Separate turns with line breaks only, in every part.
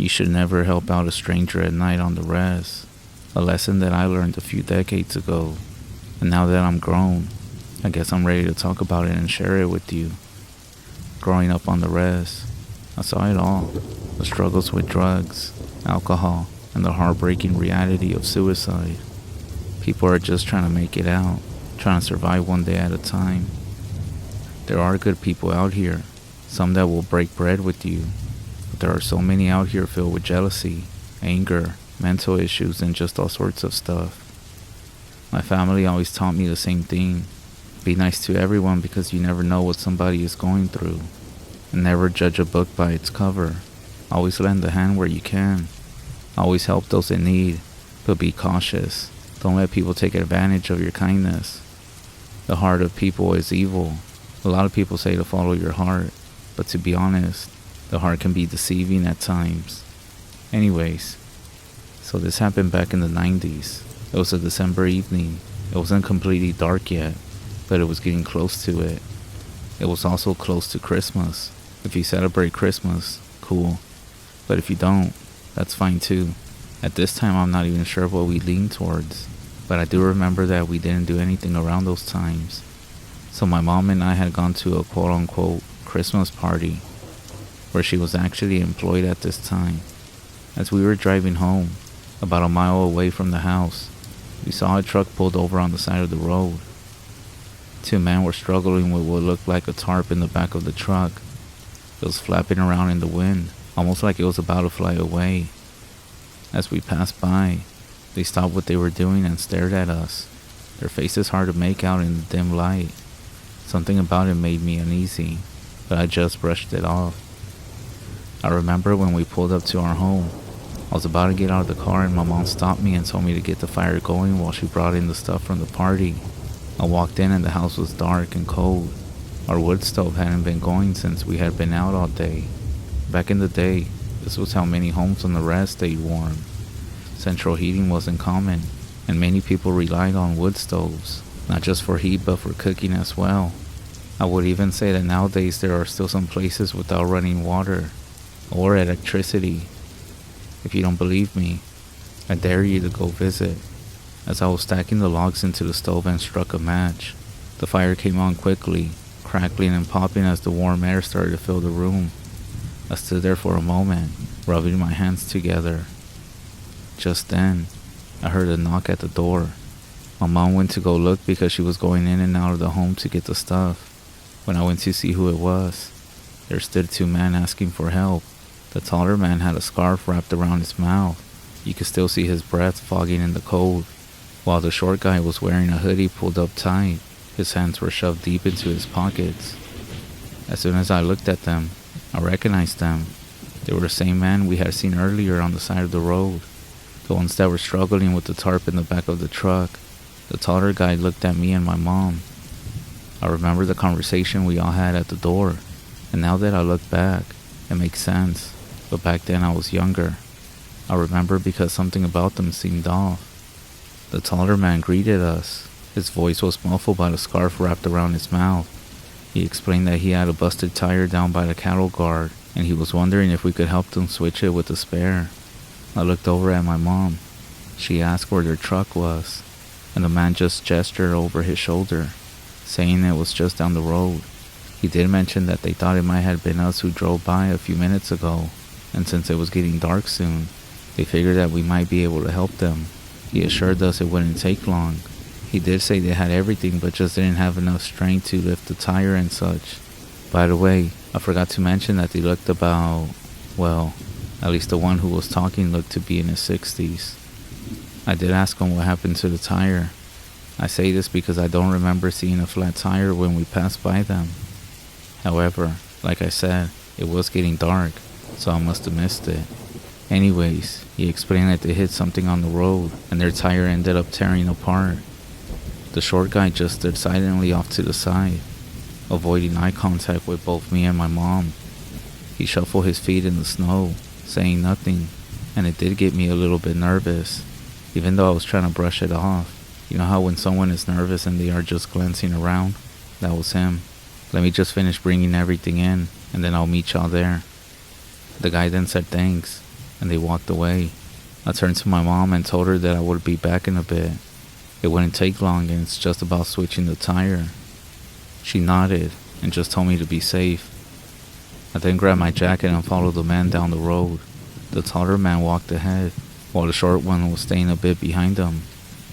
You should never help out a stranger at night on the REZ. A lesson that I learned a few decades ago. And now that I'm grown, I guess I'm ready to talk about it and share it with you. Growing up on the REZ, I saw it all. The struggles with drugs, alcohol, and the heartbreaking reality of suicide. People are just trying to make it out, trying to survive one day at a time. There are good people out here, some that will break bread with you, but there are so many out here filled with jealousy, anger, mental issues, and just all sorts of stuff. My family always taught me the same thing. Be nice to everyone because you never know what somebody is going through. And never judge a book by its cover. Always lend a hand where you can. Always help those in need, but be cautious. Don't let people take advantage of your kindness. The heart of people is evil. A lot of people say to follow your heart, but to be honest, the heart can be deceiving at times. Anyways, so this happened back in the 90s. It was a December evening. It wasn't completely dark yet, but it was getting close to it. It was also close to Christmas. If you celebrate Christmas, cool. But if you don't, that's fine too. At this time, I'm not even sure what we lean towards. But I do remember that we didn't do anything around those times. So my mom and I had gone to a quote-unquote Christmas party, where she was actually employed at this time. As we were driving home, about a mile away from the house, we saw a truck pulled over on the side of the road. Two men were struggling with what looked like a tarp in the back of the truck. It was flapping around in the wind, almost like it was about to fly away. As we passed by, they stopped what they were doing and stared at us. Their faces hard to make out in the dim light. Something about it made me uneasy, but I just brushed it off. I remember when we pulled up to our home, I was about to get out of the car and my mom stopped me and told me to get the fire going while she brought in the stuff from the party. I walked in and the house was dark and cold. Our wood stove hadn't been going since we had been out all day. Back in the day, this was how many homes on the REZ stayed warm. Central heating wasn't common, and many people relied on wood stoves, not just for heat but for cooking as well. I would even say that nowadays there are still some places without running water or electricity. If you don't believe me, I dare you to go visit. As I was stacking the logs into the stove and struck a match, the fire came on quickly, crackling and popping as the warm air started to fill the room. I stood there for a moment, rubbing my hands together. Just then, I heard a knock at the door. My mom went to go look because she was going in and out of the home to get the stuff. When I went to see who it was, there stood two men asking for help. The taller man had a scarf wrapped around his mouth. You could still see his breath fogging in the cold, while the short guy was wearing a hoodie pulled up tight. His hands were shoved deep into his pockets. As soon as I looked at them, I recognized them. They were the same men we had seen earlier on the side of the road, the ones that were struggling with the tarp in the back of the truck. The taller guy looked at me and my mom. I remember the conversation we all had at the door, and now that I look back, it makes sense. But back then I was younger. I remember because something about them seemed off. The taller man greeted us. His voice was muffled by the scarf wrapped around his mouth. He explained that he had a busted tire down by the cattle guard, and he was wondering if we could help them switch it with a spare. I looked over at my mom. She asked where their truck was, and the man just gestured over his shoulder, saying it was just down the road. He did mention that they thought it might have been us who drove by a few minutes ago, and since it was getting dark soon, they figured that we might be able to help them. He assured us it wouldn't take long. He did say they had everything but just didn't have enough strength to lift the tire and such. By the way, I forgot to mention that they looked about, well, at least the one who was talking looked to be in his 60s. I did ask him what happened to the tire. I say this because I don't remember seeing a flat tire when we passed by them. However, like I said, it was getting dark, so I must have missed it. Anyways, he explained that they hit something on the road and their tire ended up tearing apart. The short guy just stood silently off to the side, avoiding eye contact with both me and my mom. He shuffled his feet in the snow, saying nothing, and it did get me a little bit nervous, even though I was trying to brush it off. You know how when someone is nervous and they are just glancing around? That was him. Let me just finish bringing everything in, and then I'll meet y'all there. The guy then said thanks, and they walked away. I turned to my mom and told her that I would be back in a bit. It wouldn't take long and it's just about switching the tire. She nodded and just told me to be safe. I then grabbed my jacket and followed the man down the road. The taller man walked ahead, while the short one was staying a bit behind him,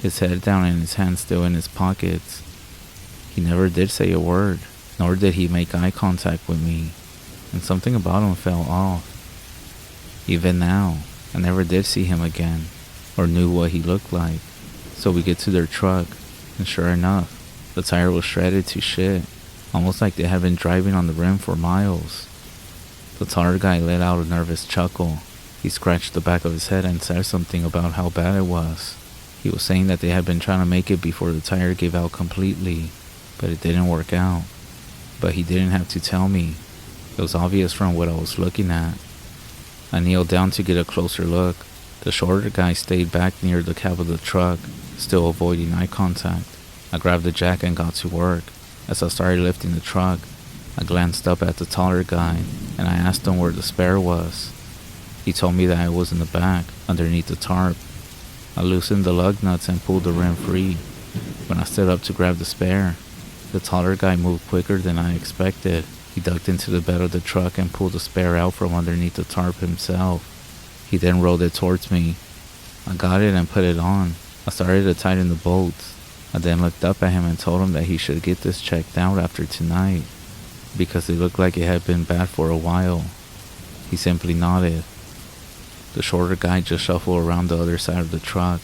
his head down and his hands still in his pockets. He never did say a word, nor did he make eye contact with me, and something about him felt off. Even now, I never did see him again, or knew what he looked like. So we get to their truck, and sure enough, the tire was shredded to shit, almost like they had been driving on the rim for miles. The taller guy let out a nervous chuckle. He scratched the back of his head and said something about how bad it was. He was saying that they had been trying to make it before the tire gave out completely, but it didn't work out. But he didn't have to tell me. It was obvious from what I was looking at. I kneeled down to get a closer look. The shorter guy stayed back near the cab of the truck, still avoiding eye contact. I grabbed the jack and got to work. As I started lifting the truck, I glanced up at the taller guy and I asked him where the spare was. He told me that it was in the back, underneath the tarp. I loosened the lug nuts and pulled the rim free. When I stood up to grab the spare, the taller guy moved quicker than I expected. He ducked into the bed of the truck and pulled the spare out from underneath the tarp himself. He then rolled it towards me. I got it and put it on. I started to tighten the bolts. I then looked up at him and told him that he should get this checked out after tonight, because it looked like it had been bad for a while. He simply nodded. The shorter guy just shuffled around the other side of the truck,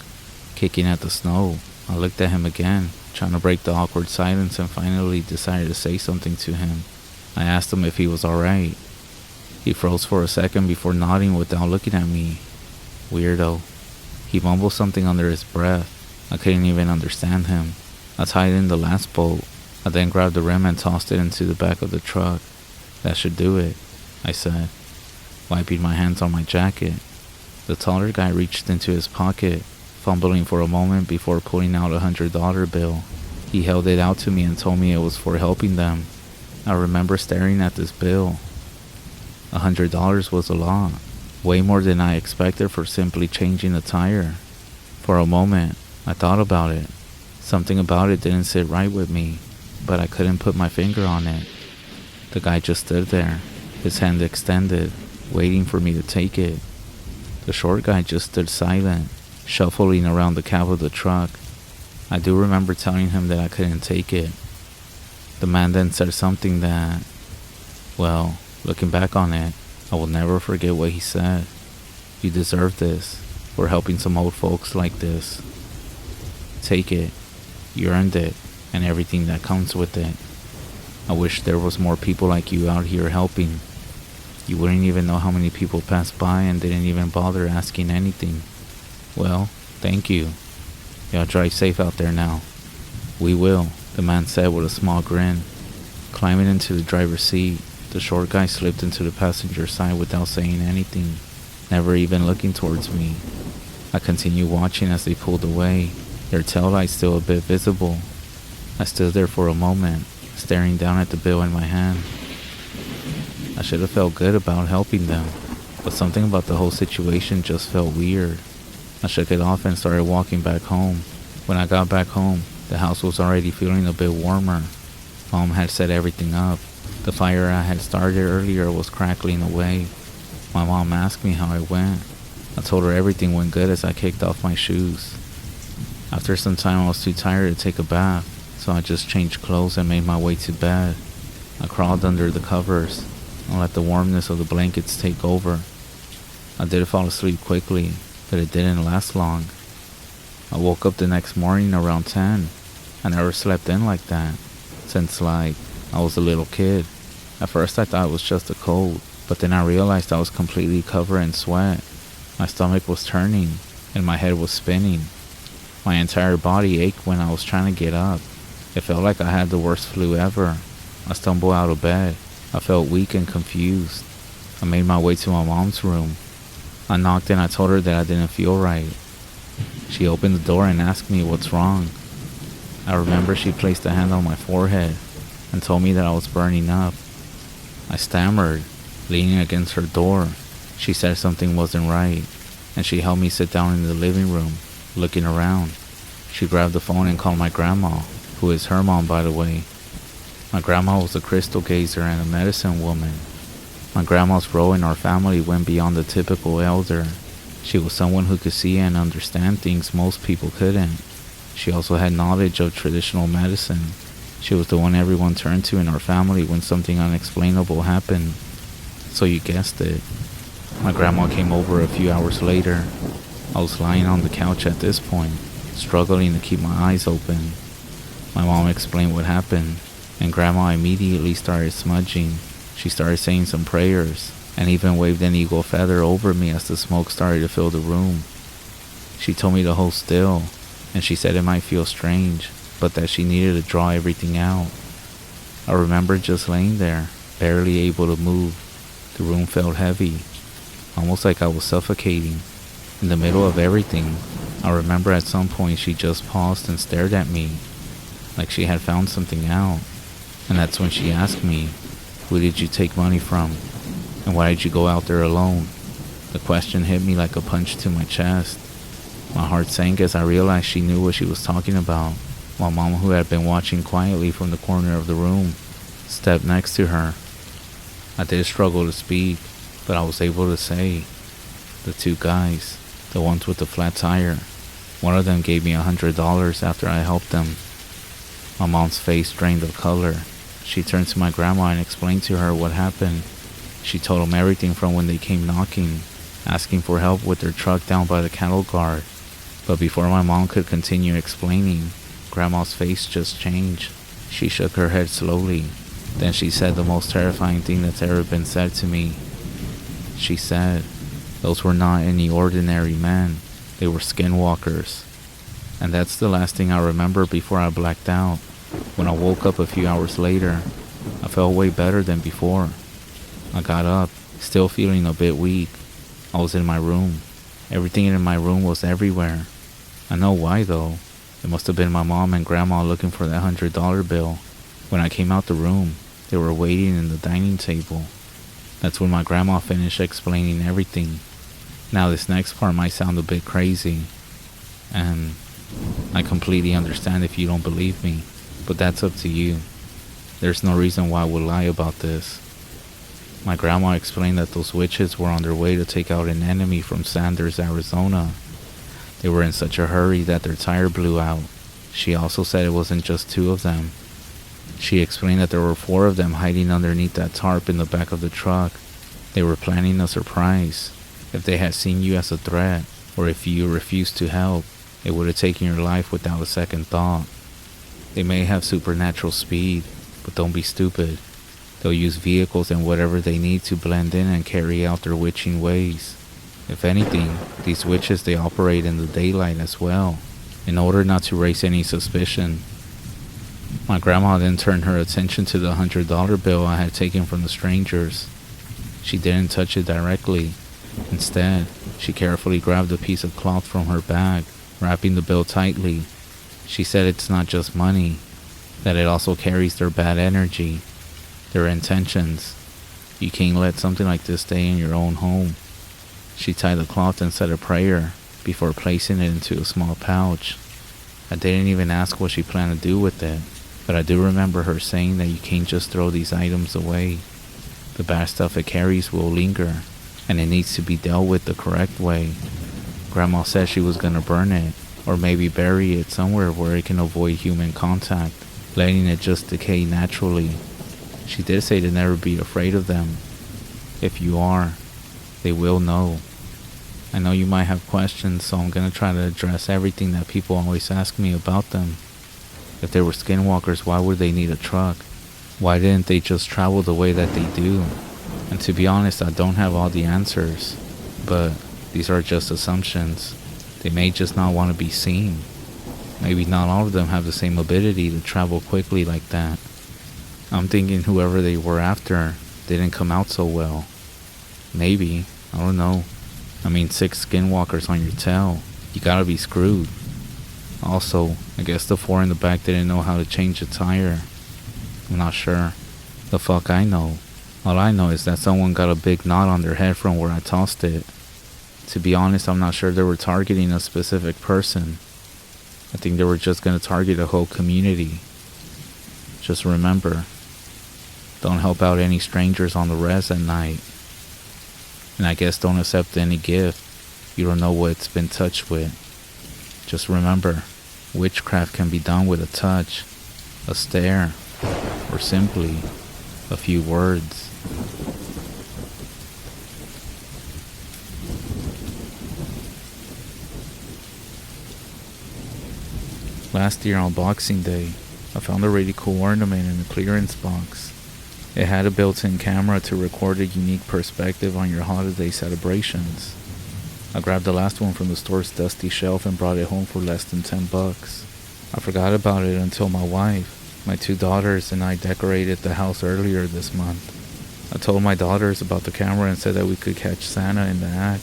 kicking at the snow. I looked at him again, trying to break the awkward silence, and finally decided to say something to him. I asked him if he was alright. He froze for a second before nodding without looking at me. Weirdo. He mumbled something under his breath. I couldn't even understand him. I tightened the last bolt. I then grabbed the rim and tossed it into the back of the truck. That should do it, I said, wiping my hands on my jacket. The taller guy reached into his pocket, fumbling for a moment before pulling out a $100 bill. He held it out to me and told me it was for helping them. I remember staring at this bill. $100 was a lot, way more than I expected for simply changing a tire. For a moment, I thought about it. Something about it didn't sit right with me, but I couldn't put my finger on it. The guy just stood there, his hand extended, waiting for me to take it. The short guy just stood silent, shuffling around the cab of the truck. I do remember telling him that I couldn't take it. The man then said something that, well, looking back on it, I will never forget what he said. You deserve this. We're helping some old folks like this. Take it. You earned it, and everything that comes with it. I wish there was more people like you out here helping. You wouldn't even know how many people passed by and didn't even bother asking anything. Well, thank you. Y'all drive safe out there now. We will, the man said with a small grin. Climbing into the driver's seat, the short guy slipped into the passenger side without saying anything, never even looking towards me. I continued watching as they pulled away, their taillights still a bit visible. I stood there for a moment, staring down at the bill in my hand. I should have felt good about helping them, but something about the whole situation just felt weird. I shook it off and started walking back home. When I got back home, the house was already feeling a bit warmer. Mom had set everything up. The fire I had started earlier was crackling away. My mom asked me how it went. I told her everything went good as I kicked off my shoes. After some time I was too tired to take a bath, so I just changed clothes and made my way to bed. I crawled under the covers and let the warmness of the blankets take over. I did fall asleep quickly, but it didn't last long. I woke up the next morning around 10. I never slept in like that, since I was a little kid. At first I thought it was just a cold, but then I realized I was completely covered in sweat. My stomach was turning, and my head was spinning. My entire body ached when I was trying to get up. It felt like I had the worst flu ever. I stumbled out of bed. I felt weak and confused. I made my way to my mom's room. I knocked and I told her that I didn't feel right. She opened the door and asked me what's wrong. I remember she placed a hand on my forehead and told me that I was burning up. I stammered, leaning against her door. She said something wasn't right, and she helped me sit down in the living room, looking around. She grabbed the phone and called my grandma, who is her mom, by the way. My grandma was a crystal gazer and a medicine woman. My grandma's role in our family went beyond the typical elder. She was someone who could see and understand things most people couldn't. She also had knowledge of traditional medicine. She was the one everyone turned to in our family when something unexplainable happened. So you guessed it. My grandma came over a few hours later. I was lying on the couch at this point, struggling to keep my eyes open. My mom explained what happened, and Grandma immediately started smudging. She started saying some prayers, and even waved an eagle feather over me as the smoke started to fill the room. She told me to hold still, and she said it might feel strange, but that she needed to draw everything out. I remember just laying there, barely able to move. The room felt heavy, almost like I was suffocating. In the middle of everything, I remember at some point she just paused and stared at me, like she had found something out. And that's when she asked me, "Who did you take money from? And why did you go out there alone?" The question hit me like a punch to my chest. My heart sank as I realized she knew what she was talking about. My mom, who had been watching quietly from the corner of the room, stepped next to her. I did struggle to speak, but I was able to say, "The two guys, the ones with the flat tire, one of them gave me $100 after I helped them." My mom's face drained of color. She turned to my grandma and explained to her what happened. She told them everything from when they came knocking, asking for help with their truck down by the cattle guard. But before my mom could continue explaining, Grandma's face just changed. She shook her head slowly. Then she said the most terrifying thing that's ever been said to me. She said, "Those were not any ordinary men. They were skinwalkers." And that's the last thing I remember before I blacked out. When I woke up a few hours later, I felt way better than before. I got up, still feeling a bit weak. I was in my room. Everything in my room was everywhere. I know why though. It must have been my mom and Grandma looking for that $100 bill. When I came out the room, they were waiting in the dining table. That's when my grandma finished explaining everything. Now this next part might sound a bit crazy, and I completely understand if you don't believe me, but that's up to you. There's no reason why I would lie about this. My grandma explained that those witches were on their way to take out an enemy from Sanders, Arizona. They were in such a hurry that their tire blew out. She also said it wasn't just two of them. She explained that there were 4 of them hiding underneath that tarp in the back of the truck. They were planning a surprise. If they had seen you as a threat, or if you refused to help, it would have taken your life without a second thought. They may have supernatural speed, but don't be stupid. They'll use vehicles and whatever they need to blend in and carry out their witching ways. If anything, these witches, they operate in the daylight as well, in order not to raise any suspicion. My grandma then turned her attention to the $100 bill I had taken from the strangers. She didn't touch it directly. Instead, she carefully grabbed a piece of cloth from her bag, wrapping the bill tightly. She said it's not just money, that it also carries their bad energy, their intentions. You can't let something like this stay in your own home. She tied the cloth and said a prayer before placing it into a small pouch. I didn't even ask what she planned to do with it, but I do remember her saying that you can't just throw these items away. The bad stuff it carries will linger, and it needs to be dealt with the correct way. Grandma said she was gonna burn it, or maybe bury it somewhere where it can avoid human contact, letting it just decay naturally. She did say to never be afraid of them. If you are, they will know. I know you might have questions, so I'm gonna try to address everything that people always ask me about them. If they were skinwalkers, why would they need a truck? Why didn't they just travel the way that they do? And to be honest, I don't have all the answers, but these are just assumptions. They may just not want to be seen. Maybe not all of them have the same ability to travel quickly like that. I'm thinking whoever they were after didn't come out so well. Maybe, I don't know. I mean, 6 skinwalkers on your tail. You gotta be screwed. Also, I guess the 4 in the back didn't know how to change a tire. I'm not sure. The fuck I know. All I know is that someone got a big knot on their head from where I tossed it. To be honest, I'm not sure they were targeting a specific person. I think they were just gonna target a whole community. Just remember, don't help out any strangers on the REZ at night. And I guess don't accept any gift. You don't know what it's been touched with. Just remember, witchcraft can be done with a touch, a stare, or simply a few words. Last year on Boxing Day, I found a really cool ornament in a clearance box. It had a built-in camera to record a unique perspective on your holiday celebrations. I grabbed the last one from the store's dusty shelf and brought it home for less than $10. I forgot about it until my wife, my 2 daughters, and I decorated the house earlier this month. I told my daughters about the camera and said that we could catch Santa in the act.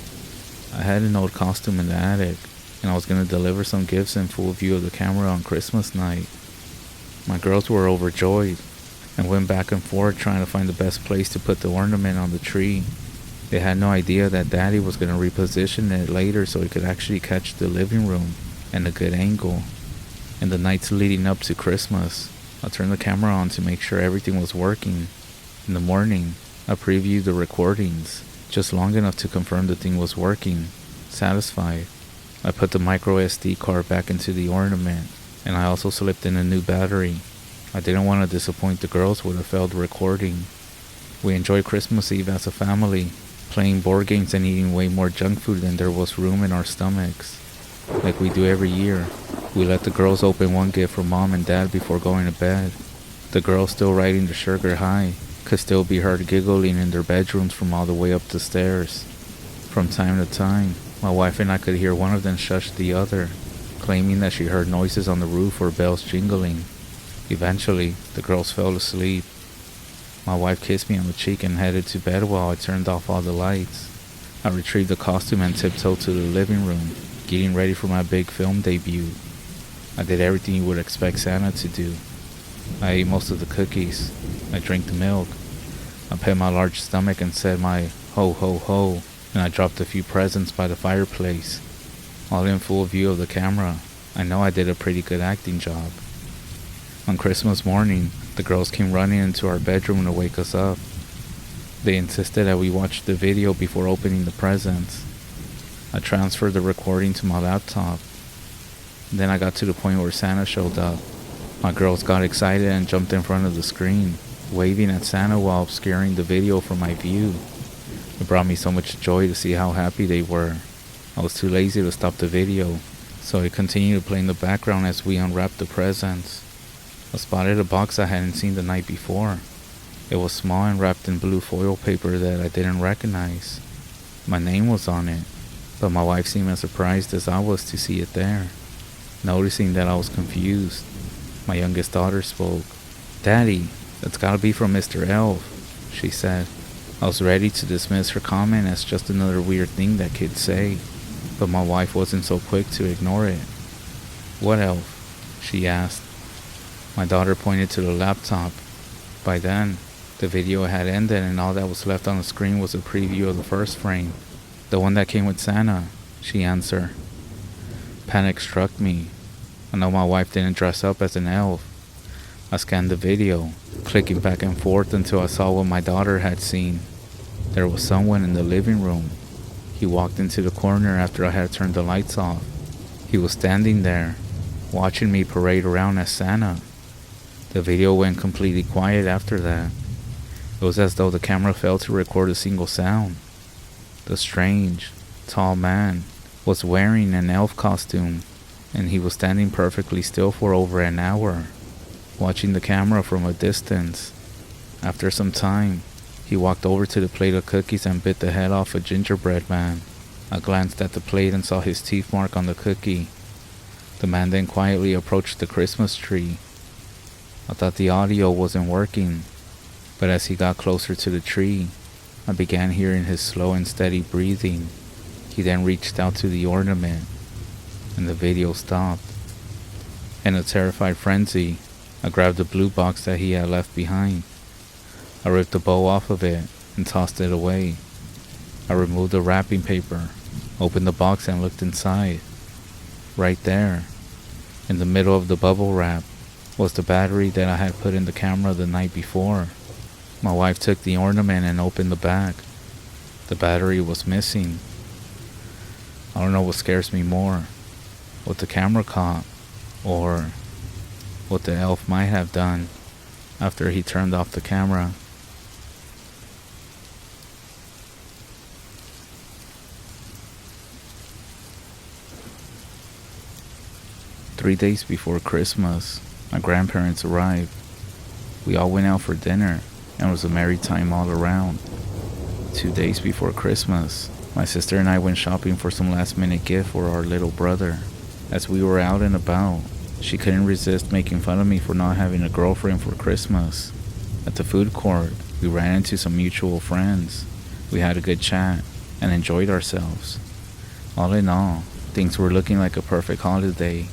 I had an old costume in the attic, and I was going to deliver some gifts in full view of the camera on Christmas night. My girls were overjoyed and went back and forth trying to find the best place to put the ornament on the tree. They had no idea that Daddy was going to reposition it later so it could actually catch the living room and a good angle. In the nights leading up to Christmas, I turned the camera on to make sure everything was working. In the morning, I previewed the recordings, just long enough to confirm the thing was working. Satisfied, I put the micro SD card back into the ornament, and I also slipped in a new battery. I didn't want to disappoint the girls with a failed recording. We enjoyed Christmas Eve as a family, playing board games and eating way more junk food than there was room in our stomachs. Like we do every year, we let the girls open one gift from Mom and Dad before going to bed. The girls, still riding the sugar high, could still be heard giggling in their bedrooms from all the way up the stairs. From time to time, my wife and I could hear one of them shush the other, claiming that she heard noises on the roof or bells jingling. Eventually, the girls fell asleep. My wife kissed me on the cheek and headed to bed while I turned off all the lights. I retrieved the costume and tiptoed to the living room, getting ready for my big film debut. I did everything you would expect Santa to do. I ate most of the cookies. I drank the milk. I pet my large stomach and said my ho ho ho, and I dropped a few presents by the fireplace, all in full view of the camera. I know I did a pretty good acting job. On Christmas morning, the girls came running into our bedroom to wake us up. They insisted that we watch the video before opening the presents. I transferred the recording to my laptop. Then I got to the point where Santa showed up. My girls got excited and jumped in front of the screen, waving at Santa while obscuring the video from my view. It brought me so much joy to see how happy they were. I was too lazy to stop the video, so it continued to play in the background as we unwrapped the presents. I spotted a box I hadn't seen the night before. It was small and wrapped in blue foil paper that I didn't recognize. My name was on it, but my wife seemed as surprised as I was to see it there. Noticing that I was confused, my youngest daughter spoke. "Daddy, that's gotta be from Mr. Elf," she said. I was ready to dismiss her comment as just another weird thing that kids say, but my wife wasn't so quick to ignore it. "What elf?" she asked. My daughter pointed to the laptop. By then, the video had ended and all that was left on the screen was a preview of the first frame. "The one that came with Santa," she answered. Panic struck me. I know my wife didn't dress up as an elf. I scanned the video, clicking back and forth until I saw what my daughter had seen. There was someone in the living room. He walked into the corner after I had turned the lights off. He was standing there, watching me parade around as Santa. The video went completely quiet after that. It was as though the camera failed to record a single sound. The strange, tall man was wearing an elf costume, and he was standing perfectly still for over an hour, watching the camera from a distance. After some time, he walked over to the plate of cookies and bit the head off a gingerbread man. I glanced at the plate and saw his teeth mark on the cookie. The man then quietly approached the Christmas tree. I thought the audio wasn't working, but as he got closer to the tree, I began hearing his slow and steady breathing. He then reached out to the ornament, and the video stopped. In a terrified frenzy, I grabbed the blue box that he had left behind. I ripped the bow off of it and tossed it away. I removed the wrapping paper, opened the box and looked inside. Right there, in the middle of the bubble wrap, was the battery that I had put in the camera the night before. My wife took the ornament and opened the back. The battery was missing. I don't know what scares me more, what the camera caught, or what the elf might have done after he turned off the camera. Three days before Christmas, my grandparents arrived. We all went out for dinner, and it was a merry time all around. 2 days before Christmas, my sister and I went shopping for some last-minute gift for our little brother. As we were out and about, she couldn't resist making fun of me for not having a girlfriend for Christmas. At the food court, we ran into some mutual friends. We had a good chat and enjoyed ourselves. All in all, things were looking like a perfect holiday.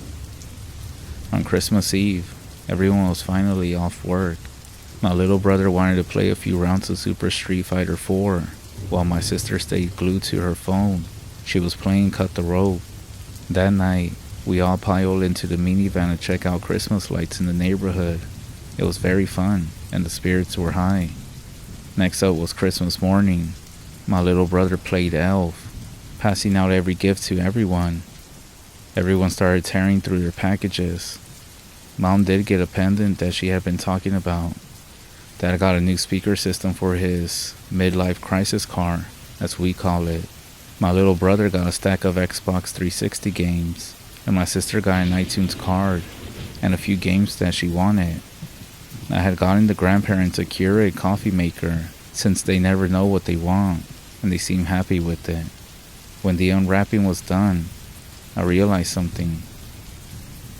On Christmas Eve, everyone was finally off work. My little brother wanted to play a few rounds of Super Street Fighter 4, while my sister stayed glued to her phone. She was playing Cut the Rope. That night, we all piled into the minivan to check out Christmas lights in the neighborhood. It was very fun, and the spirits were high. Next up was Christmas morning. My little brother played elf, passing out every gift to everyone. Everyone started tearing through their packages. Mom did get a pendant that she had been talking about. Dad got a new speaker system for his midlife crisis car, as we call it. My little brother got a stack of Xbox 360 games, and my sister got an iTunes card and a few games that she wanted. I had gotten the grandparents a Keurig coffee maker, since they never know what they want, and they seemed happy with it. When the unwrapping was done, I realized something.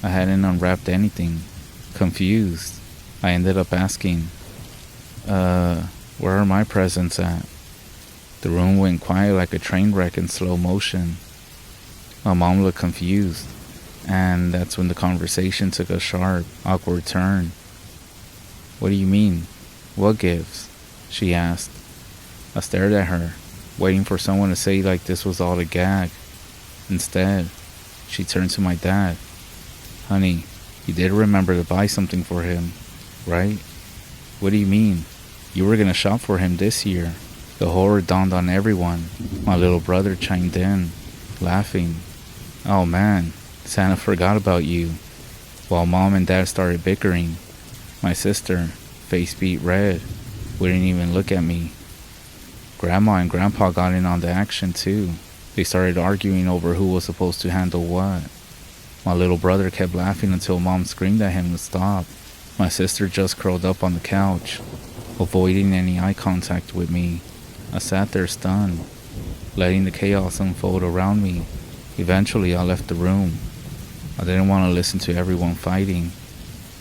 I hadn't unwrapped anything. Confused, I ended up asking, where are my presents at? The room went quiet like a train wreck in slow motion. My mom looked confused, and that's when the conversation took a sharp, awkward turn. What do you mean? What gifts? She asked. I stared at her, waiting for someone to say like this was all a gag. Instead, she turned to my dad. Honey, you did remember to buy something for him, right? What do you mean? You were gonna shop for him this year. The horror dawned on everyone. My little brother chimed in, laughing. Oh man, Santa forgot about you. While Mom and Dad started bickering, my sister, face beat red, wouldn't even look at me. Grandma and Grandpa got in on the action too. They started arguing over who was supposed to handle what. My little brother kept laughing until Mom screamed at him to stop. My sister just curled up on the couch, avoiding any eye contact with me. I sat there stunned, letting the chaos unfold around me. Eventually, I left the room. I didn't want to listen to everyone fighting.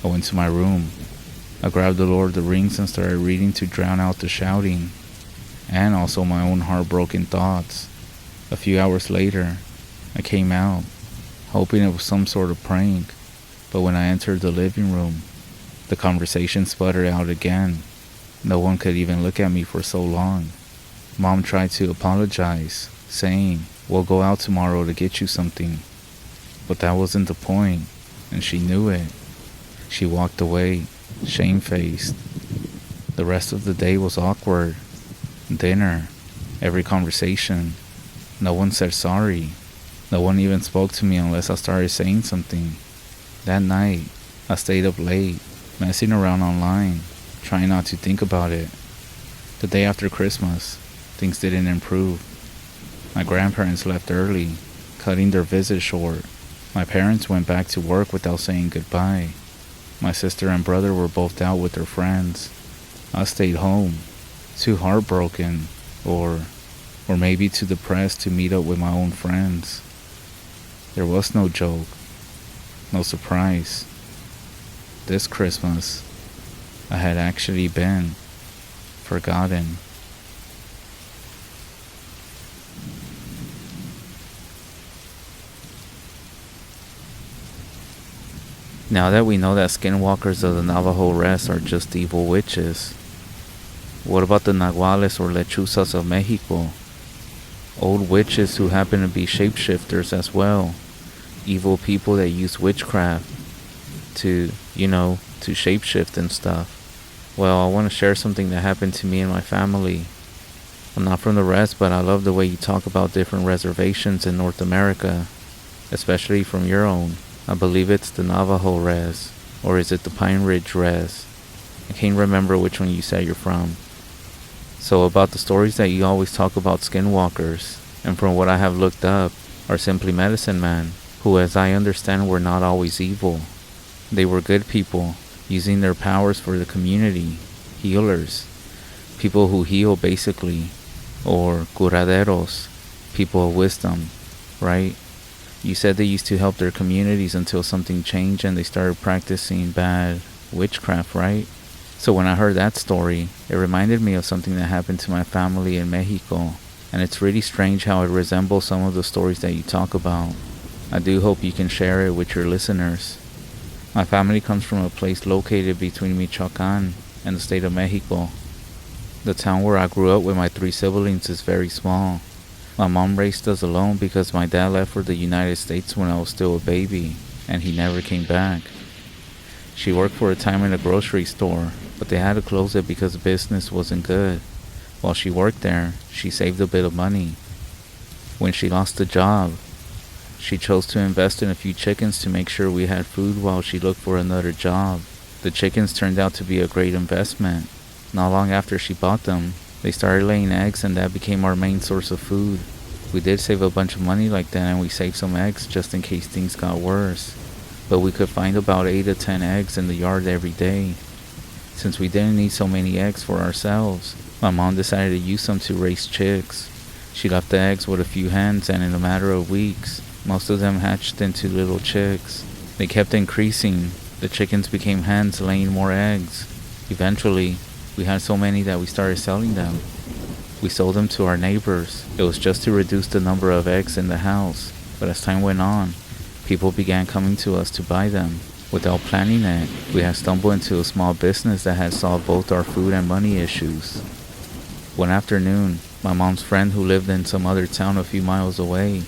I went to my room. I grabbed the Lord of the Rings and started reading to drown out the shouting, and also my own heartbroken thoughts. A few hours later, I came out, hoping it was some sort of prank, but when I entered the living room, the conversation sputtered out again. No one could even look at me for so long. Mom tried to apologize, saying, "We'll go out tomorrow to get you something." But that wasn't the point, and she knew it. She walked away, shamefaced. The rest of the day was awkward. Dinner, every conversation. No one said sorry. No one even spoke to me unless I started saying something. That night, I stayed up late, messing around online, trying not to think about it. The day after Christmas, things didn't improve. My grandparents left early, cutting their visit short. My parents went back to work without saying goodbye. My sister and brother were both out with their friends. I stayed home, too heartbroken, or maybe too depressed to meet up with my own friends. There was no joke, no surprise. This Christmas, I had actually been forgotten. Now that we know that skinwalkers of the Navajo REZ are just evil witches, What about the nahuales or lechuzas of Mexico? Old witches who happen to be shapeshifters as well. Evil people that use witchcraft to, to shapeshift and stuff. Well, I want to share something that happened to me and my family. I'm not from the REZ, but I love the way you talk about different reservations in North America, especially from your own. I believe it's the Navajo REZ, or is it the Pine Ridge REZ? I can't remember which one you said you're from. So about the stories that you always talk about skinwalkers, and from what I have looked up, are simply medicine men, who as I understand were not always evil. They were good people, using their powers for the community, healers, people who heal basically, or curaderos, people of wisdom, right? You said they used to help their communities until something changed and they started practicing bad witchcraft, right? So when I heard that story, it reminded me of something that happened to my family in Mexico, and it's really strange how it resembles some of the stories that you talk about. I do hope you can share it with your listeners. My family comes from a place located between Michoacan and the state of Mexico. The town where I grew up with my 3 siblings is very small. My mom raised us alone because my dad left for the United States when I was still a baby, and he never came back. She worked for a time in a grocery store, but they had to close it because business wasn't good. While she worked there, she saved a bit of money. When she lost the job, she chose to invest in a few chickens to make sure we had food while she looked for another job. The chickens turned out to be a great investment. Not long after she bought them, they started laying eggs, and that became our main source of food. We did save a bunch of money like that, and we saved some eggs just in case things got worse. But we could find about 8 to 10 eggs in the yard every day. Since we didn't need so many eggs for ourselves, my mom decided to use some to raise chicks. She left the eggs with a few hens, and in a matter of weeks, most of them hatched into little chicks. They kept increasing. The chickens became hens, laying more eggs. Eventually, we had so many that we started selling them. We sold them to our neighbors. It was just to reduce the number of eggs in the house. But as time went on, people began coming to us to buy them. Without planning it, we had stumbled into a small business that had solved both our food and money issues. One afternoon, my mom's friend who lived in some other town a few miles away,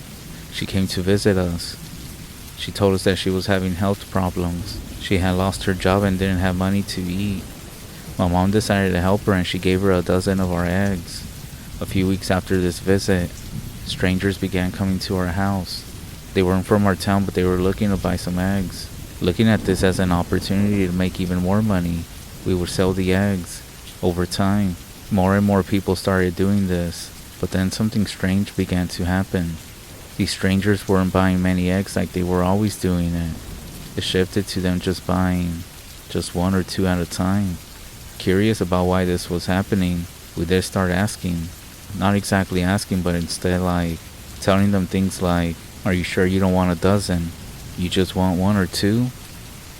she came to visit us. She told us that she was having health problems. She had lost her job and didn't have money to eat. My mom decided to help her, and she gave her a dozen of our eggs. A few weeks after this visit, strangers began coming to our house. They weren't from our town, but they were looking to buy some eggs. Looking at this as an opportunity to make even more money, we would sell the eggs. Over time, more and more people started doing this, but then something strange began to happen. These strangers weren't buying many eggs like they were always doing it. It shifted to them just buying just 1 or 2 at a time. Curious about why this was happening, we did start asking. Not exactly asking, but instead telling them things like, "Are you sure you don't want a dozen? You just want 1 or 2?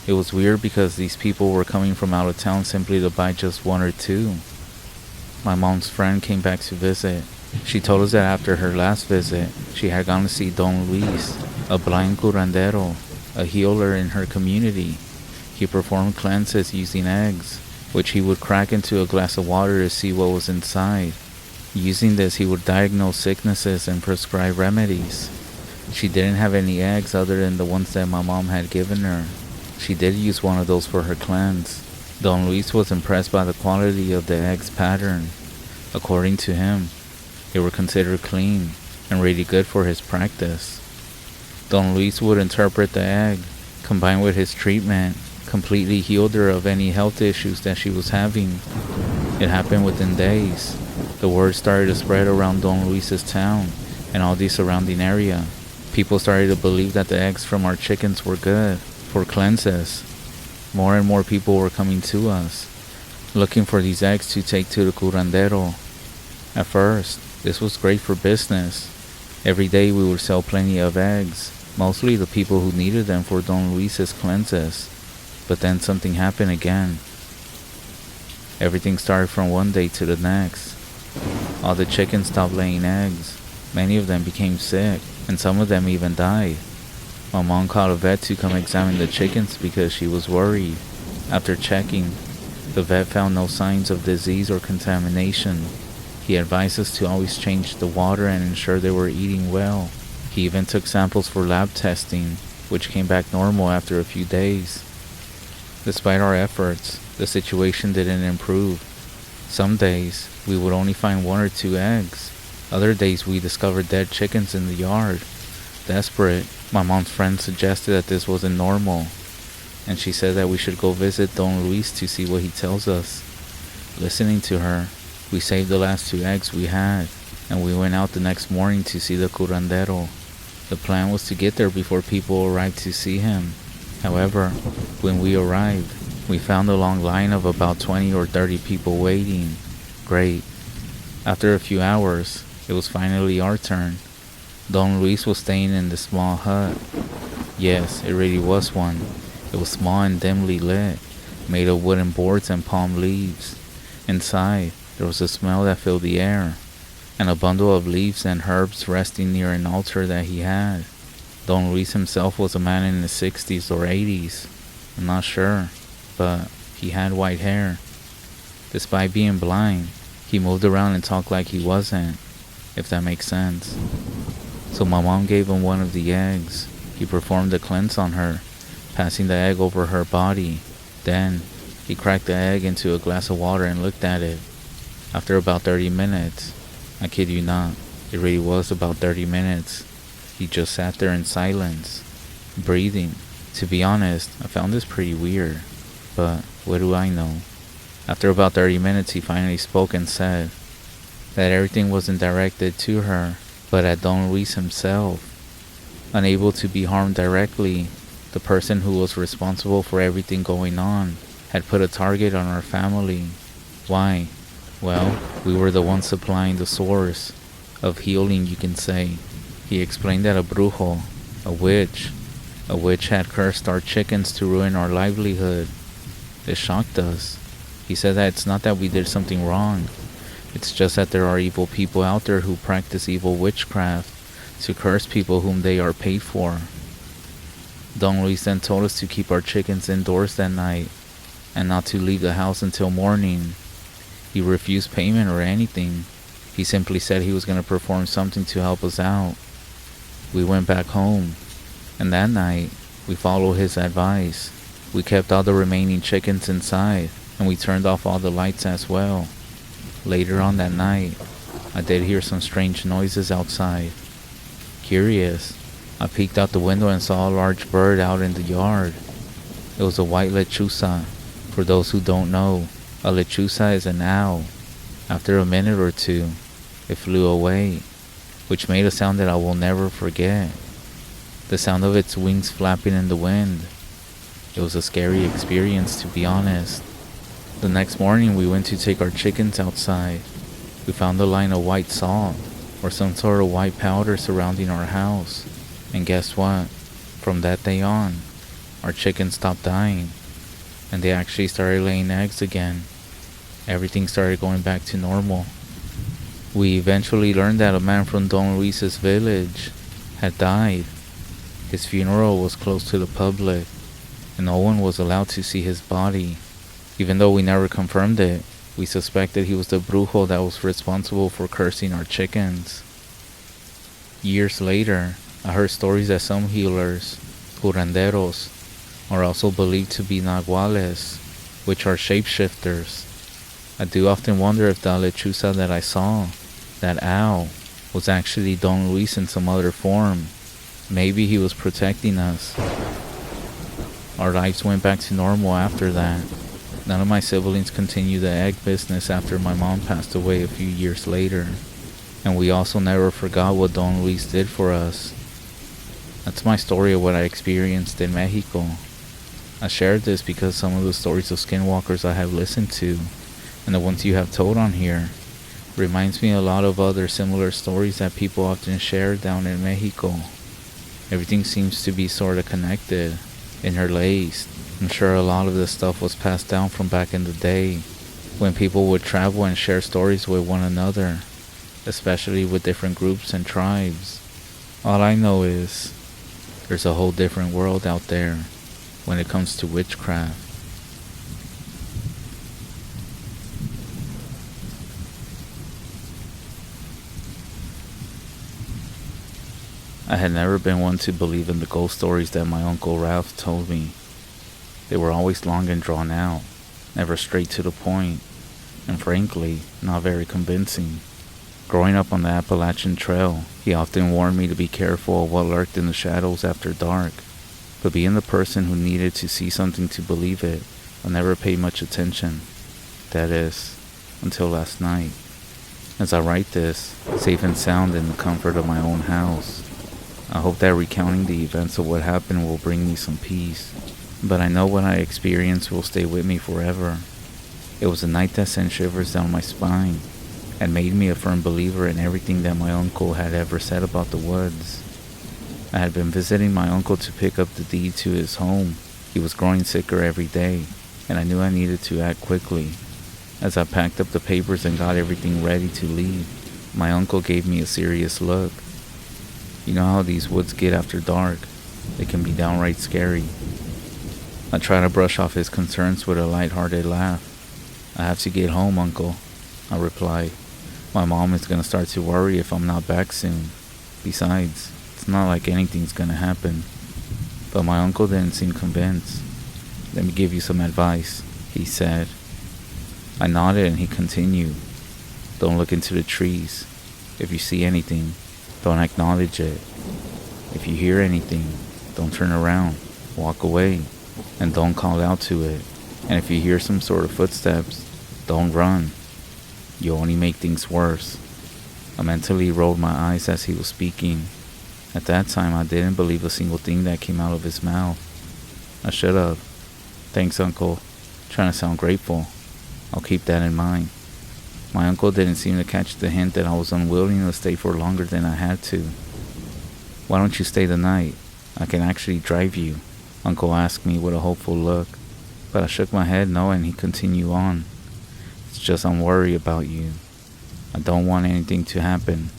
It was weird because these people were coming from out of town simply to buy just 1 or 2. My mom's friend came back to visit. She told us that after her last visit, she had gone to see Don Luis, a blind curandero, a healer in her community. He performed cleanses using eggs, which he would crack into a glass of water to see what was inside. Using this, he would diagnose sicknesses and prescribe remedies. She didn't have any eggs other than the ones that my mom had given her. She did use one of those for her cleanse. Don Luis was impressed by the quality of the egg's pattern. According to him, they were considered clean and really good for his practice. Don Luis would interpret the egg, combined with his treatment, completely healed her of any health issues that she was having. It happened within days. The word started to spread around Don Luis's town and all the surrounding area. People started to believe that the eggs from our chickens were good for cleanses. More and more people were coming to us, looking for these eggs to take to the curandero. At first, this was great for business. Every day we would sell plenty of eggs, mostly the people who needed them for Don Luis's cleanses. But then something happened again. Everything started from one day to the next. All the chickens stopped laying eggs. Many of them became sick, and some of them even died. My mom called a vet to come examine the chickens because she was worried. After checking, The vet found no signs of disease or contamination. He advised us to always change the water and ensure they were eating well. He even took samples for lab testing, which came back normal after a few days. Despite our efforts, the situation didn't improve. Some days, we would only find 1 or 2 eggs. Other days, we discovered dead chickens in the yard. Desperate, my mom's friend suggested that this wasn't normal, and she said that we should go visit Don Luis to see what he tells us. Listening to her, we saved the last 2 eggs we had, and we went out the next morning to see the curandero. The plan was to get there before people arrived to see him. However, when we arrived, we found a long line of about 20 or 30 people waiting. Great. After a few hours, it was finally our turn. Don Luis was staying in the small hut. Yes, it really was one. It was small and dimly lit, made of wooden boards and palm leaves. Inside, there was a smell that filled the air, and a bundle of leaves and herbs resting near an altar that he had. Don Luis himself was a man in his 60s or 80s. I'm not sure, but he had white hair. Despite being blind, he moved around and talked like he wasn't, if that makes sense. So my mom gave him one of the eggs. He performed a cleanse on her, passing the egg over her body. Then, he cracked the egg into a glass of water and looked at it. After about 30 minutes, I kid you not, it really was about 30 minutes, he just sat there in silence, breathing. To be honest, I found this pretty weird, but what do I know? After about 30 minutes, he finally spoke and said that everything wasn't directed to her, but at Don Luis himself. Unable to be harmed directly, the person who was responsible for everything going on had put a target on our family. Why? Well, we were the ones supplying the source of healing, you can say. He explained that a brujo, a witch had cursed our chickens to ruin our livelihood. This shocked us. He said that it's not that we did something wrong. It's just that there are evil people out there who practice evil witchcraft to curse people whom they are paid for. Don Luis then told us to keep our chickens indoors that night and not to leave the house until morning. He refused payment or anything. He simply said he was going to perform something to help us out. We went back home, and that night, we followed his advice. We kept all the remaining chickens inside, and we turned off all the lights as well. Later on that night, I did hear some strange noises outside. Curious, I peeked out the window and saw a large bird out in the yard. It was a white lechuza. For those who don't know, a lechuza is an owl. After a minute or two, it flew away, which made a sound that I will never forget. The sound of its wings flapping in the wind. It was a scary experience, to be honest. The next morning, we went to take our chickens outside. We found a line of white salt, or some sort of white powder surrounding our house. And guess what? From that day on, our chickens stopped dying, and they actually started laying eggs again. Everything started going back to normal. We eventually learned that a man from Don Luis's village had died. His funeral was closed to the public, and no one was allowed to see his body. Even though we never confirmed it, we suspected he was the brujo that was responsible for cursing our chickens. Years later, I heard stories that some healers, curanderos, are also believed to be nahuales, which are shapeshifters. I do often wonder if the lechuza that I saw, that owl, was actually Don Luis in some other form. Maybe he was protecting us. Our lives went back to normal after that. None of my siblings continued the egg business after my mom passed away a few years later. And we also never forgot what Don Luis did for us. That's my story of what I experienced in Mexico. I shared this because some of the stories of skinwalkers I have listened to, and the ones you have told on here, reminds me a lot of other similar stories that people often share down in Mexico. Everything seems to be sort of connected, interlaced. I'm sure a lot of this stuff was passed down from back in the day, when people would travel and share stories with one another, especially with different groups and tribes. All I know is, there's a whole different world out there when it comes to witchcraft. I had never been one to believe in the ghost stories that my Uncle Ralph told me. They were always long and drawn out, never straight to the point, and frankly, not very convincing. Growing up on the Appalachian Trail, he often warned me to be careful of what lurked in the shadows after dark. But being the person who needed to see something to believe it, I never paid much attention. That is, until last night. As I write this, safe and sound in the comfort of my own house, I hope that recounting the events of what happened will bring me some peace. But I know what I experienced will stay with me forever. It was a night that sent shivers down my spine and made me a firm believer in everything that my uncle had ever said about the woods. I had been visiting my uncle to pick up the deed to his home. He was growing sicker every day, and I knew I needed to act quickly. As I packed up the papers and got everything ready to leave, my uncle gave me a serious look. You know how these woods get after dark? They can be downright scary. I tried to brush off his concerns with a light-hearted laugh. I have to get home, Uncle, I replied. My mom is going to start to worry if I'm not back soon. Besides, it's not like anything's going to happen. But my uncle didn't seem convinced. Let me give you some advice, he said. I nodded and he continued. Don't look into the trees. If you see anything, don't acknowledge it. If you hear anything, don't turn around. Walk away. And don't call out to it. And if you hear some sort of footsteps, don't run. You'll only make things worse. I mentally rolled my eyes as he was speaking. At that time, I didn't believe a single thing that came out of his mouth. I should have. Thanks, Uncle. Trying to sound grateful. I'll keep that in mind. My uncle didn't seem to catch the hint that I was unwilling to stay for longer than I had to. Why don't you stay the night? I can actually drive you, Uncle asked me with a hopeful look. But I shook my head no, and he continued on. It's just I'm worried about you. I don't want anything to happen.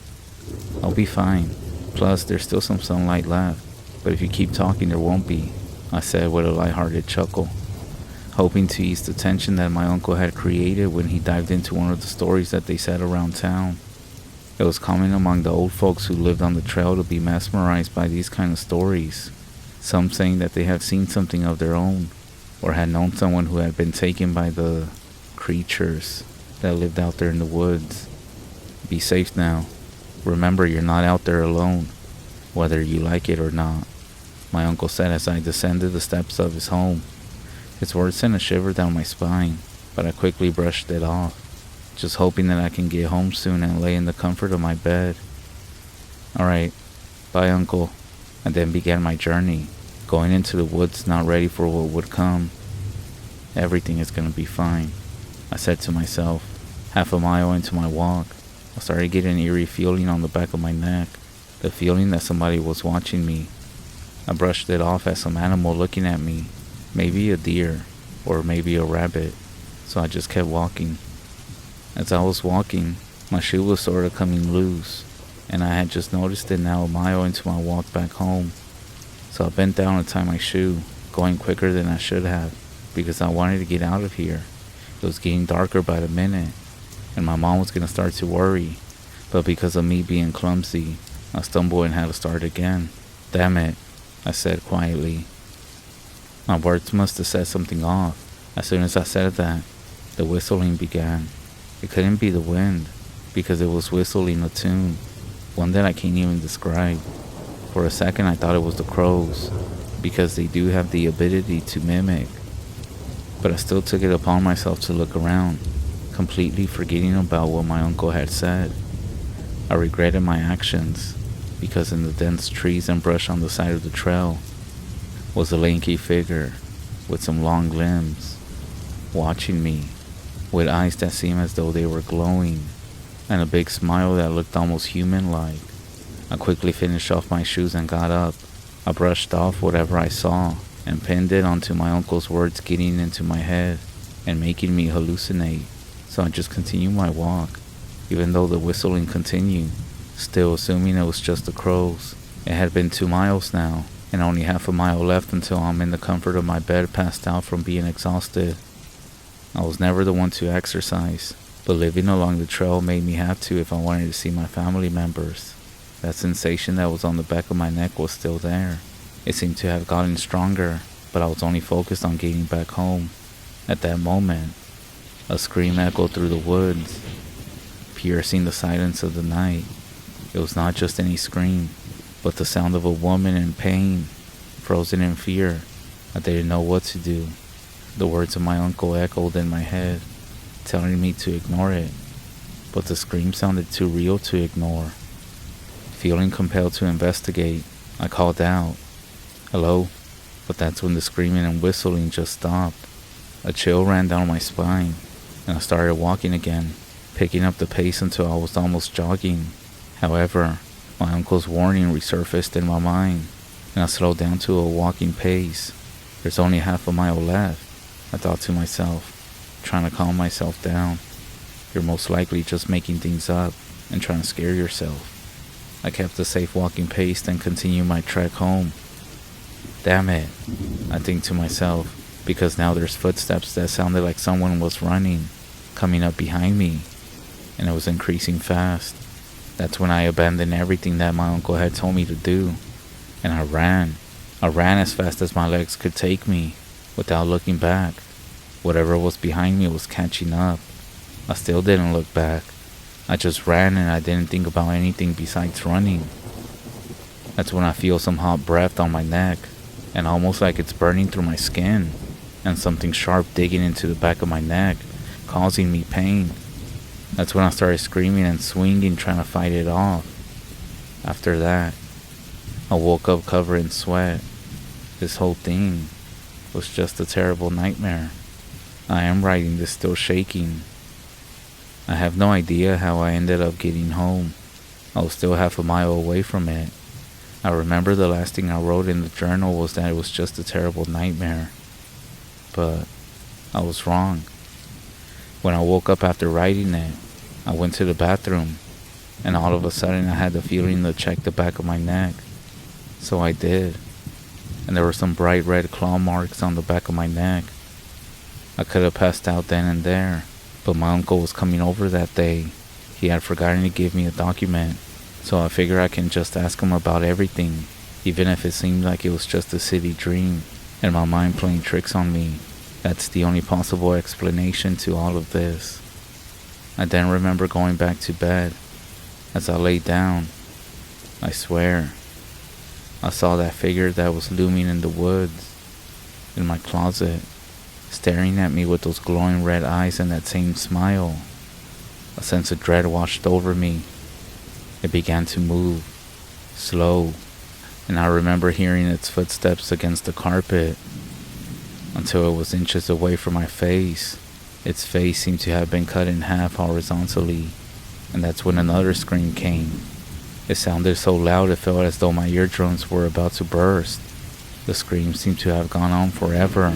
I'll be fine. Plus, there's still some sunlight left. But if you keep talking, there won't be, I said with a lighthearted chuckle, hoping to ease the tension that my uncle had created when he dived into one of the stories that they said around town. It was common among the old folks who lived on the trail to be mesmerized by these kind of stories, some saying that they had seen something of their own, or had known someone who had been taken by the creatures that lived out there in the woods. Be safe now. Remember, you're not out there alone, whether you like it or not, my uncle said as I descended the steps of his home. His words sent a shiver down my spine, but I quickly brushed it off, just hoping that I can get home soon and lay in the comfort of my bed. Alright, bye, Uncle. I then began my journey, going into the woods not ready for what would come. Everything is going to be fine, I said to myself. Half a mile into my walk, I started getting an eerie feeling on the back of my neck, the feeling that somebody was watching me. I brushed it off as some animal looking at me, maybe a deer, or maybe a rabbit, so I just kept walking. As I was walking, my shoe was sort of coming loose, and I had just noticed it now a mile into my walk back home. So I bent down to tie my shoe, going quicker than I should have, because I wanted to get out of here. It was getting darker by the minute, and my mom was going to start to worry, but because of me being clumsy, I stumbled and had to start again. Damn it, I said quietly. My words must have set something off. As soon as I said that, the whistling began. It couldn't be the wind, because it was whistling a tune, one that I can't even describe. For a second I thought it was the crows, because they do have the ability to mimic. But I still took it upon myself to look around, completely forgetting about what my uncle had said. I regretted my actions, because in the dense trees and brush on the side of the trail was a lanky figure with some long limbs, watching me, with eyes that seemed as though they were glowing, and a big smile that looked almost human-like. I quickly finished off my shoes and got up. I brushed off whatever I saw and pinned it onto my uncle's words getting into my head and making me hallucinate, so I just continued my walk, even though the whistling continued, still assuming it was just the crows. It had been 2 miles now, and only half a mile left until I'm in the comfort of my bed, passed out from being exhausted. I was never the one to exercise, but living along the trail made me have to if I wanted to see my family members. That sensation that was on the back of my neck was still there. It seemed to have gotten stronger, but I was only focused on getting back home. At that moment, a scream echoed through the woods, piercing the silence of the night. It was not just any scream, but the sound of a woman in pain, frozen in fear. I didn't know what to do. The words of my uncle echoed in my head, telling me to ignore it, but the scream sounded too real to ignore. Feeling compelled to investigate, I called out, "Hello?" But that's when the screaming and whistling just stopped. A chill ran down my spine, and I started walking again, picking up the pace until I was almost jogging. However, my uncle's warning resurfaced in my mind, and I slowed down to a walking pace. There's only half a mile left, I thought to myself, trying to calm myself down. You're most likely just making things up and trying to scare yourself. I kept a safe walking pace, then continued my trek home. Damn it, I think to myself, because now there's footsteps that sounded like someone was running, coming up behind me, and it was increasing fast. That's when I abandoned everything that my uncle had told me to do, and I ran. I ran as fast as my legs could take me, without looking back. Whatever was behind me was catching up. I still didn't look back. I just ran and I didn't think about anything besides running. That's when I feel some hot breath on my neck, and almost like it's burning through my skin, and something sharp digging into the back of my neck, causing me pain. That's when I started screaming and swinging, trying to fight it off. After that, I woke up covered in sweat. This whole thing was just a terrible nightmare. I am writing this still shaking. I have no idea how I ended up getting home. I was still half a mile away from it. I remember the last thing I wrote in the journal was that it was just a terrible nightmare. But I was wrong. When I woke up after writing it, I went to the bathroom, and all of a sudden I had the feeling to check the back of my neck. So I did, and there were some bright red claw marks on the back of my neck. I could have passed out then and there, but my uncle was coming over that day. He had forgotten to give me a document, so I figured I can just ask him about everything, even if it seemed like it was just a city dream, and my mind playing tricks on me. That's the only possible explanation to all of this. I then remember going back to bed. As I lay down, I swear, I saw that figure that was looming in the woods, in my closet, staring at me with those glowing red eyes and that same smile. A sense of dread washed over me. It began to move, slow, and I remember hearing its footsteps against the carpet, until it was inches away from my face. Its face seemed to have been cut in half horizontally, and that's when another scream came. It sounded so loud it felt as though my eardrums were about to burst. The scream seemed to have gone on forever.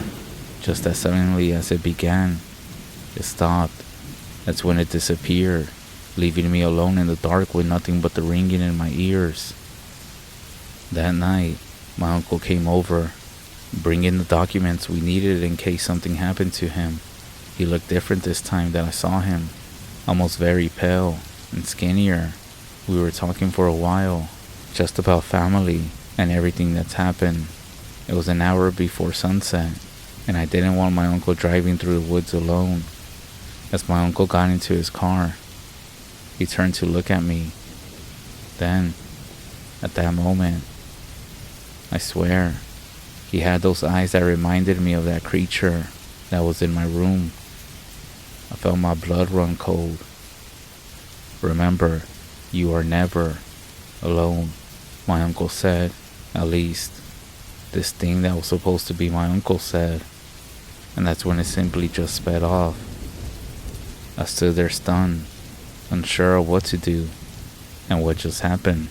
Just as suddenly as it began, it stopped. That's when it disappeared, leaving me alone in the dark with nothing but the ringing in my ears. That night, my uncle came over, bringing the documents we needed in case something happened to him. He looked different this time that I saw him, almost very pale and skinnier. We were talking for a while, just about family and everything that's happened. It was an hour before sunset, and I didn't want my uncle driving through the woods alone. As my uncle got into his car, he turned to look at me. Then, at that moment, I swear, he had those eyes that reminded me of that creature that was in my room. I felt my blood run cold. Remember, you are never alone, my uncle said. At least, this thing that was supposed to be my uncle said. And that's when it simply just sped off. I stood there stunned, unsure of what to do, and what just happened.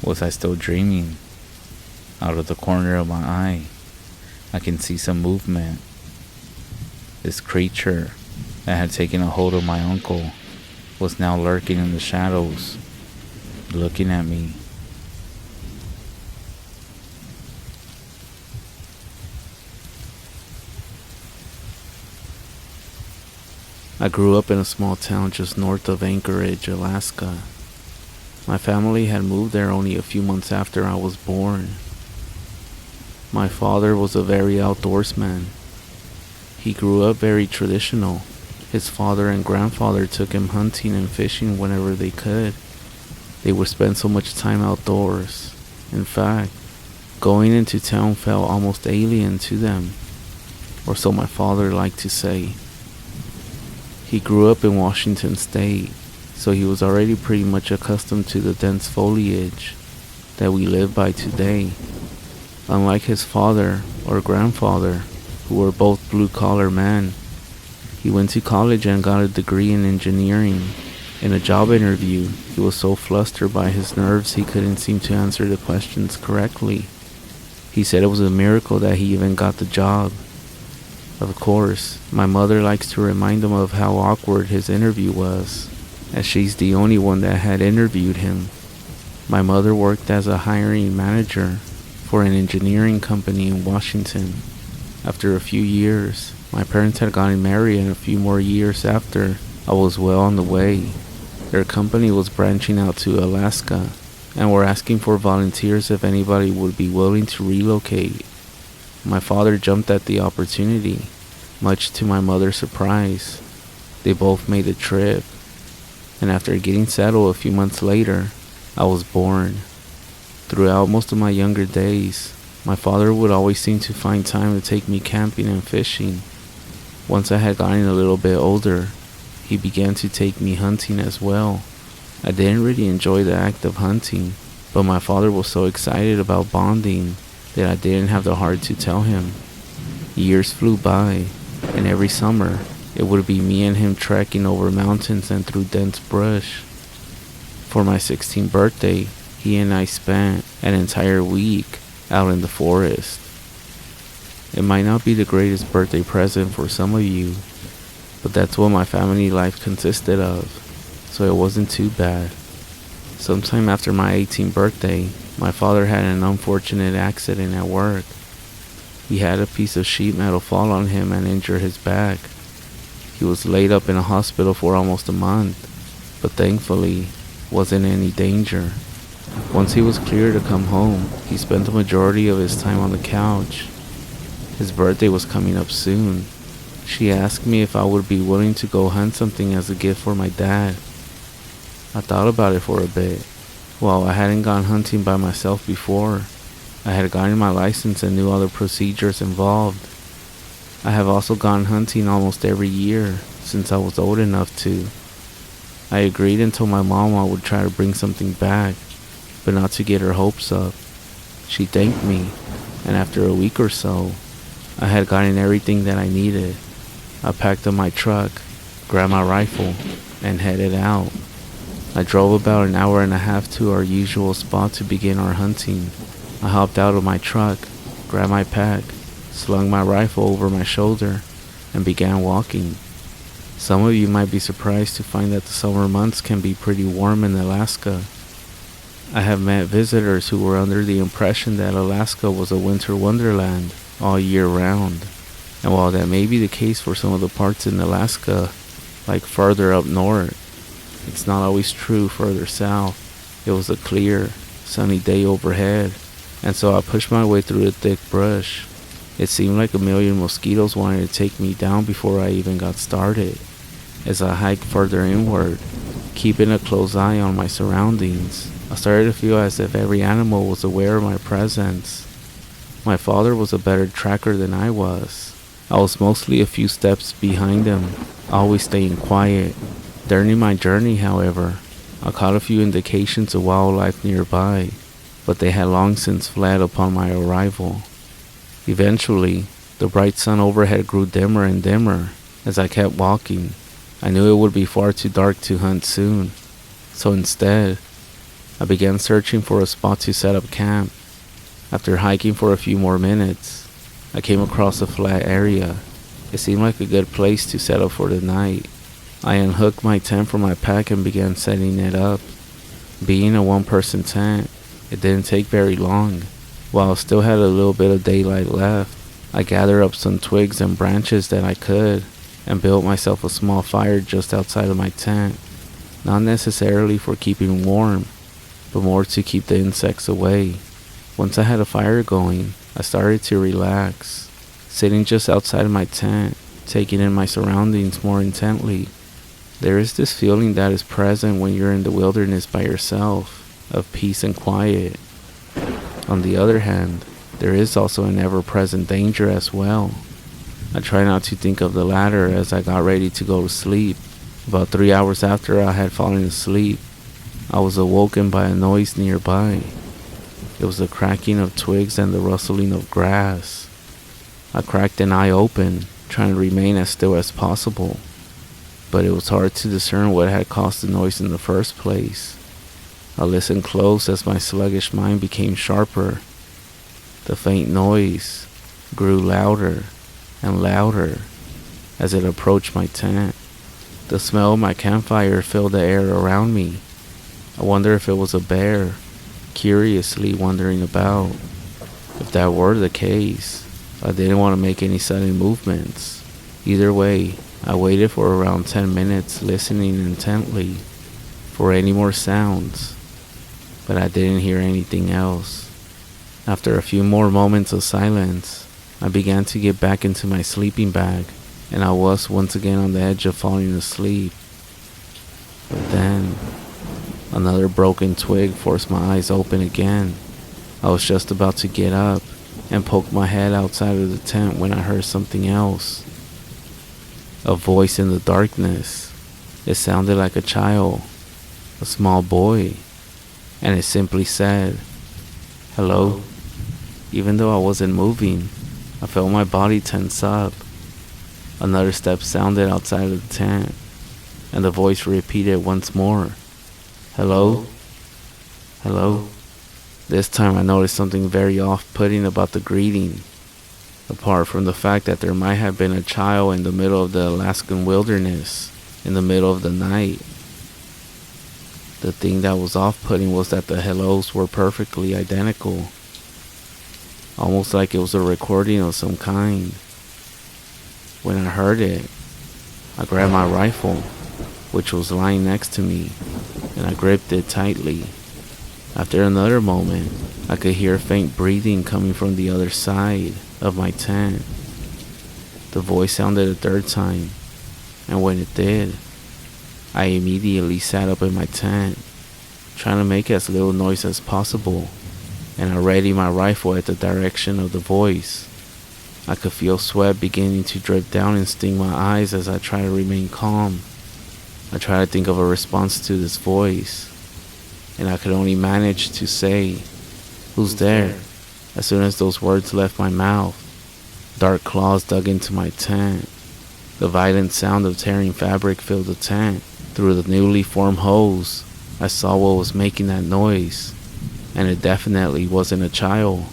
Was I still dreaming? Out of the corner of my eye, I can see some movement. This creature that had taken a hold of my uncle was now lurking in the shadows, looking at me. I grew up in a small town just north of Anchorage, Alaska. My family had moved there only a few months after I was born. My father was a very outdoorsman. He grew up very traditional. His father and grandfather took him hunting and fishing whenever they could. They would spend so much time outdoors. In fact, going into town felt almost alien to them, or so my father liked to say. He grew up in Washington State, so he was already pretty much accustomed to the dense foliage that we live by today. Unlike his father or grandfather, who were both blue-collar men, he went to college and got a degree in engineering. In a job interview, he was so flustered by his nerves he couldn't seem to answer the questions correctly. He said it was a miracle that he even got the job. Of course, my mother likes to remind him of how awkward his interview was, as she's the only one that had interviewed him. My mother worked as a hiring manager for an engineering company in Washington. After a few years, my parents had gotten married, and a few more years after, I was well on the way. Their company was branching out to Alaska, and were asking for volunteers if anybody would be willing to relocate. My father jumped at the opportunity, much to my mother's surprise. They both made the trip, and after getting settled a few months later, I was born. Throughout most of my younger days, my father would always seem to find time to take me camping and fishing. Once I had gotten a little bit older, he began to take me hunting as well. I didn't really enjoy the act of hunting, but my father was so excited about bonding that I didn't have the heart to tell him. Years flew by, and every summer, it would be me and him trekking over mountains and through dense brush. For my 16th birthday, he and I spent an entire week out in the forest. It might not be the greatest birthday present for some of you, but that's what my family life consisted of, so it wasn't too bad. Sometime after my 18th birthday, my father had an unfortunate accident at work. He had a piece of sheet metal fall on him and injure his back. He was laid up in a hospital for almost a month, but thankfully wasn't in any danger. Once he was cleared to come home, he spent the majority of his time on the couch. His birthday was coming up soon. She asked me if I would be willing to go hunt something as a gift for my dad. I thought about it for a bit. While I hadn't gone hunting by myself before, I had gotten my license and knew all the procedures involved. I have also gone hunting almost every year since I was old enough to. I agreed and told my mom I would try to bring something back, but not to get her hopes up. She thanked me, and after a week or so, I had gotten everything that I needed. I packed up my truck, grabbed my rifle, and headed out. I drove about an hour and a half to our usual spot to begin our hunting. I hopped out of my truck, grabbed my pack, slung my rifle over my shoulder, and began walking. Some of you might be surprised to find that the summer months can be pretty warm in Alaska. I have met visitors who were under the impression that Alaska was a winter wonderland all year round. And while that may be the case for some of the parts in Alaska, like further up north, it's not always true further south. It was a clear, sunny day overhead, and so I pushed my way through the thick brush. It seemed like a million mosquitoes wanted to take me down before I even got started. As I hiked further inward, keeping a close eye on my surroundings, I started to feel as if every animal was aware of my presence. My father was a better tracker than I was. I was mostly a few steps behind him, always staying quiet. During my journey, however, I caught a few indications of wildlife nearby, but they had long since fled upon my arrival. Eventually, the bright sun overhead grew dimmer and dimmer as I kept walking. I knew it would be far too dark to hunt soon, so instead, I began searching for a spot to set up camp. After hiking for a few more minutes, I came across a flat area. It seemed like a good place to set up for the night. I unhooked my tent from my pack and began setting it up. Being a one-person tent, it didn't take very long. While I still had a little bit of daylight left, I gathered up some twigs and branches that I could and built myself a small fire just outside of my tent. Not necessarily for keeping warm, but more to keep the insects away. Once I had a fire going, I started to relax, sitting just outside my tent, taking in my surroundings more intently. There is this feeling that is present when you're in the wilderness by yourself, of peace and quiet. On the other hand, there is also an ever-present danger as well. I try not to think of the latter as I got ready to go to sleep. About 3 hours after I had fallen asleep, I was awoken by a noise nearby. It was the cracking of twigs and the rustling of grass. I cracked an eye open, trying to remain as still as possible, but it was hard to discern what had caused the noise in the first place. I listened close as my sluggish mind became sharper. The faint noise grew louder and louder as it approached my tent. The smell of my campfire filled the air around me. I wonder if it was a bear, curiously wandering about. If that were the case, I didn't want to make any sudden movements. Either way, I waited for around 10 minutes, listening intently for any more sounds, but I didn't hear anything else. After a few more moments of silence, I began to get back into my sleeping bag, and I was once again on the edge of falling asleep. But then, another broken twig forced my eyes open again. I was just about to get up and poke my head outside of the tent when I heard something else. A voice in the darkness. It sounded like a child, a small boy, and it simply said, "Hello." Even though I wasn't moving, I felt my body tense up. Another step sounded outside of the tent, and the voice repeated once more, "Hello? Hello?" This time I noticed something very off-putting about the greeting, apart from the fact that there might have been a child in the middle of the Alaskan wilderness, in the middle of the night. The thing that was off-putting was that the hellos were perfectly identical, almost like it was a recording of some kind. When I heard it, I grabbed my rifle, which was lying next to me, and I gripped it tightly. After another moment, I could hear faint breathing coming from the other side of my tent. The voice sounded a third time, and when it did, I immediately sat up in my tent, trying to make as little noise as possible, and I readied my rifle at the direction of the voice. I could feel sweat beginning to drip down and sting my eyes as I tried to remain calm. I tried to think of a response to this voice, and I could only manage to say, "Who's there?" As soon as those words left my mouth, dark claws dug into my tent. The violent sound of tearing fabric filled the tent. Through the newly formed holes, I saw what was making that noise, and it definitely wasn't a child.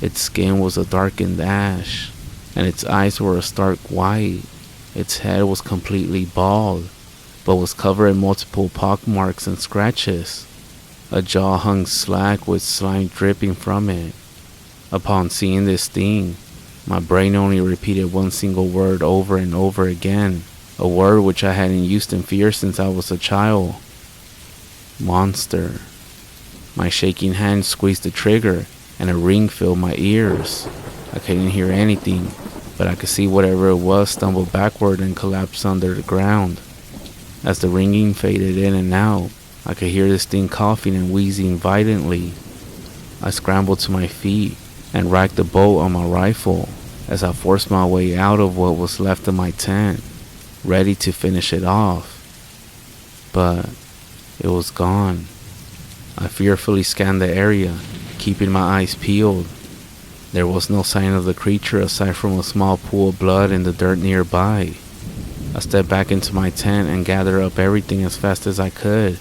Its skin was a darkened ash, and its eyes were a stark white. Its head was completely bald, but was covered in multiple pockmarks and scratches. A jaw hung slack with slime dripping from it. Upon seeing this thing, my brain only repeated one single word over and over again, a word which I hadn't used in fear since I was a child. Monster. My shaking hand squeezed the trigger, and a ring filled my ears. I couldn't hear anything, but I could see whatever it was stumble backward and collapse under the ground. As the ringing faded in and out, I could hear this thing coughing and wheezing violently. I scrambled to my feet and racked the bolt on my rifle as I forced my way out of what was left of my tent, ready to finish it off. But it was gone. I fearfully scanned the area, keeping my eyes peeled. There was no sign of the creature aside from a small pool of blood in the dirt nearby. I stepped back into my tent and gathered up everything as fast as I could,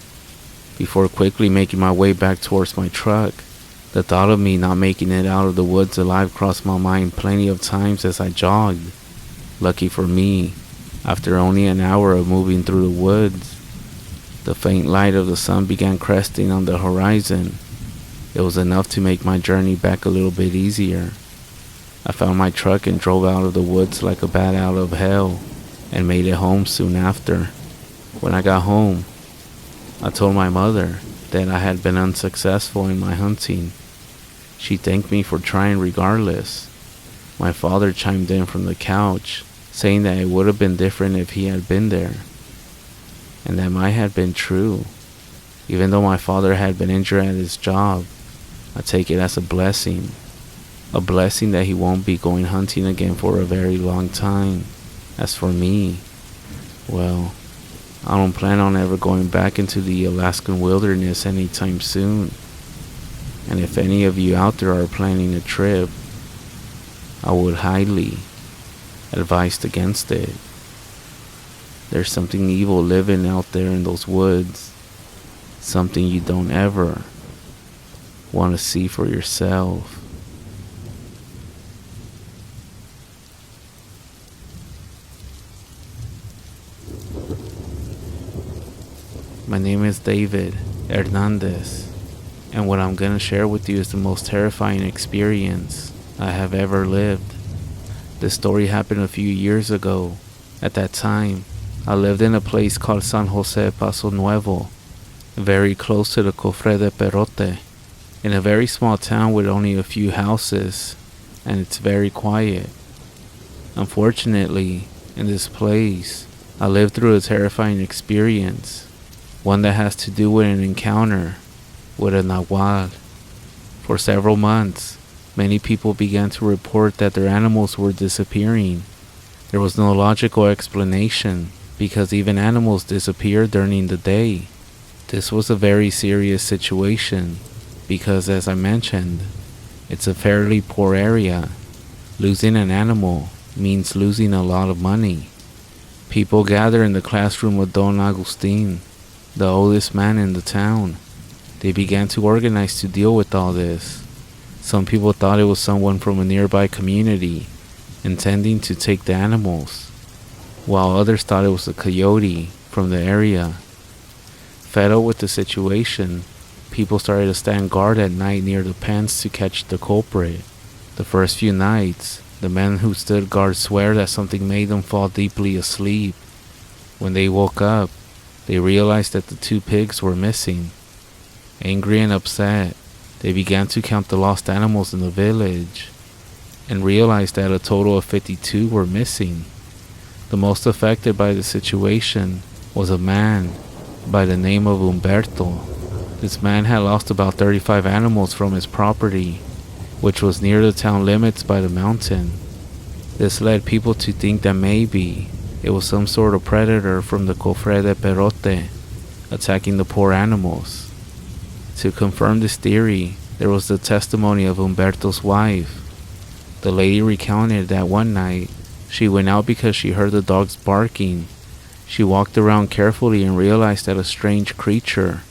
before quickly making my way back towards my truck. The thought of me not making it out of the woods alive crossed my mind plenty of times as I jogged. Lucky for me, after only an hour of moving through the woods, the faint light of the sun began cresting on the horizon. It was enough to make my journey back a little bit easier. I found my truck and drove out of the woods like a bat out of hell, and made it home soon after. When I got home, I told my mother, that I had been unsuccessful in my hunting. She thanked me for trying regardless. My father chimed in from the couch, saying that it would have been different if he had been there. And that might have been true. Even though my father had been injured at his job, I take it as a blessing. A blessing that he won't be going hunting again for a very long time. As for me, well, I don't plan on ever going back into the Alaskan wilderness anytime soon. And if any of you out there are planning a trip, I would highly advise against it. There's something evil living out there in those woods. Something you don't ever want to see for yourself. My name is David Hernandez, and what I'm going to share with you is the most terrifying experience I have ever lived. This story happened a few years ago. At that time, I lived in a place called San Jose Paso Nuevo, very close to the Cofre de Perote, in a very small town with only a few houses, and it's very quiet. Unfortunately, in this place, I lived through a terrifying experience, one that has to do with an encounter with a nahual. For several months, many people began to report that their animals were disappearing. There was no logical explanation, because even animals disappeared during the day. This was a very serious situation, because as I mentioned, it's a fairly poor area. Losing an animal means losing a lot of money. People gather in the classroom of Don Agustin, the oldest man in the town. They began to organize to deal with all this. Some people thought it was someone from a nearby community, intending to take the animals, while others thought it was a coyote from the area. Fed up with the situation, people started to stand guard at night near the pens to catch the culprit. The first few nights, the men who stood guard swear that something made them fall deeply asleep. When they woke up, they realized that the 2 pigs were missing. Angry and upset, they began to count the lost animals in the village, and realized that a total of 52 were missing. The most affected by the situation was a man by the name of Humberto. This man had lost about 35 animals from his property, which was near the town limits by the mountain. This led people to think that maybe it was some sort of predator from the Cofre de Perote attacking the poor animals. To confirm this theory, there was the testimony of Humberto's wife. The lady recounted that one night, she went out because she heard the dogs barking. She walked around carefully and realized that a strange creature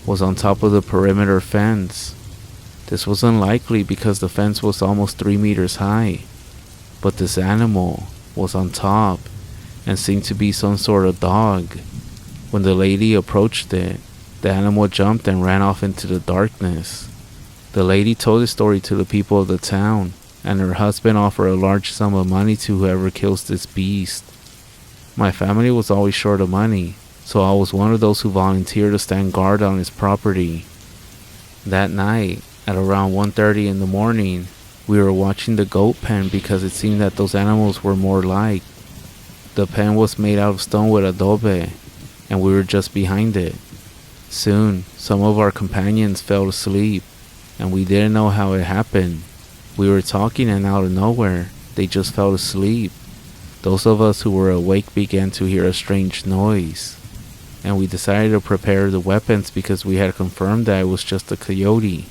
was on top of the perimeter fence. This was unlikely because the fence was almost 3 meters high, but this animal was on top and seemed to be some sort of dog. When the lady approached it, the animal jumped and ran off into the darkness. The lady told the story to the people of the town, and her husband offered a large sum of money to whoever kills this beast. My family was always short of money, so I was one of those who volunteered to stand guard on his property. That night, at around 1:30 in the morning, we were watching the goat pen because it seemed that those animals were more like. The pen was made out of stone with adobe, and we were just behind it. Soon, some of our companions fell asleep, and we didn't know how it happened. We were talking and out of nowhere, they just fell asleep. Those of us who were awake began to hear a strange noise, and we decided to prepare the weapons because we had confirmed that it was just a coyote.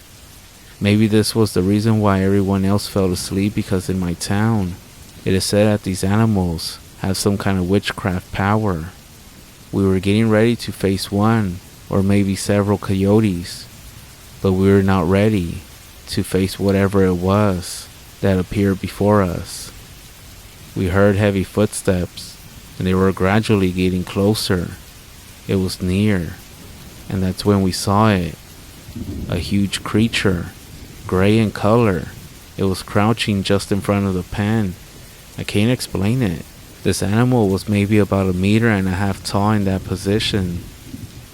Maybe this was the reason why everyone else fell asleep, because in my town, it is said that these animals have some kind of witchcraft power. We were getting ready to face one or maybe several coyotes, but we were not ready to face whatever it was that appeared before us. We heard heavy footsteps, and they were gradually getting closer. It was near, and that's when we saw it. A huge creature, gray in color. It was crouching just in front of the pen. I can't explain it. This animal was maybe about 1.5 meters tall in that position,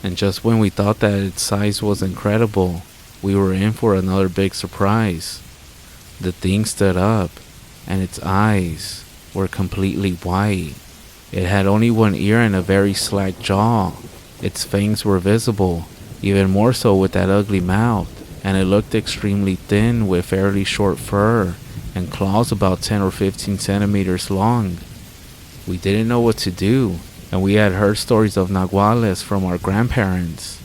And just when we thought that its size was incredible, we were in for another big surprise. The thing stood up, and its eyes were completely white. It had only one ear and a very slack jaw. Its fangs were visible, even more so with that ugly mouth, and it looked extremely thin with fairly short fur and claws about 10 or 15 centimeters long. We didn't know what to do, and we had heard stories of nahuales from our grandparents.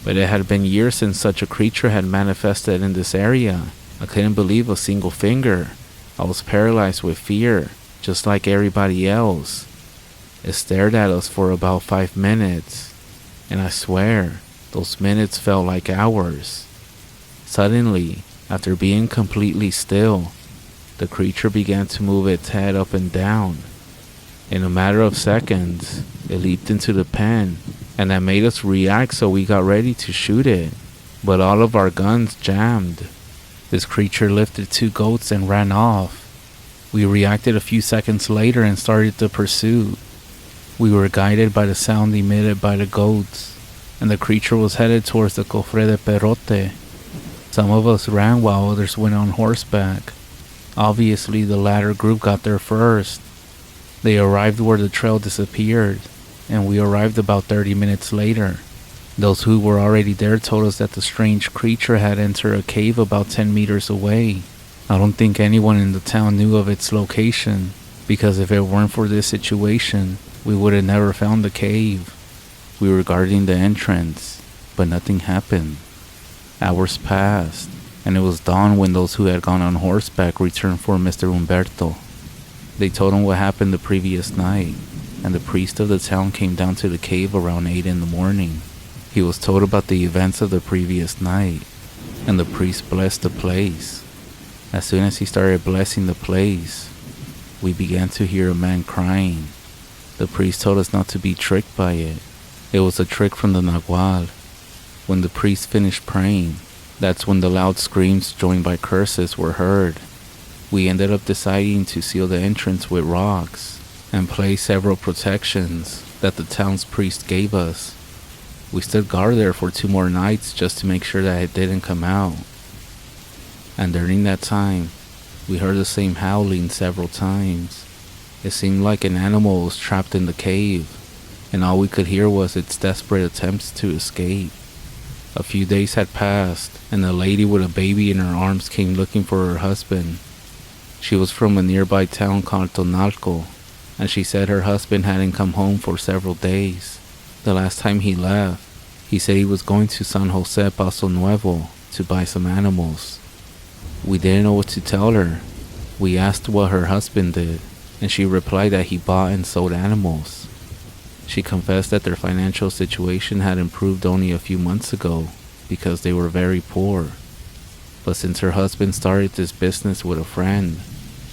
But it had been years since such a creature had manifested in this area. I couldn't believe a single finger. I was paralyzed with fear, just like everybody else. It stared at us for about 5 minutes, and I swear, those minutes felt like hours. Suddenly, after being completely still, the creature began to move its head up and down. In a matter of seconds, it leaped into the pen, and that made us react, so we got ready to shoot it. But all of our guns jammed. This creature lifted 2 goats and ran off. We reacted a few seconds later and started the pursuit. We were guided by the sound emitted by the goats, and the creature was headed towards the Cofre de Perote. Some of us ran while others went on horseback. Obviously, the latter group got there first. They arrived where the trail disappeared, and we arrived about 30 minutes later. Those who were already there told us that the strange creature had entered a cave about 10 meters away. I don't think anyone in the town knew of its location, because if it weren't for this situation, we would have never found the cave. We were guarding the entrance, but nothing happened. Hours passed, and it was dawn when those who had gone on horseback returned for Mr. Humberto. They told him what happened the previous night, and the priest of the town came down to the cave around 8 in the morning. He was told about the events of the previous night, and the priest blessed the place. As soon as he started blessing the place, we began to hear a man crying. The priest told us not to be tricked by it. It was a trick from the Nahual. When the priest finished praying, that's when the loud screams joined by curses were heard. We ended up deciding to seal the entrance with rocks and place several protections that the town's priest gave us. We stood guard there for 2 more nights just to make sure that it didn't come out. And during that time, we heard the same howling several times. It seemed like an animal was trapped in the cave, and all we could hear was its desperate attempts to escape. A few days had passed, and a lady with a baby in her arms came looking for her husband. She was from a nearby town called Tonalco, and she said her husband hadn't come home for several days. The last time he left, he said he was going to San Jose Paso Nuevo to buy some animals. We didn't know what to tell her. We asked what her husband did, and she replied that he bought and sold animals. She confessed that their financial situation had improved only a few months ago because they were very poor. But since her husband started this business with a friend,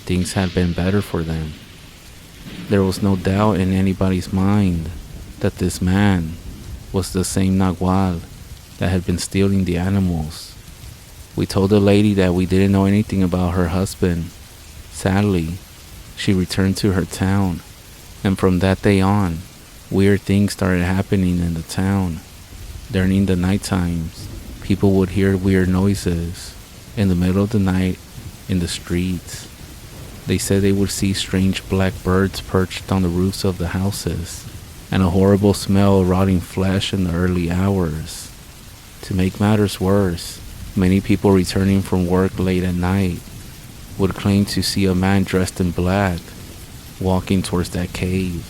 things had been better for them. There was no doubt in anybody's mind that this man was the same Nahual that had been stealing the animals. We told the lady that we didn't know anything about her husband. Sadly, she returned to her town, and from that day on, weird things started happening in the town. During the night times, people would hear weird noises in the middle of the night in the streets. They said they would see strange black birds perched on the roofs of the houses, and a horrible smell of rotting flesh in the early hours. To make matters worse, many people returning from work late at night would claim to see a man dressed in black walking towards that cave.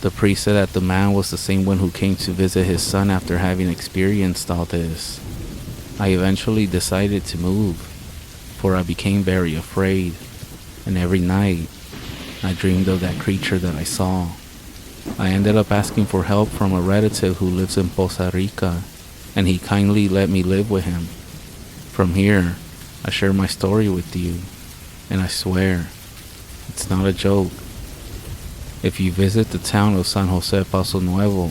The priest said that the man was the same one who came to visit his son after having experienced all this. I eventually decided to move, for I became very afraid, and every night I dreamed of that creature that I saw. I ended up asking for help from a relative who lives in Costa Rica, and he kindly let me live with him. From here, I share my story with you, and I swear, it's not a joke. If you visit the town of San Jose Paso Nuevo,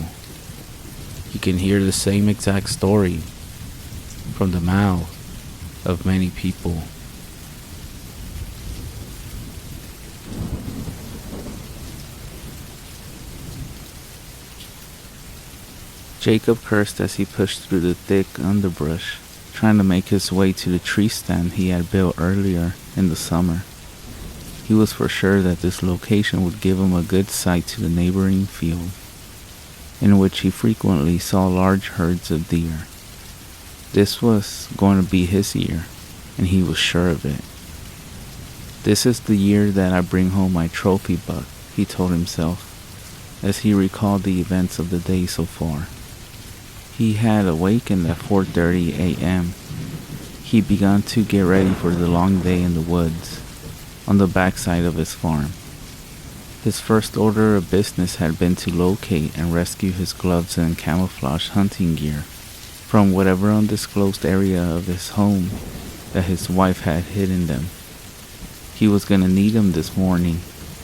you can hear the same exact story from the mouth of many people. Jacob cursed as he pushed through the thick underbrush, trying to make his way to the tree stand he had built earlier in the summer. He was for sure that this location would give him a good sight to the neighboring field, in which he frequently saw large herds of deer. This was going to be his year, and he was sure of it. This is the year that I bring home my trophy buck, he told himself, as he recalled the events of the day so far. He had awakened at 4:30 a.m. He began to get ready for the long day in the woods, on the backside of his farm. His first order of business had been to locate and rescue his gloves and camouflage hunting gear from whatever undisclosed area of his home that his wife had hidden them. He was going to need them this morning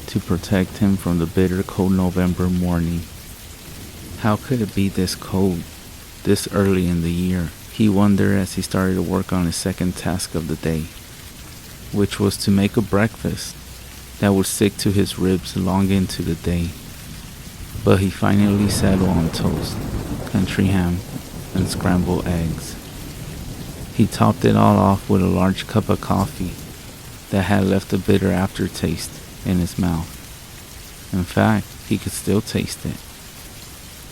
to protect him from the bitter cold November morning. How could it be this cold, this early in the year? He wondered as he started to work on his second task of the day, which was to make a breakfast that would stick to his ribs long into the day. But he finally settled on toast, country ham, and scrambled eggs. He topped it all off with a large cup of coffee that had left a bitter aftertaste in his mouth. In fact, he could still taste it.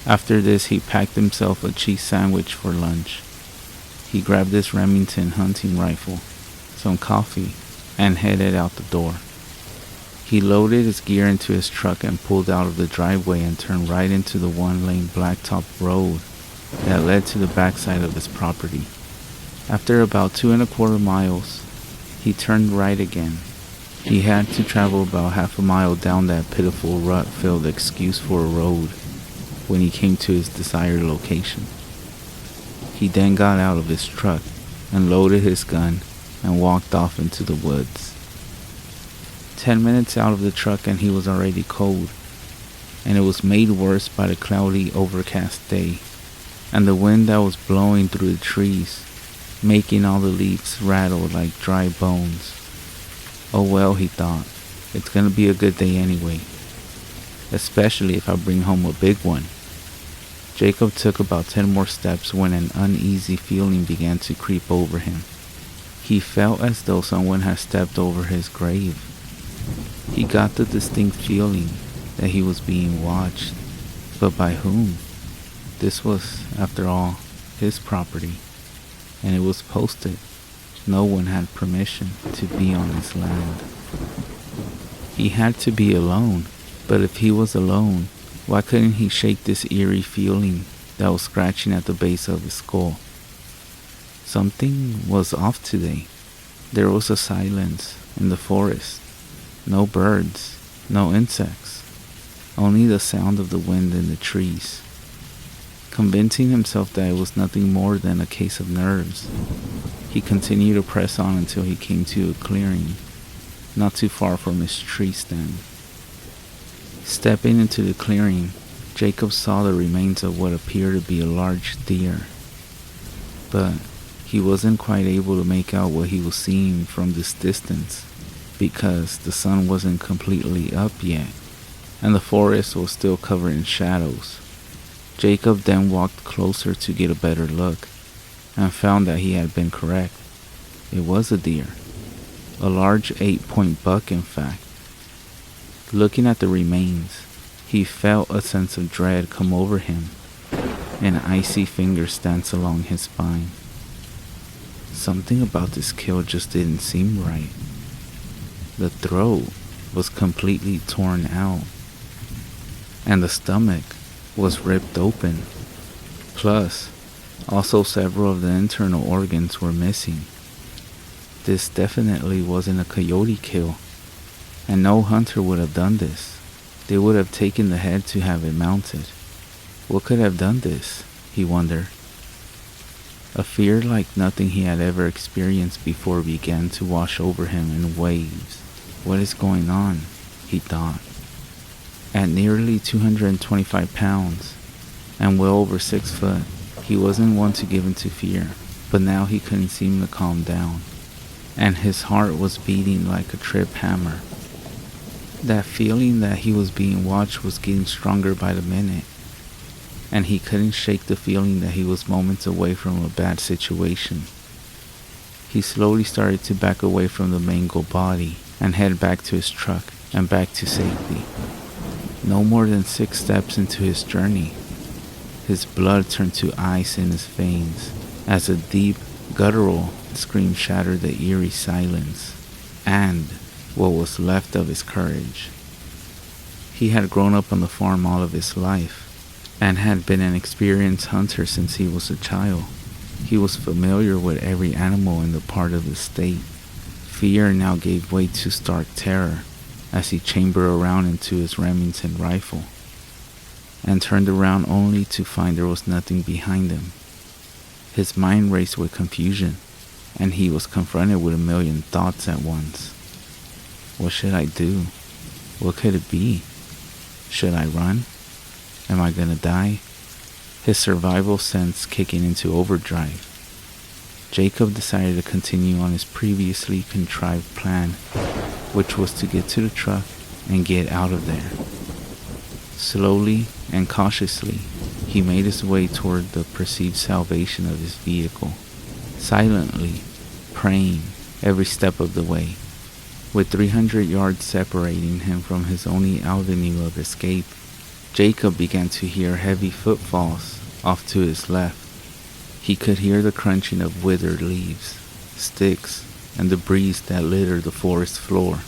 After this, he packed himself a cheese sandwich for lunch. He grabbed his Remington hunting rifle, some coffee, and headed out the door. He loaded his gear into his truck and pulled out of the driveway and turned right into the one-lane blacktop road that led to the backside of his property. After about 2.25 miles, he turned right again. He had to travel about half a mile down that pitiful rut-filled excuse for a road when he came to his desired location. He then got out of his truck and loaded his gun and walked off into the woods. 10 minutes out of the truck and he was already cold, and it was made worse by the cloudy, overcast day and the wind that was blowing through the trees, making all the leaves rattle like dry bones. Oh well, he thought, it's gonna be a good day anyway, especially if I bring home a big one. Jacob took about 10 more steps when an uneasy feeling began to creep over him. He felt as though someone had stepped over his grave. He got the distinct feeling that he was being watched, but by whom? This was, after all, his property, and it was posted. No one had permission to be on his land. He had to be alone, but if he was alone, why couldn't he shake this eerie feeling that was scratching at the base of his skull? Something was off today. There was a silence in the forest. No birds, no insects, only the sound of the wind in the trees. Convincing himself that it was nothing more than a case of nerves, he continued to press on until he came to a clearing, not too far from his tree stand. Stepping into the clearing, Jacob saw the remains of what appeared to be a large deer, but he wasn't quite able to make out what he was seeing from this distance because the sun wasn't completely up yet, and the forest was still covered in shadows. Jacob then walked closer to get a better look, and found that he had been correct. It was a deer, a large 8-point buck in fact. Looking at the remains, he felt a sense of dread come over him, and icy fingers dance along his spine. Something about this kill just didn't seem right. The throat was completely torn out, and the stomach was ripped open. Plus, also several of the internal organs were missing. This definitely wasn't a coyote kill, and no hunter would have done this. They would have taken the head to have it mounted. What could have done this, he wondered. A fear like nothing he had ever experienced before began to wash over him in waves. What is going on? He thought. At nearly 225 pounds and well over 6 foot, he wasn't one to give in to fear, but now he couldn't seem to calm down, and his heart was beating like a trip hammer. That feeling that he was being watched was getting stronger by the minute. and he couldn't shake the feeling that he was moments away from a bad situation. He slowly started to back away from the mangled body and head back to his truck and back to safety. No more than 6 steps into his journey, his blood turned to ice in his veins as a deep, guttural scream shattered the eerie silence and what was left of his courage. He had grown up on the farm all of his life and had been an experienced hunter since he was a child. He was familiar with every animal in the part of the state. Fear now gave way to stark terror as he chambered around into his Remington rifle and turned around only to find there was nothing behind him. His mind raced with confusion, and he was confronted with a million thoughts at once. What should I do? What could it be? Should I run? Am I gonna die? His survival sense kicking into overdrive. Jacob decided to continue on his previously contrived plan, which was to get to the truck and get out of there. Slowly and cautiously, he made his way toward the perceived salvation of his vehicle, silently praying every step of the way. With 300 yards separating him from his only avenue of escape, Jacob began to hear heavy footfalls off to his left. He could hear the crunching of withered leaves, sticks, and debris that littered the forest floor.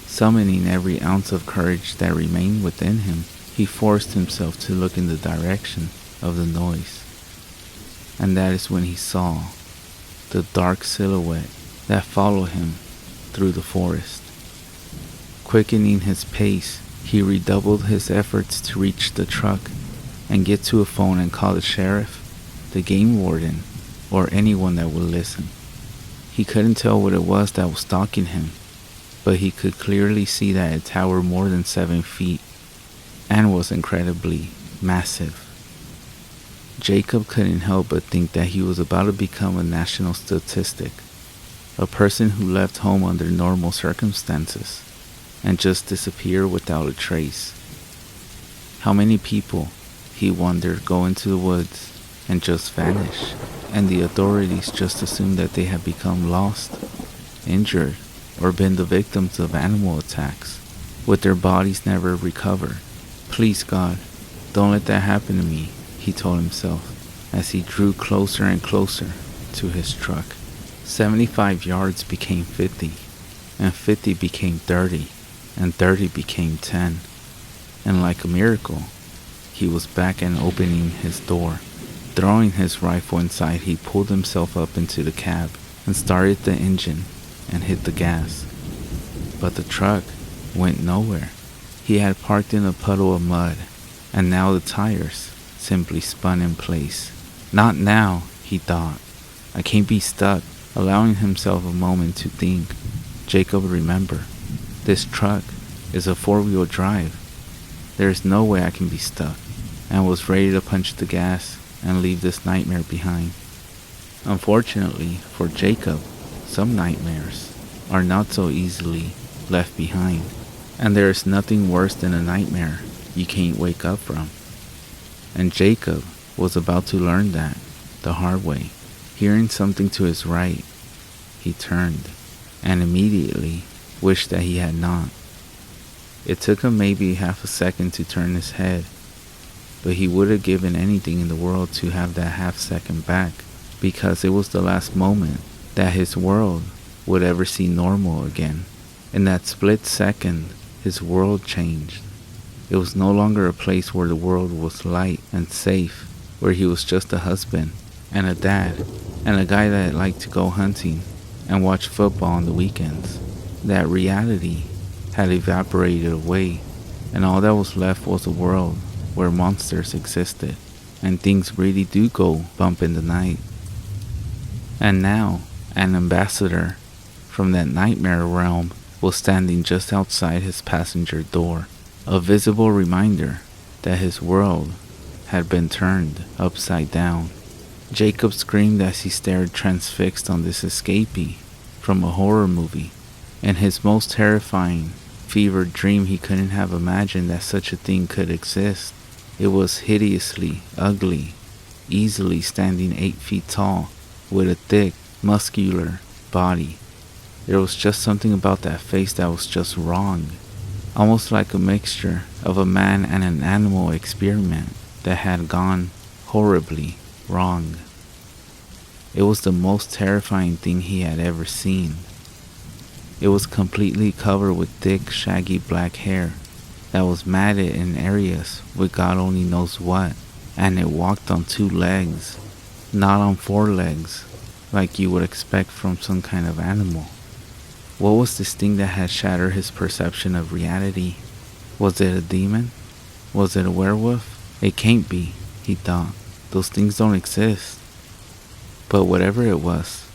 Summoning every ounce of courage that remained within him, he forced himself to look in the direction of the noise. And that is when he saw the dark silhouette that followed him through the forest. Quickening his pace, he redoubled his efforts to reach the truck and get to a phone and call the sheriff, the game warden, or anyone that would listen. He couldn't tell what it was that was stalking him, but he could clearly see that it towered more than 7 feet and was incredibly massive. Jacob couldn't help but think that he was about to become a national statistic, a person who left home under normal circumstances and just disappeared without a trace. How many people, he wondered, go into the woods and just vanish, and the authorities just assume that they have become lost, injured, or been the victims of animal attacks, with their bodies never recovered. Please God, don't let that happen to me, he told himself as he drew closer and closer to his truck. 75 yards became 50, and 50 became 30, and 30 became 10. And like a miracle, he was back and opening his door. Throwing his rifle inside, he pulled himself up into the cab and started the engine and hit the gas. But the truck went nowhere. He had parked in a puddle of mud, and now the tires simply spun in place. Not now, he thought. I can't be stuck. Allowing himself a moment to think, Jacob remembered, this truck is a 4-wheel drive. There is no way I can be stuck, and was ready to punch the gas and leave this nightmare behind. Unfortunately for Jacob, some nightmares are not so easily left behind, and there is nothing worse than a nightmare you can't wake up from. And Jacob was about to learn that the hard way. Hearing something to his right, he turned and immediately wished that he had not. It took him maybe half a second to turn his head, but he would have given anything in the world to have that half second back, because it was the last moment that his world would ever see normal again. In that split second, his world changed. It was no longer a place where the world was light and safe, where he was just a husband and a dad and a guy that liked to go hunting and watch football on the weekends. That reality had evaporated away, and all that was left was a world where monsters existed and things really do go bump in the night. And now, an ambassador from that nightmare realm was standing just outside his passenger door, a visible reminder that his world had been turned upside down. Jacob screamed as he stared transfixed on this escapee from a horror movie. In his most terrifying, fevered dream, he couldn't have imagined that such a thing could exist. It was hideously ugly, easily standing 8 feet tall, with a thick, muscular body. There was just something about that face that was just wrong, almost like a mixture of a man and an animal experiment that had gone horribly wrong. It was the most terrifying thing he had ever seen. It was completely covered with thick, shaggy black hair that was matted in areas with God only knows what, and it walked on 2 legs, not on 4 legs, like you would expect from some kind of animal. What was this thing that had shattered his perception of reality? Was it a demon? Was it a werewolf? It can't be, he thought. Those things don't exist. But whatever it was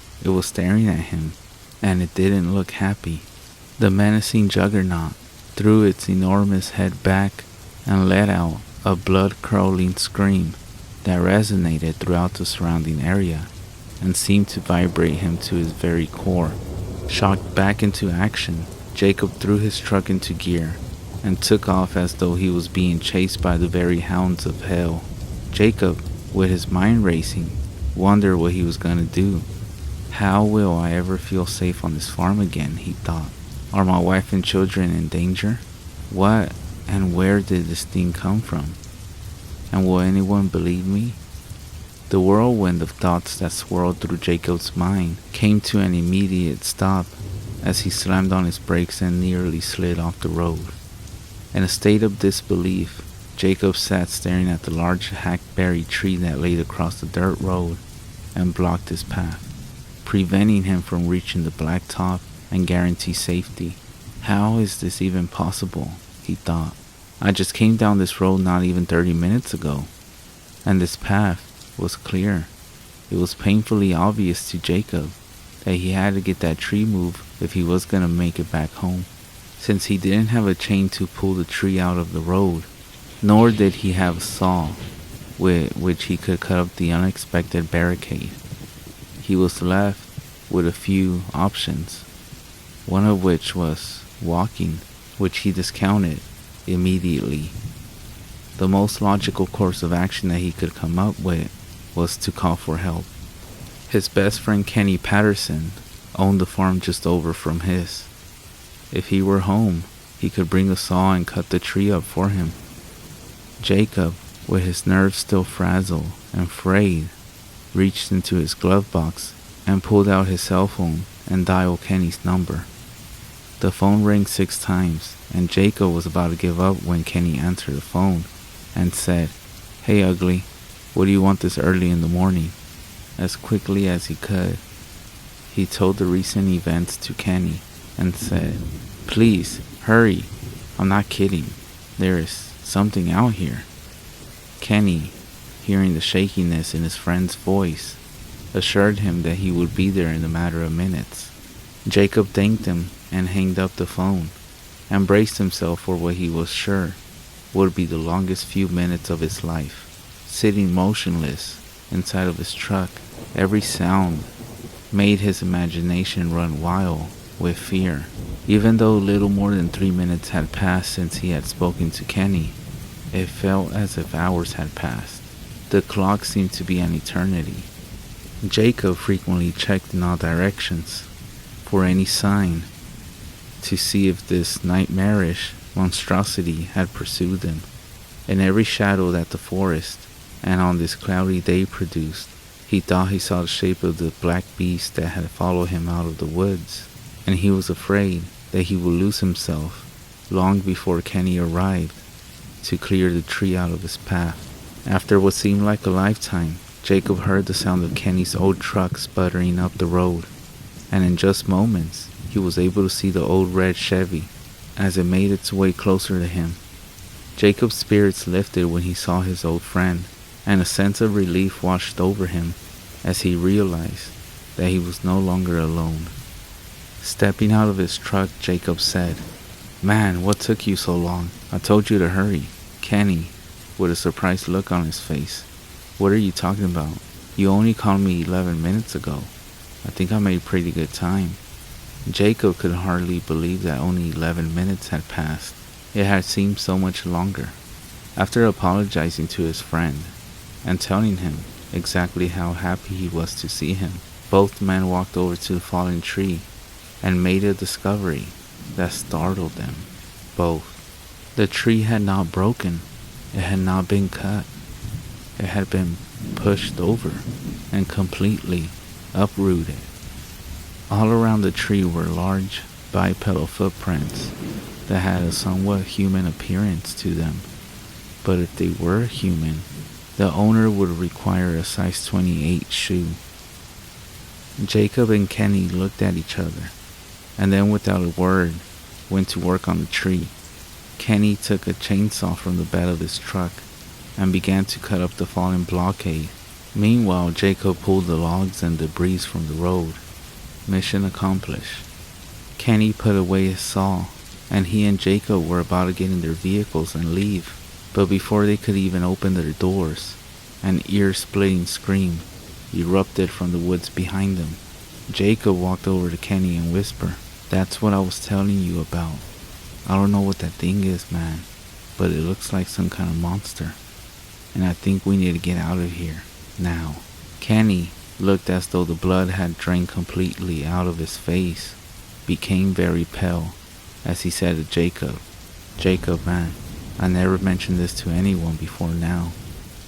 staring at him, and it didn't look happy. The menacing juggernaut threw its enormous head back and let out a blood-curdling scream that resonated throughout the surrounding area and seemed to vibrate him to his very core. Shocked back into action, Jacob threw his truck into gear and took off as though he was being chased by the very hounds of hell. Jacob, with his mind racing, wondered what he was going to do. How will I ever feel safe on this farm again, he thought. Are my wife and children in danger? What and where did this thing come from? And will anyone believe me? The whirlwind of thoughts that swirled through Jacob's mind came to an immediate stop as he slammed on his brakes and nearly slid off the road. In a state of disbelief, Jacob sat staring at the large hackberry tree that laid across the dirt road and blocked his path, preventing him from reaching the black top and guarantee safety. How is this even possible? He thought. I just came down this road not even 30 minutes ago, and this path was clear. It was painfully obvious to Jacob that he had to get that tree moved if he was going to make it back home, since he didn't have a chain to pull the tree out of the road, nor did he have a saw with which he could cut up the unexpected barricade. He was left with a few options, one of which was walking, which he discounted immediately. The most logical course of action that he could come up with was to call for help. His best friend Kenny Patterson owned the farm just over from his. If he were home, he could bring a saw and cut the tree up for him. Jacob, with his nerves still frazzled and frayed, reached into his glove box and pulled out his cell phone and dialed Kenny's number. The phone rang 6 times, and Jacob was about to give up when Kenny answered the phone and said, "Hey ugly, what do you want this early in the morning?" As quickly as he could, he told the recent events to Kenny and said, "Please, hurry. I'm not kidding. There is something out here." Kenny, hearing the shakiness in his friend's voice, assured him that he would be there in a matter of minutes. Jacob thanked him and hanged up the phone and braced himself for what he was sure would be the longest few minutes of his life. Sitting motionless inside of his truck, every sound made his imagination run wild with fear. Even though little more than 3 minutes had passed since he had spoken to Kenny, it felt as if hours had passed. The clock seemed to be an eternity. Jacob frequently checked in all directions for any sign to see if this nightmarish monstrosity had pursued them. In every shadow that the forest and on this cloudy day produced, he thought he saw the shape of the black beast that had followed him out of the woods, and he was afraid that he would lose himself long before Kenny arrived to clear the tree out of his path. After what seemed like a lifetime, Jacob heard the sound of Kenny's old truck sputtering up the road, and in just moments, he was able to see the old red Chevy as it made its way closer to him. Jacob's spirits lifted when he saw his old friend, and a sense of relief washed over him as he realized that he was no longer alone. Stepping out of his truck, Jacob said, "Man, what took you so long? I told you to hurry." Kenny, with a surprised look on his face, "What are you talking about? You only called me 11 minutes ago. I think I made pretty good time." Jacob could hardly believe that only 11 minutes had passed. It had seemed so much longer. After apologizing to his friend and telling him exactly how happy he was to see him, both men walked over to the fallen tree and made a discovery that startled them both. The tree had not broken, it had not been cut, it had been pushed over and completely uprooted. All around the tree were large bipedal footprints that had a somewhat human appearance to them, but if they were human, the owner would require a size 28 shoe. Jacob and Kenny looked at each other, and then without a word, went to work on the tree. Kenny took a chainsaw from the bed of his truck and began to cut up the fallen blockade. Meanwhile, Jacob pulled the logs and debris from the road. Mission accomplished. Kenny put away his saw, and he and Jacob were about to get in their vehicles and leave. But before they could even open their doors, an ear-splitting scream erupted from the woods behind them. Jacob walked over to Kenny and whispered, "That's what I was telling you about. I don't know what that thing is, man, but it looks like some kind of monster, and I think we need to get out of here, now." Kenny looked as though the blood had drained completely out of his face, became very pale, as he said to Jacob, "Jacob, man, I never mentioned this to anyone before now,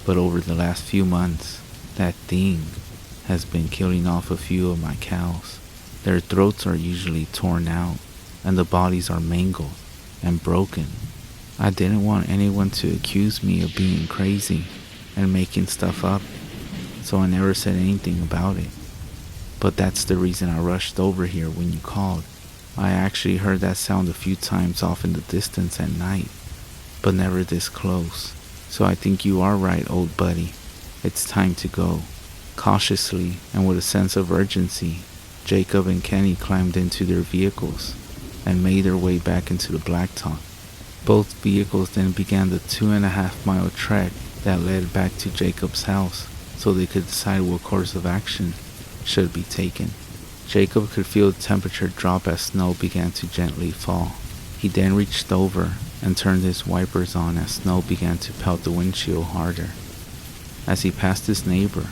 but over the last few months, that thing has been killing off a few of my cows. Their throats are usually torn out, and the bodies are mangled and broken. I didn't want anyone to accuse me of being crazy and making stuff up, so I never said anything about it. But that's the reason I rushed over here when you called. I actually heard that sound a few times off in the distance at night, but never this close. So I think you are right, old buddy. It's time to go." Cautiously and with a sense of urgency, Jacob and Kenny climbed into their vehicles and made their way back into the blacktop. Both vehicles then began the 2.5-mile trek that led back to Jacob's house so they could decide what course of action should be taken. Jacob could feel the temperature drop as snow began to gently fall. He then reached over and turned his wipers on as snow began to pelt the windshield harder. As he passed his neighbor,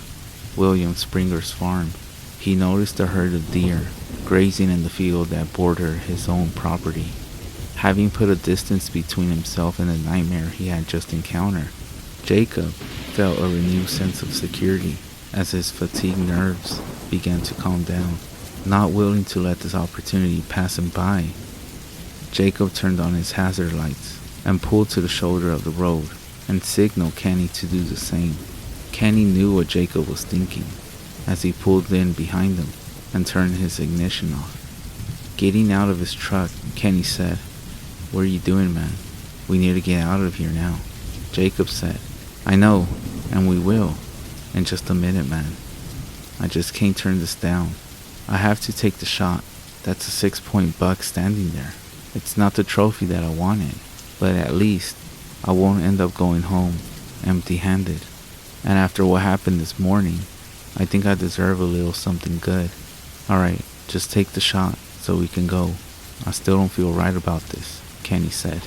William Springer's farm, he noticed a herd of deer grazing in the field that bordered his own property. Having put a distance between himself and the nightmare he had just encountered, Jacob felt a renewed sense of security as his fatigued nerves began to calm down. Not willing to let this opportunity pass him by, Jacob turned on his hazard lights and pulled to the shoulder of the road and signaled Kenny to do the same. Kenny knew what Jacob was thinking as he pulled in behind him and turned his ignition off. Getting out of his truck, Kenny said, "What are you doing, man? We need to get out of here now." Jacob said, "I know, and we will, in just a minute, man. I just can't turn this down. I have to take the shot. That's a 6-point buck standing there. It's not the trophy that I wanted, but at least I won't end up going home empty-handed. And after what happened this morning, I think I deserve a little something good. Alright, just take the shot so we can go. I still don't feel right about this," Kenny said.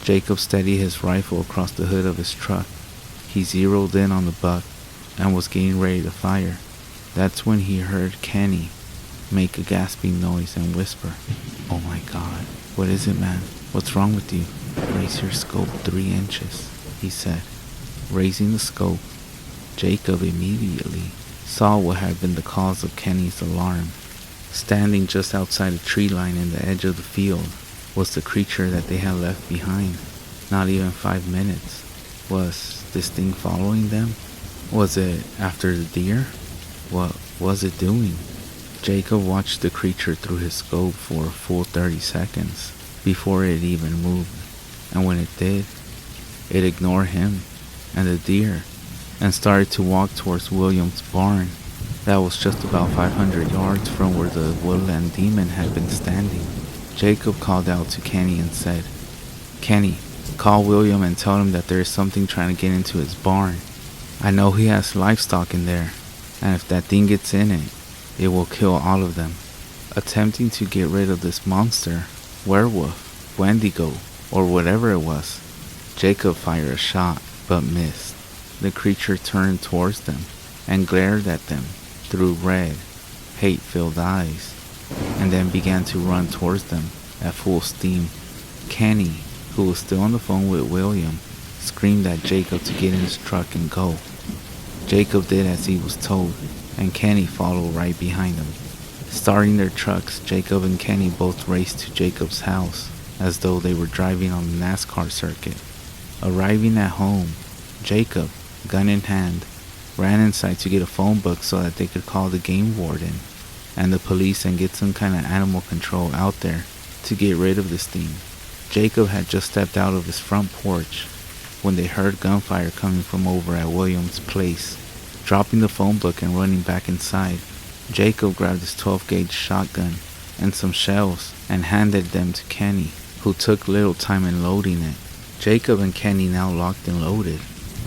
Jacob steadied his rifle across the hood of his truck. He zeroed in on the buck and was getting ready to fire. That's when he heard Kenny make a gasping noise and whisper, "Oh my God, what is it, man? What's wrong with you?" "Raise your scope 3 inches, he said. Raising the scope, Jacob immediately saw what had been the cause of Kenny's alarm. Standing just outside the tree line in the edge of the field was the creature that they had left behind not even 5 minutes. Was this thing following them? Was it after the deer? What was it doing? Jacob watched the creature through his scope for a full 30 seconds before it even moved, and when it did, it ignored him and the deer and started to walk towards William's barn that was just about 500 yards from where the woodland demon had been standing. Jacob called out to Kenny and said, "Kenny, call William and tell him that there is something trying to get into his barn. I know he has livestock in there, and if that thing gets in it, it will kill all of them." Attempting to get rid of this monster, werewolf, wendigo, or whatever it was, Jacob fired a shot, but missed. The creature turned towards them and glared at them through red, hate-filled eyes, and then began to run towards them at full steam. Kenny, who was still on the phone with William, screamed at Jacob to get in his truck and go. Jacob did as he was told, and Kenny followed right behind him. Starting their trucks, Jacob and Kenny both raced to Jacob's house, as though they were driving on the NASCAR circuit. Arriving at home, Jacob, gun in hand, ran inside to get a phone book so that they could call the game warden and the police and get some kind of animal control out there to get rid of this thing. Jacob had just stepped out of his front porch when they heard gunfire coming from over at William's place. Dropping the phone book and running back inside, Jacob grabbed his 12-gauge shotgun and some shells and handed them to Kenny, who took little time in loading it. Jacob and Kenny, now locked and loaded,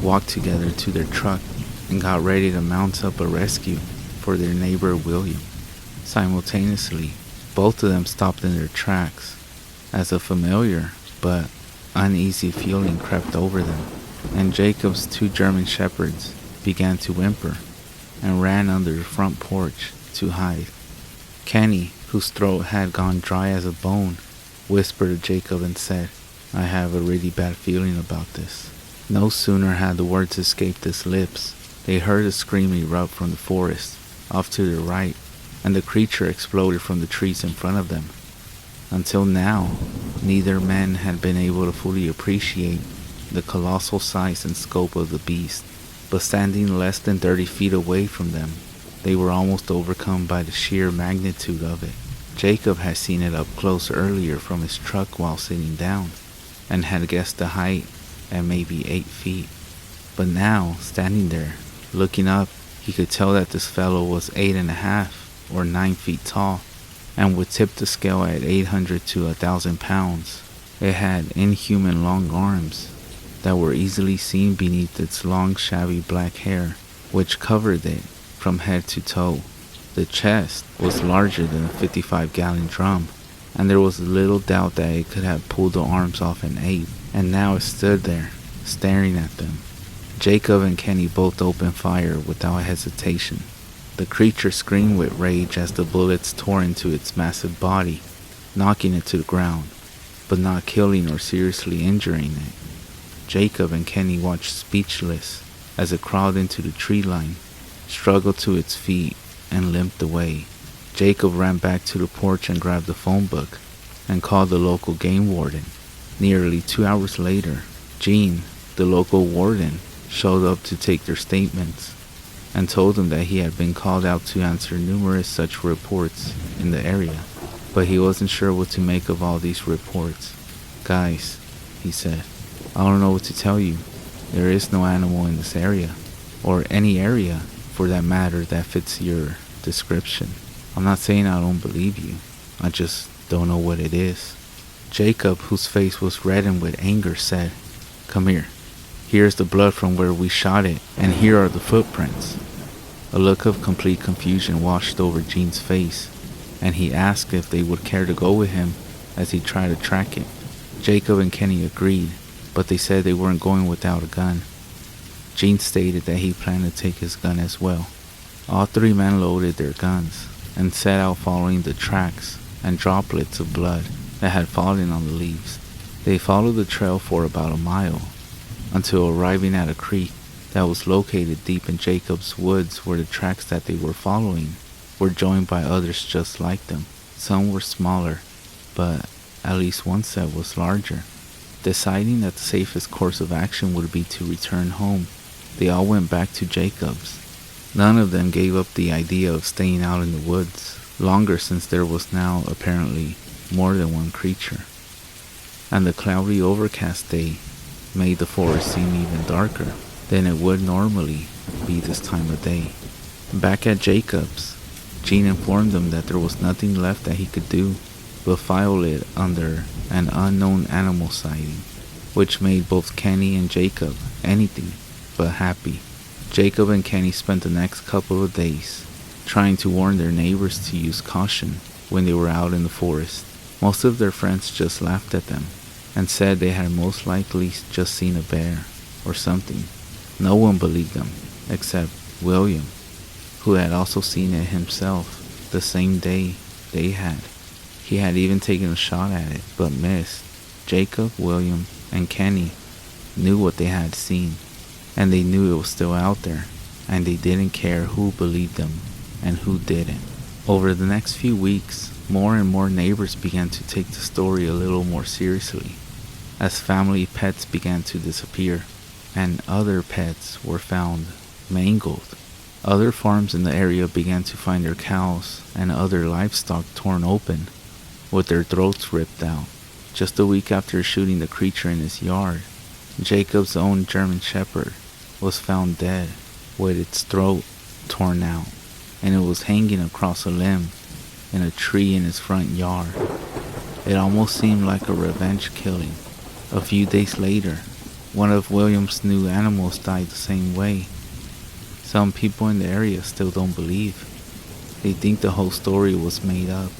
walked together to their truck and got ready to mount up a rescue for their neighbor William. Simultaneously, both of them stopped in their tracks as a familiar but uneasy feeling crept over them, and Jacob's 2 German shepherds began to whimper and ran under the front porch to hide. Kenny, whose throat had gone dry as a bone, whispered to Jacob and said, "I have a really bad feeling about this." No sooner had the words escaped his lips, they heard a scream erupt from the forest off to the right, and the creature exploded from the trees in front of them. Until now, neither man had been able to fully appreciate the colossal size and scope of the beast, but standing less than 30 feet away from them, they were almost overcome by the sheer magnitude of it. Jacob had seen it up close earlier from his truck while sitting down, and had guessed the height at maybe 8 feet. But now, standing there, looking up, he could tell that this fellow was 8.5 or 9 feet tall, and would tip the scale at 800 to 1,000 pounds. It had inhuman long arms that were easily seen beneath its long shabby black hair, which covered it from head to toe. The chest was larger than a 55-gallon drum, and there was little doubt that it could have pulled the arms off an ape, and now it stood there, staring at them. Jacob and Kenny both opened fire without hesitation. The creature screamed with rage as the bullets tore into its massive body, knocking it to the ground, but not killing or seriously injuring it. Jacob and Kenny watched speechless as it crawled into the tree line, struggled to its feet, and limped away. Jacob ran back to the porch and grabbed the phone book and called the local game warden. Nearly 2 hours later, Gene, the local warden, showed up to take their statements and told them that he had been called out to answer numerous such reports in the area, but he wasn't sure what to make of all these reports. "Guys," he said, "I don't know what to tell you. There is no animal in this area, or any area for that matter that fits your description. I'm not saying I don't believe you, I just don't know what it is." Jacob, whose face was reddened with anger, said, "Come here. Here's the blood from where we shot it, and here are the footprints." A look of complete confusion washed over Gene's face, and he asked if they would care to go with him as he tried to track it. Jacob and Kenny agreed, but they said they weren't going without a gun. Gene stated that he planned to take his gun as well. All 3 men loaded their guns and set out following the tracks and droplets of blood that had fallen on the leaves. They followed the trail for about a mile, until arriving at a creek that was located deep in Jacob's woods, where the tracks that they were following were joined by others just like them. Some were smaller, but at least one set was larger. Deciding that the safest course of action would be to return home, they all went back to Jacob's. None of them gave up the idea of staying out in the woods longer, since there was now apparently more than one creature, and the cloudy overcast day made the forest seem even darker than it would normally be this time of day. Back at Jacob's, Gene informed them that there was nothing left that he could do but file it under an unknown animal sighting, which made both Kenny and Jacob anything but happy. Jacob and Kenny spent the next couple of days trying to warn their neighbors to use caution when they were out in the forest. Most of their friends just laughed at them, and said they had most likely just seen a bear or something. No one believed them except William, who had also seen it himself the same day they had. He had even taken a shot at it, but missed. Jacob, William, and Kenny knew what they had seen, and they knew it was still out there, and they didn't care who believed them and who didn't. Over the next few weeks, more and more neighbors began to take the story a little more seriously, as family pets began to disappear, and other pets were found mangled. Other farms in the area began to find their cows and other livestock torn open, with their throats ripped out. Just a week after shooting the creature in his yard, Jacob's own German Shepherd was found dead, with its throat torn out, and it was hanging across a limb in a tree in his front yard. It almost seemed like a revenge killing. A few days later, one of William's new animals died the same way. Some people in the area still don't believe. They think the whole story was made up.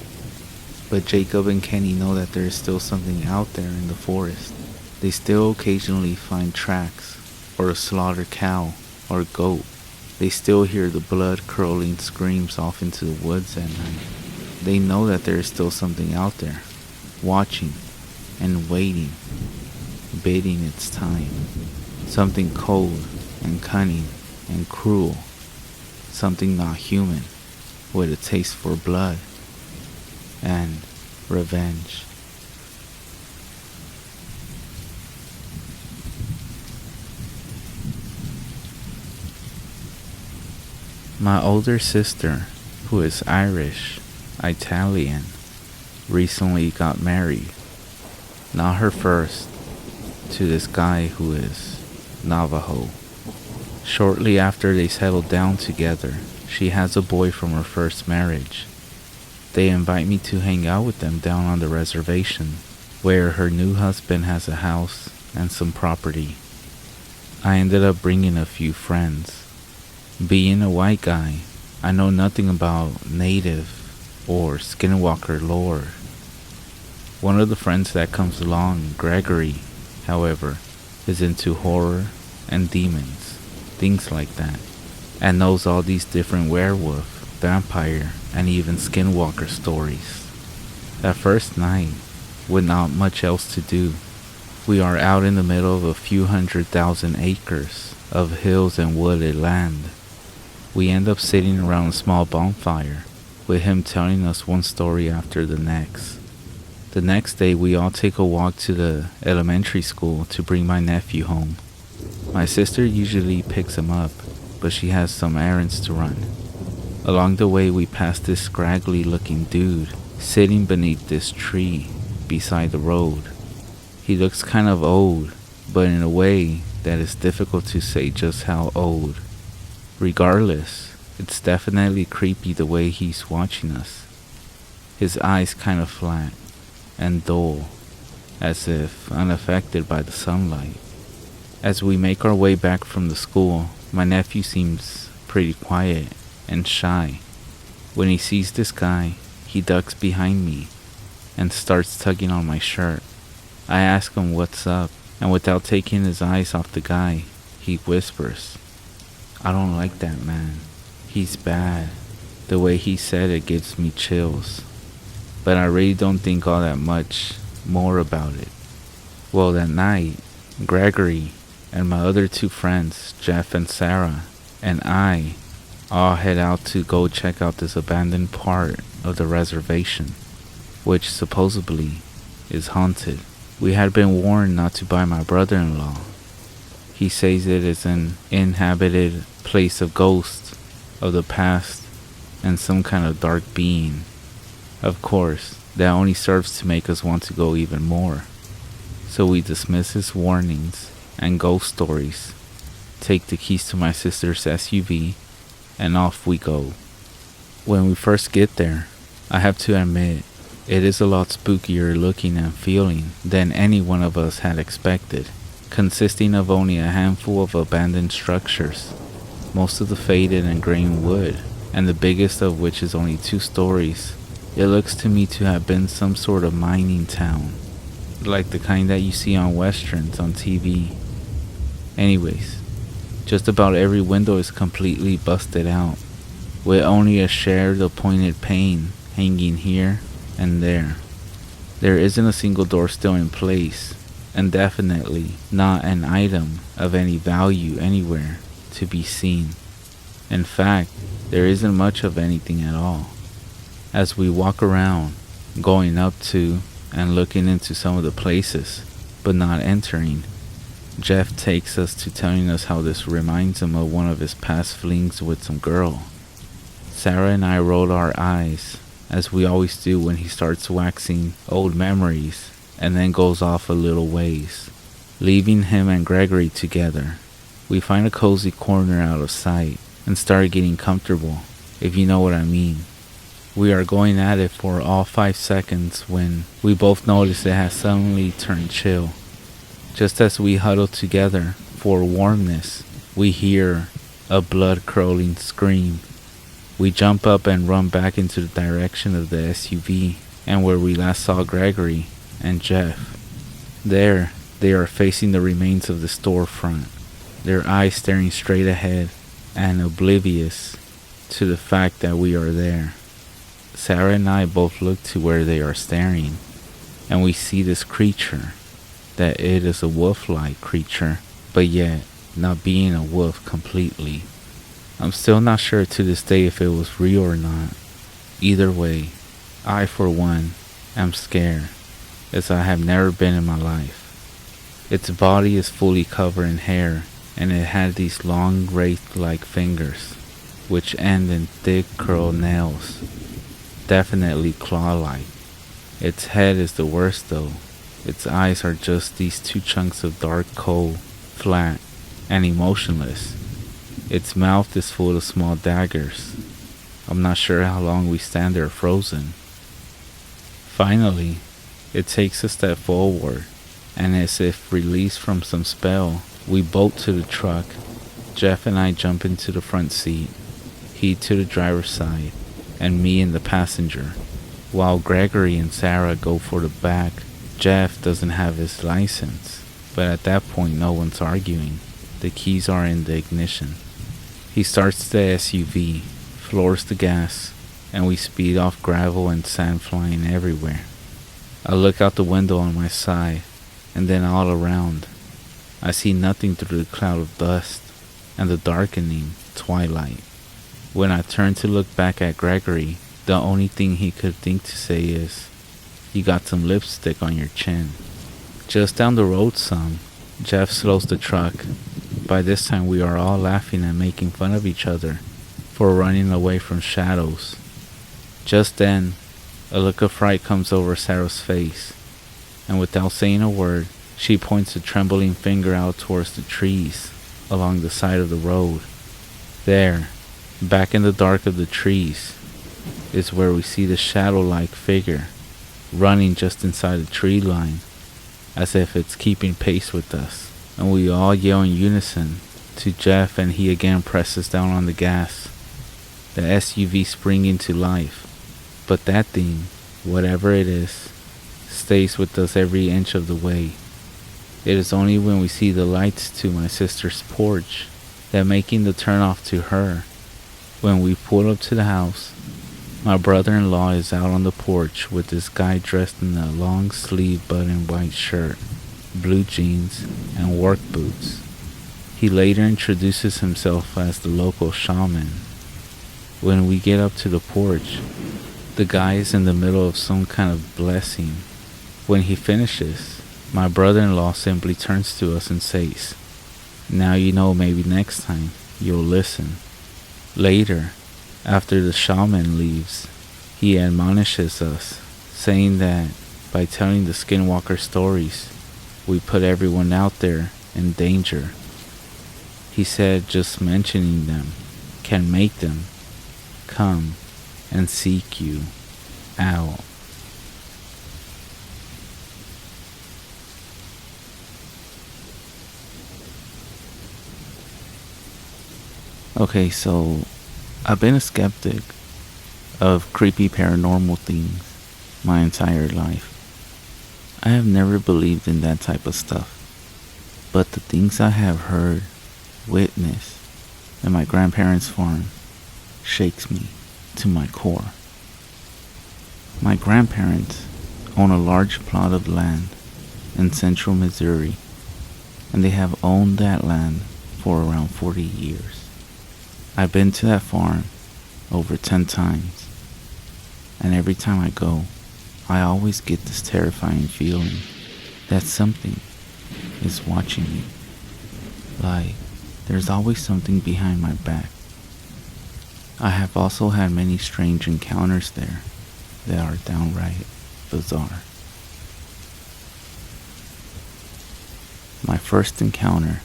But Jacob and Kenny know that there is still something out there in the forest. They still occasionally find tracks, or a slaughtered cow or goat. They still hear the blood-curdling screams off into the woods at night. They know that there is still something out there, watching and waiting, biding its time. Something cold and cunning and cruel. Something not human, with a taste for blood and revenge. My older sister, who is Irish, Italian, recently got married. Not her first, to this guy who is Navajo. Shortly after they settled down together, she has a boy from her first marriage. They invite me to hang out with them down on the reservation, where her new husband has a house and some property. I ended up bringing a few friends. Being a white guy, I know nothing about native or skinwalker lore. One of the friends that comes along, Gregory, however, is into horror and demons, things like that, and knows all these different werewolf, vampire, and even skinwalker stories. That first night, with not much else to do, we are out in the middle of a few 100,000 acres of hills and wooded land. We end up sitting around a small bonfire, with him telling us one story after the next. The next day, we all take a walk to the elementary school to bring my nephew home. My sister usually picks him up, but she has some errands to run. Along the way, we pass this scraggly-looking dude sitting beneath this tree beside the road. He looks kind of old, but in a way that is difficult to say just how old. Regardless, it's definitely creepy the way he's watching us. His eyes kind of flat and dull, as if unaffected by the sunlight. As we make our way back from the school, my nephew seems pretty quiet and shy. When he sees this guy, he ducks behind me and starts tugging on my shirt. I ask him what's up, and without taking his eyes off the guy, he whispers, "I don't like that man. He's bad." The way he said it gives me chills, but I really don't think all that much more about it. Well, that night, Gregory and my other two friends, Jeff and Sarah, and I all head out to go check out this abandoned part of the reservation, which supposedly is haunted. We had been warned not to by my brother-in-law. He says it is an inhabited place of ghosts of the past and some kind of dark being. Of course, that only serves to make us want to go even more. So we dismiss his warnings and ghost stories, take the keys to my sister's SUV, and off we go. When we first get there, I have to admit, it is a lot spookier looking and feeling than any one of us had expected, consisting of only a handful of abandoned structures, most of the faded and grain wood, and the biggest of which is only 2 stories. It looks to me to have been some sort of mining town. like the kind that you see on westerns on TV. Anyways, just about every window is completely busted out, with only a shared appointed pane hanging here and there. There isn't a single door still in place, and definitely not an item of any value anywhere to be seen. In fact, there isn't much of anything at all. As we walk around, going up to and looking into some of the places, but not entering, Jeff takes us to telling us how this reminds him of one of his past flings with some girl. Sarah and I rolled our eyes, as we always do when he starts waxing old memories and then goes off a little ways, leaving him and Gregory together. We find a cozy corner out of sight and start getting comfortable, if you know what I mean. We are going at it for all 5 seconds when we both notice it has suddenly turned chill. Just as we huddle together for warmness, we hear a blood-curdling scream. We jump up and run back into the direction of the SUV and where we last saw Gregory and Jeff. There, they are facing the remains of the storefront, their eyes staring straight ahead and oblivious to the fact that we are there. Sarah and I both look to where they are staring, and we see this creature, that it is a wolf-like creature, but yet not being a wolf completely. I'm still not sure to this day if it was real or not. Either way, I for one am scared, as I have never been in my life. Its body is fully covered in hair, and it had these long wraith-like fingers, which end in thick curled nails, definitely claw-like. Its head is the worst though. Its eyes are just these 2 chunks of dark coal, flat, and emotionless. Its mouth is full of small daggers. I'm not sure how long we stand there frozen. Finally, it takes a step forward, and as if released from some spell, we bolt to the truck. Jeff and I jump into the front seat, he to the driver's side, and me in the passenger, while Gregory and Sarah go for the back. Jeff doesn't have his license, but at that point no one's arguing. The keys are in the ignition. He starts the SUV, floors the gas, and we speed off gravel and sand flying everywhere. I look out the window on my side, and then all around. I see nothing through the cloud of dust and the darkening twilight. When I turn to look back at Gregory, the only thing he could think to say is, "You got some lipstick on your chin." Just down the road some, Jeff slows the truck. By this time we are all laughing and making fun of each other for running away from shadows. Just then, a look of fright comes over Sarah's face, and without saying a word, she points a trembling finger out towards the trees along the side of the road. There, back in the dark of the trees, is where we see the shadow-like figure running just inside the tree line, as if it's keeping pace with us, and we all yell in unison to Jeff, and he again presses down on the gas. The SUV springing to life, but that thing, whatever it is, stays with us every inch of the way. It is only when we see the lights to my sister's porch that, making the turn off to her, when we pull up to the house, my brother-in-law is out on the porch with this guy dressed in a long-sleeve button white shirt, blue jeans, and work boots. He later introduces himself as the local shaman. When we get up to the porch, the guy is in the middle of some kind of blessing. When he finishes, my brother-in-law simply turns to us and says, "Now you know, maybe next time you'll listen." Later, after the shaman leaves, he admonishes us, saying that by telling the Skinwalker stories, we put everyone out there in danger. He said just mentioning them can make them come and seek you out. Okay, so I've been a skeptic of creepy paranormal things my entire life. I have never believed in that type of stuff, but the things I have heard, witnessed, in my grandparents' farm shakes me to my core. My grandparents own a large plot of land in central Missouri, and they have owned that land for around 40 years. I've been to that farm over 10 times, and every time I go, I always get this terrifying feeling that something is watching me. Like, there's always something behind my back. I have also had many strange encounters there that are downright bizarre. My first encounter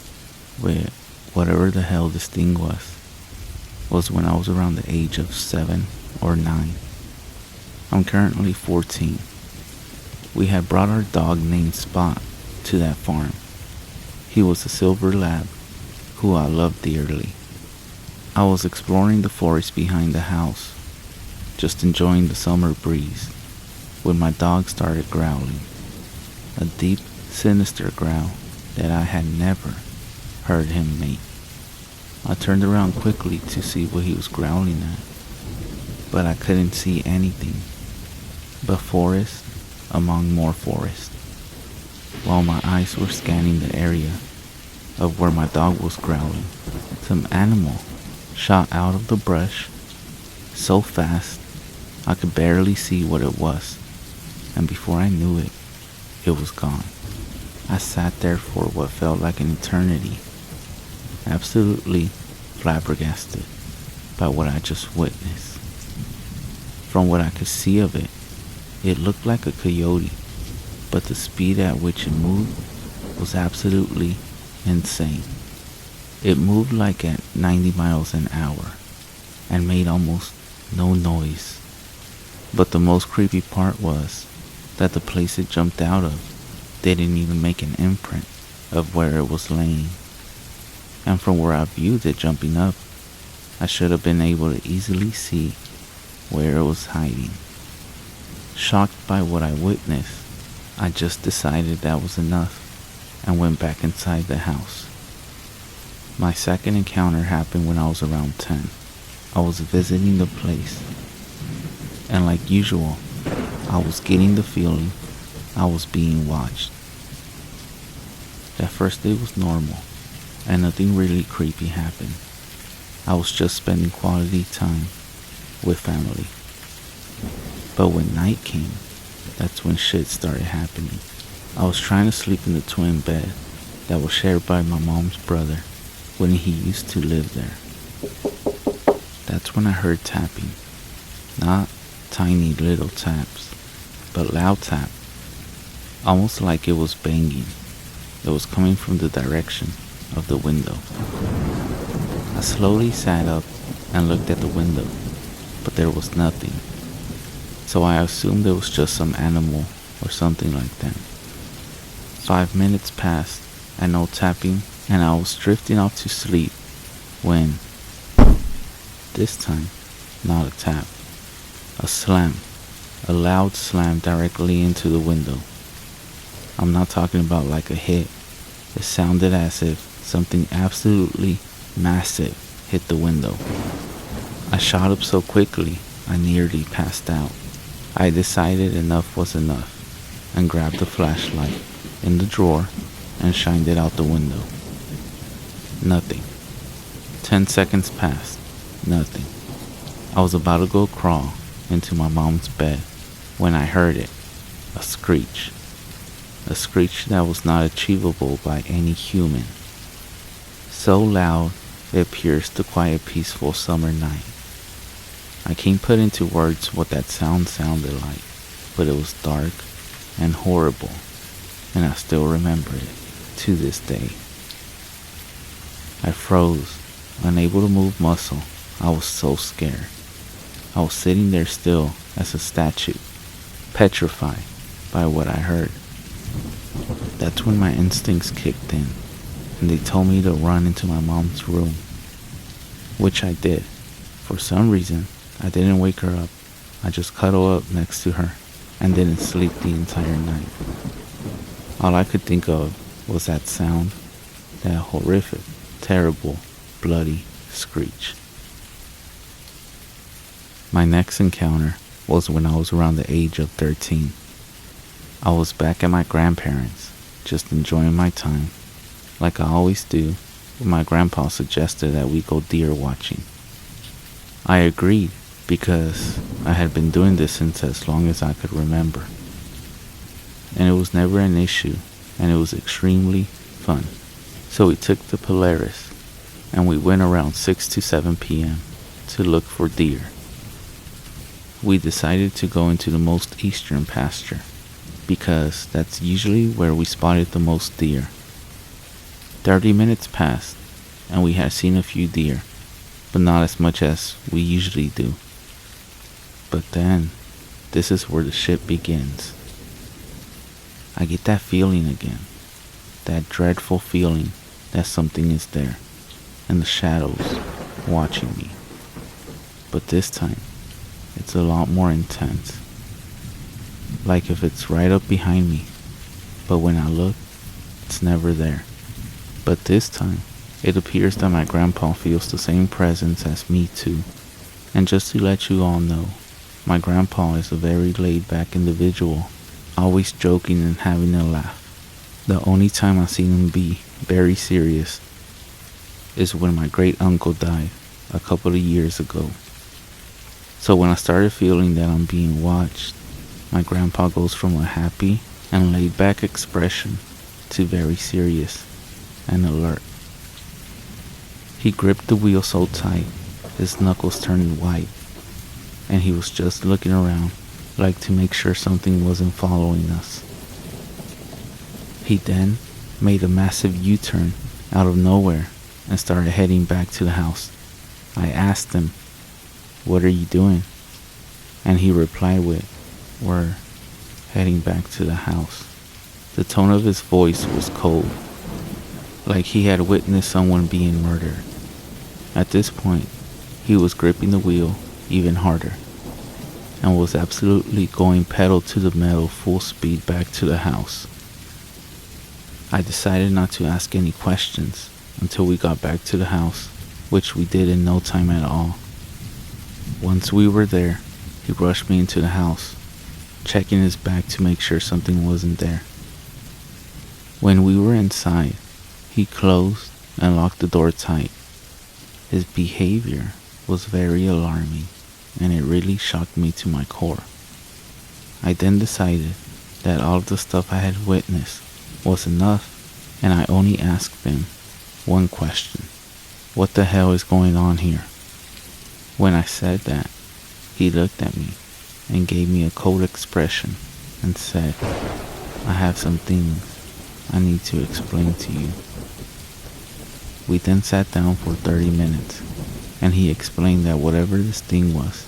with whatever the hell this thing was when I was around the age of 7 or 9. I'm currently 14. We had brought our dog named Spot to that farm. He was a silver lab who I loved dearly. I was exploring the forest behind the house, just enjoying the summer breeze, when my dog started growling. A deep, sinister growl that I had never heard him make. I turned around quickly to see what he was growling at, but I couldn't see anything but forest among more forest. While my eyes were scanning the area of where my dog was growling, some animal shot out of the brush so fast I could barely see what it was, and before I knew it, it was gone. I sat there for what felt like an eternity, absolutely flabbergasted by what I just witnessed. From what I could see of it, it looked like a coyote, but the speed at which it moved was absolutely insane. It moved like at 90 miles an hour and made almost no noise. But the most creepy part was that the place it jumped out of didn't even make an imprint of where it was laying. And from where I viewed it jumping up, I should have been able to easily see where it was hiding. Shocked by what I witnessed, I just decided that was enough and went back inside the house. My second encounter happened when I was around 10. I was visiting the place, and like usual, I was getting the feeling I was being watched. That first day was normal, and nothing really creepy happened. I was just spending quality time with family. But when night came, that's when shit started happening. I was trying to sleep in the twin bed that was shared by my mom's brother when he used to live there. That's when I heard tapping. Not tiny little taps, but loud tap. Almost like it was banging. It was coming from the direction of the window. I slowly sat up and looked at the window, but there was nothing. So I assumed it was just some animal or something like that. 5 minutes passed and no tapping, and I was drifting off to sleep when, this time, not a tap, a slam, a loud slam directly into the window. I'm not talking about like a hit. It sounded as if something absolutely massive hit the window. I shot up so quickly, I nearly passed out. I decided enough was enough and grabbed the flashlight in the drawer and shined it out the window. Nothing. 10 seconds passed. Nothing. I was about to go crawl into my mom's bed when I heard it. A screech. A screech that was not achievable by any human. So loud it pierced the quiet, peaceful summer night. I can't put into words what that sound sounded like, but it was dark and horrible, and I still remember it to this day. I froze, unable to move muscle. I was so scared. I was sitting there still as a statue, petrified by what I heard. That's when my instincts kicked in, and they told me to run into my mom's room, which I did. For some reason, I didn't wake her up. I just cuddled up next to her and didn't sleep the entire night. All I could think of was that sound, that horrific, terrible, bloody screech. My next encounter was when I was around the age of 13. I was back at my grandparents', just enjoying my time. Like I always do, my grandpa suggested that we go deer watching. I agreed because I had been doing this since as long as I could remember. And it was never an issue, and it was extremely fun. So we took the Polaris, and we went around 6 to 7 p.m. to look for deer. We decided to go into the most eastern pasture, because that's usually where we spotted the most deer. 30 minutes passed, and we had seen a few deer, but not as much as we usually do. But then, this is where the shit begins. I get that feeling again, that dreadful feeling that something is there, in the shadows, watching me. But this time, it's a lot more intense. Like if it's right up behind me, but when I look, it's never there. But this time, it appears that my grandpa feels the same presence as me too. And just to let you all know, my grandpa is a very laid-back individual, always joking and having a laugh. The only time I've seen him be very serious is when my great-uncle died a couple of years ago. So when I started feeling that I'm being watched, my grandpa goes from a happy and laid-back expression to very serious and alert. He gripped the wheel so tight, his knuckles turned white, and he was just looking around like to make sure something wasn't following us. He then made a massive U-turn out of nowhere and started heading back to the house. I asked him, "What are you doing?" And he replied with, "We're heading back to the house." The tone of his voice was cold, like he had witnessed someone being murdered. At this point, he was gripping the wheel even harder, and was absolutely going pedal to the metal full speed back to the house. I decided not to ask any questions until we got back to the house, which we did in no time at all. Once we were there, he rushed me into the house, checking his back to make sure something wasn't there. When we were inside, he closed and locked the door tight. His behavior was very alarming, and it really shocked me to my core. I then decided that all of the stuff I had witnessed was enough, and I only asked him one question: "What the hell is going on here?" When I said that, he looked at me and gave me a cold expression and said, "I have some things I need to explain to you." We then sat down for 30 minutes, and he explained that whatever this thing was,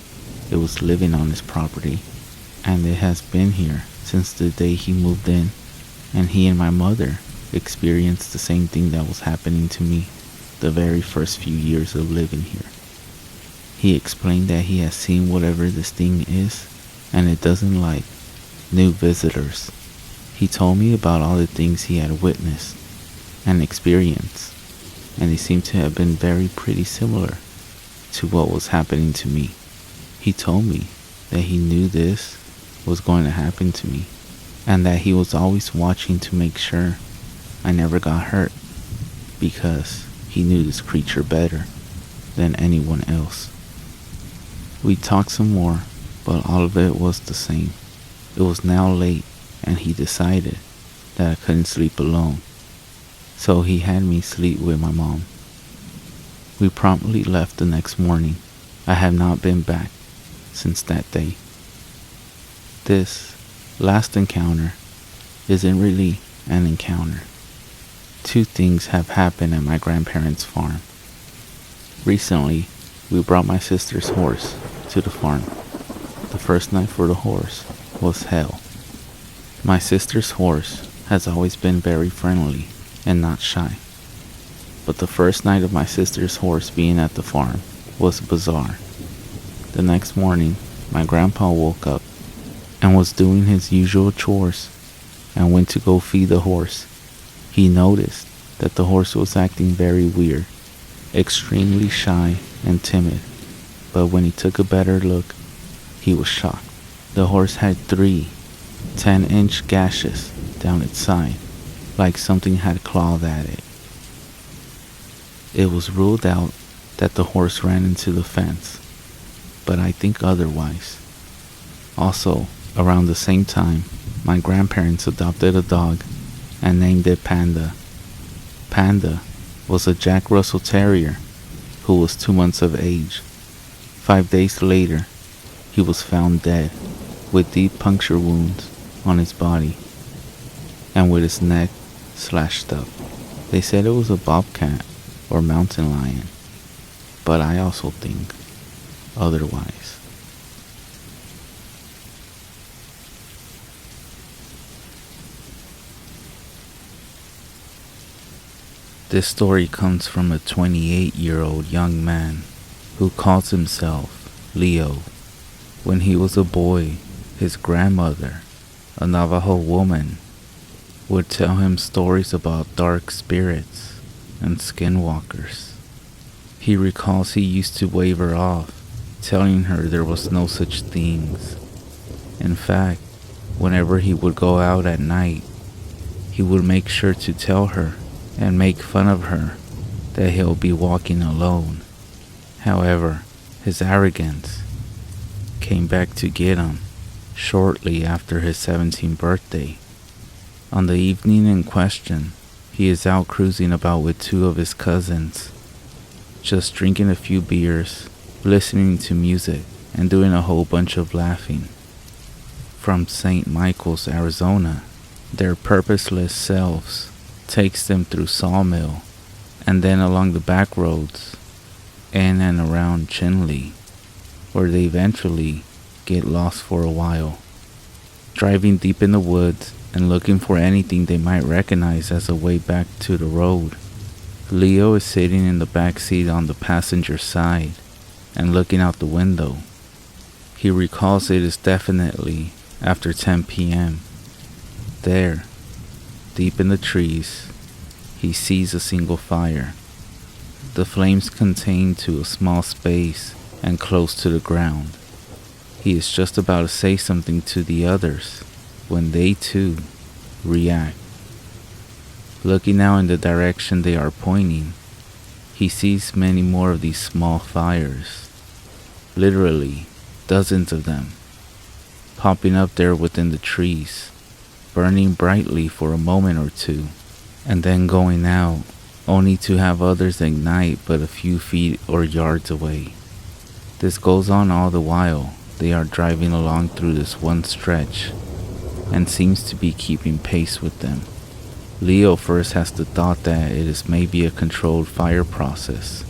it was living on his property, and it has been here since the day he moved in, and he and my mother experienced the same thing that was happening to me the very first few years of living here. He explained that he has seen whatever this thing is, and it doesn't like new visitors. He told me about all the things he had witnessed and experienced, and they seemed to have been very pretty similar to what was happening to me. He told me that he knew this was going to happen to me, and that he was always watching to make sure I never got hurt, because he knew this creature better than anyone else. We talked some more, but all of it was the same. It was now late, and he decided that I couldn't sleep alone, so he had me sleep with my mom. We promptly left the next morning. I have not been back since that day. This last encounter isn't really an encounter. Two things have happened at my grandparents' farm. Recently, we brought my sister's horse to the farm. The first night for the horse was hell. My sister's horse has always been very friendly and not shy. But the first night of my sister's horse being at the farm was bizarre. The next morning, my grandpa woke up and was doing his usual chores and went to go feed the horse. He noticed that the horse was acting very weird, extremely shy and timid, but when he took a better look, he was shocked. The horse had 3 10-inch gashes down its side, like something had clawed at it. It was ruled out that the horse ran into the fence, but I think otherwise. Also, around the same time, my grandparents adopted a dog and named it Panda. Panda was a Jack Russell Terrier who was 2 months of age. 5 days later, he was found dead with deep puncture wounds on his body and with his neck slashed up. They said it was a bobcat or mountain lion, but I also think otherwise. This story comes from a 28-year-old young man who calls himself Leo. When he was a boy, his grandmother, a Navajo woman, would tell him stories about dark spirits and skinwalkers. He recalls he used to wave her off, telling her there was no such things. In fact, whenever he would go out at night, he would make sure to tell her and make fun of her that he'll be walking alone. However, his arrogance came back to get him shortly after his 17th birthday. On the evening in question, he is out cruising about with 2 of his cousins, just drinking a few beers, listening to music, and doing a whole bunch of laughing. From St. Michael's, Arizona, their purposeless selves takes them through Sawmill and then along the back roads in and around Chinle, where they eventually get lost for a while, driving deep in the woods and looking for anything they might recognize as a way back to the road. Leo is sitting in the back seat on the passenger side and looking out the window. He recalls it is definitely after 10 p.m. There, deep in the trees, he sees a single fire. The flames contain to a small space and close to the ground. He is just about to say something to the others when they too react. Looking now in the direction they are pointing, he sees many more of these small fires, literally dozens of them, popping up there within the trees, burning brightly for a moment or two, and then going out, only to have others ignite but a few feet or yards away. This goes on all the while they are driving along through this one stretch, and seems to be keeping pace with them. Leo first has the thought that it is maybe a controlled fire process,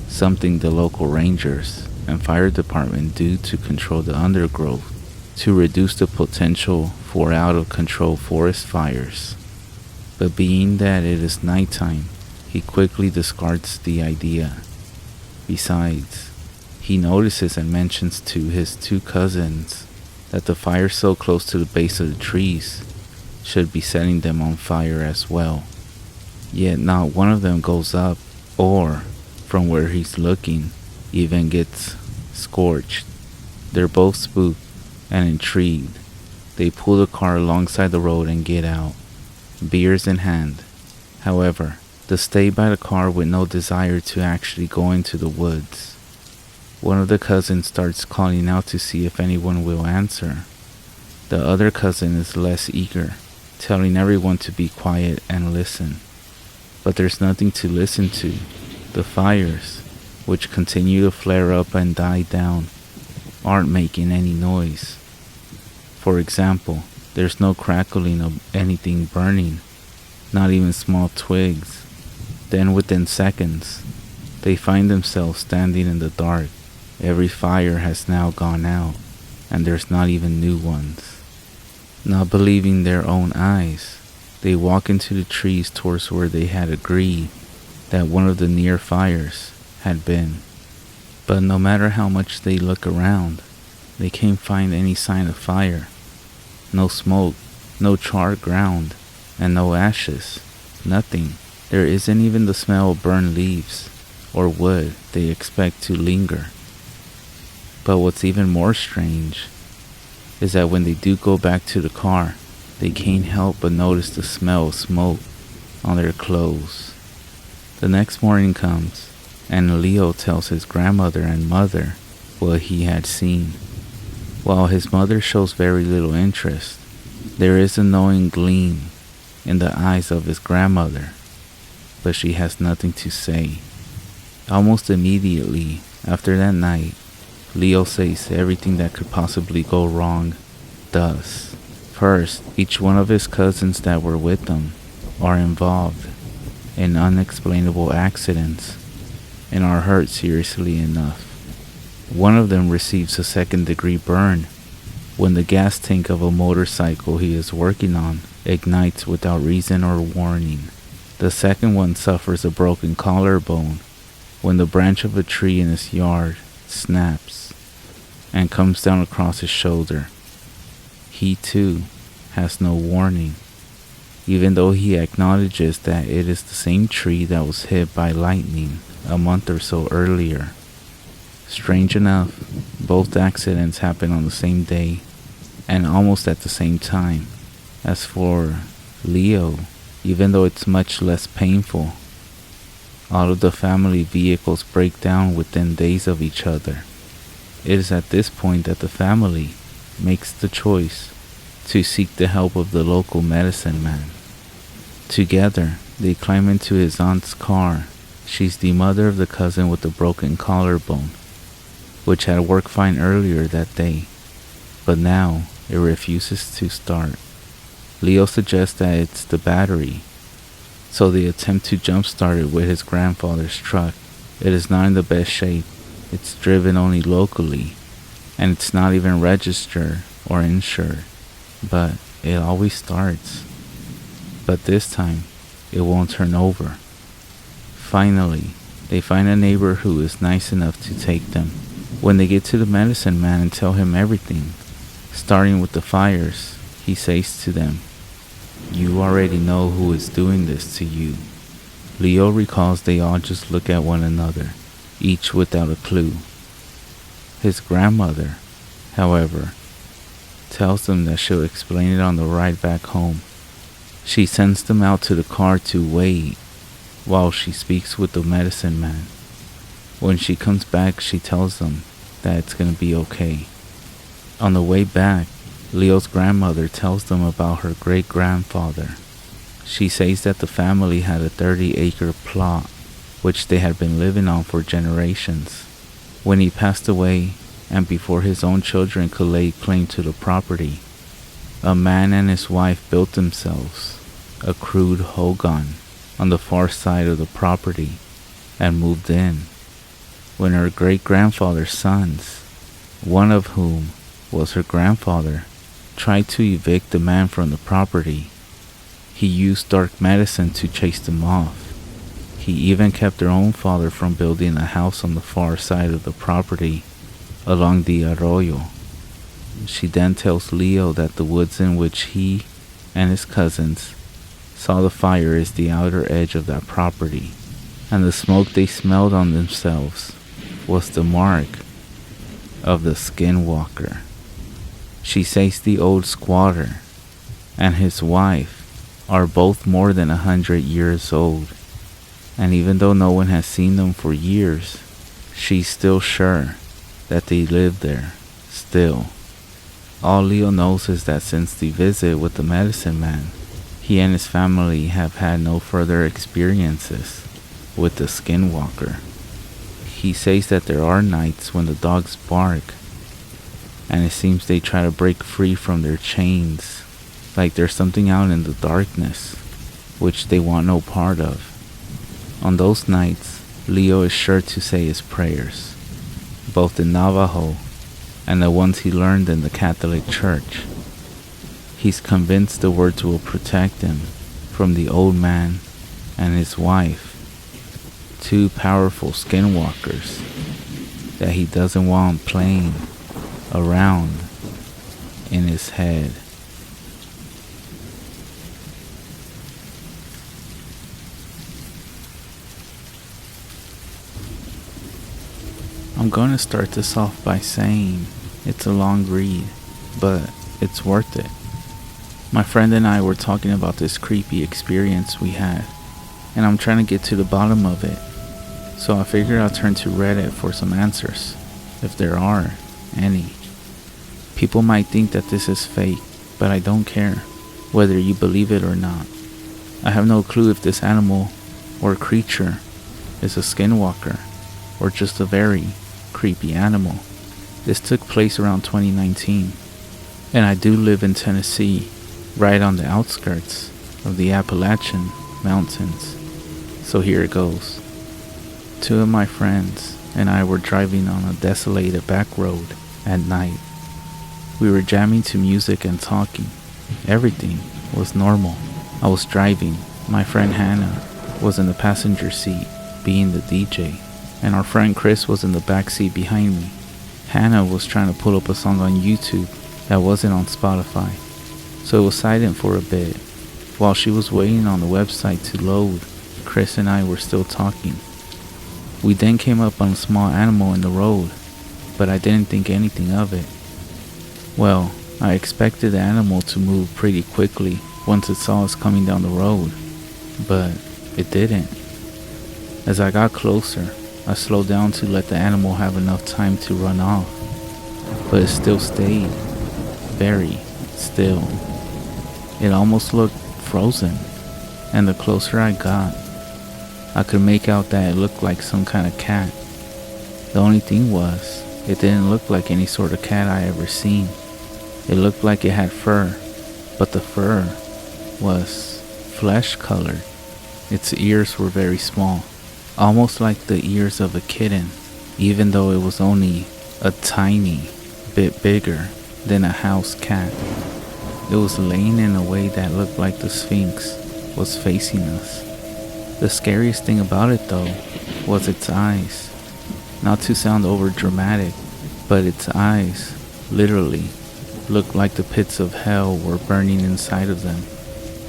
something the local rangers and fire department do to control the undergrowth to reduce the potential for out-of-control forest fires. But being that it is nighttime, he quickly discards the idea. Besides, he notices and mentions to his 2 cousins that the fire so close to the base of the trees should be setting them on fire as well. Yet not one of them goes up or, from where he's looking, even gets scorched. They're both spooked and intrigued. They pull the car alongside the road and get out, beers in hand. However, they stay by the car with no desire to actually go into the woods. One of the cousins starts calling out to see if anyone will answer. The other cousin is less eager, telling everyone to be quiet and listen. But there's nothing to listen to. The fires, which continue to flare up and die down, aren't making any noise. For example, there's no crackling of anything burning, not even small twigs. Then within seconds, they find themselves standing in the dark. Every fire has now gone out, and there's not even new ones. Not believing their own eyes, they walk into the trees towards where they had agreed that one of the near fires had been. But no matter how much they look around, they can't find any sign of fire. No smoke, no charred ground, and no ashes. Nothing. There isn't even the smell of burned leaves or wood they expect to linger. But what's even more strange is that when they do go back to the car, they can't help but notice the smell of smoke on their clothes. The next morning comes, and Leo tells his grandmother and mother what he had seen. While his mother shows very little interest, there is a knowing gleam in the eyes of his grandmother, but she has nothing to say. Almost immediately after that night, Leo says everything that could possibly go wrong does. First, each one of his cousins that were with them are involved in unexplainable accidents and are hurt seriously enough. One of them receives a second-degree burn when the gas tank of a motorcycle he is working on ignites without reason or warning. The second one suffers a broken collarbone when the branch of a tree in his yard snaps and comes down across his shoulder. He too has no warning, even though he acknowledges that it is the same tree that was hit by lightning a month or so earlier. Strange enough, both accidents happen on the same day and almost at the same time. As for Leo, even though it's much less painful, all of the family vehicles break down within days of each other. It is at this point that the family makes the choice to seek the help of the local medicine man. Together, they climb into his aunt's car. She's the mother of the cousin with the broken collarbone, which had worked fine earlier that day, but now it refuses to start. Leo suggests that it's the battery, so they attempt to jumpstart it with his grandfather's truck. It is not in the best shape. It's driven only locally, and it's not even registered or insured, but it always starts. But this time, it won't turn over. Finally, they find a neighbor who is nice enough to take them. When they get to the medicine man and tell him everything, starting with the fires, he says to them, "You already know who is doing this to you." Leo recalls they all just look at one another, each without a clue. His grandmother, however, tells them that she'll explain it on the ride back home. She sends them out to the car to wait while she speaks with the medicine man. When she comes back, she tells them that it's gonna be okay. On the way back, Leo's grandmother tells them about her great-grandfather. She says that the family had a 30-acre plot, which they had been living on for generations. When he passed away, and before his own children could lay claim to the property, a man and his wife built themselves a crude hogan on the far side of the property and moved in. When her great-grandfather's sons, one of whom was her grandfather, tried to evict the man from the property, he used dark medicine to chase them off. He even kept their own father from building a house on the far side of the property along the arroyo. She then tells Leo that the woods in which he and his cousins saw the fire is the outer edge of that property, and the smoke they smelled on themselves was the mark of the Skinwalker. She says the old squatter and his wife are both more than 100 years old, and even though no one has seen them for years, she's still sure that they live there still. All Leo knows is that since the visit with the medicine man, he and his family have had no further experiences with the Skinwalker. He says that there are nights when the dogs bark, and it seems they try to break free from their chains, like there's something out in the darkness, which they want no part of. On those nights, Leo is sure to say his prayers, both in Navajo and the ones he learned in the Catholic Church. He's convinced the words will protect him from the old man and his wife, two powerful skinwalkers that he doesn't want playing around in his head. I'm going to start this off by saying it's a long read, but it's worth it. My friend and I were talking about this creepy experience we had, and I'm trying to get to the bottom of it. So I figured I'll turn to Reddit for some answers, if there are any. People might think that this is fake, but I don't care, whether you believe it or not. I have no clue if this animal or creature is a skinwalker, or just a very creepy animal. This took place around 2019, and I do live in Tennessee, right on the outskirts of the Appalachian Mountains. So here it goes. 2 of my friends and I were driving on a desolated back road at night. We were jamming to music and talking. Everything was normal. I was driving. My friend Hannah was in the passenger seat, being the DJ, and our friend Chris was in the back seat behind me. Hannah was trying to pull up a song on YouTube that wasn't on Spotify, so it was silent for a bit. While she was waiting on the website to load, Chris and I were still talking. We then came up on a small animal in the road, but I didn't think anything of it. Well, I expected the animal to move pretty quickly once it saw us coming down the road, but it didn't. As I got closer, I slowed down to let the animal have enough time to run off, but it still stayed very still. It almost looked frozen, and the closer I got, I could make out that it looked like some kind of cat. The only thing was, it didn't look like any sort of cat I ever seen. It looked like it had fur, but the fur was flesh colored. Its ears were very small, almost like the ears of a kitten, even though it was only a tiny bit bigger than a house cat. It was laying in a way that looked like the Sphinx was facing us. The scariest thing about it though was its eyes. Not to sound over dramatic, but its eyes literally looked like the pits of hell were burning inside of them.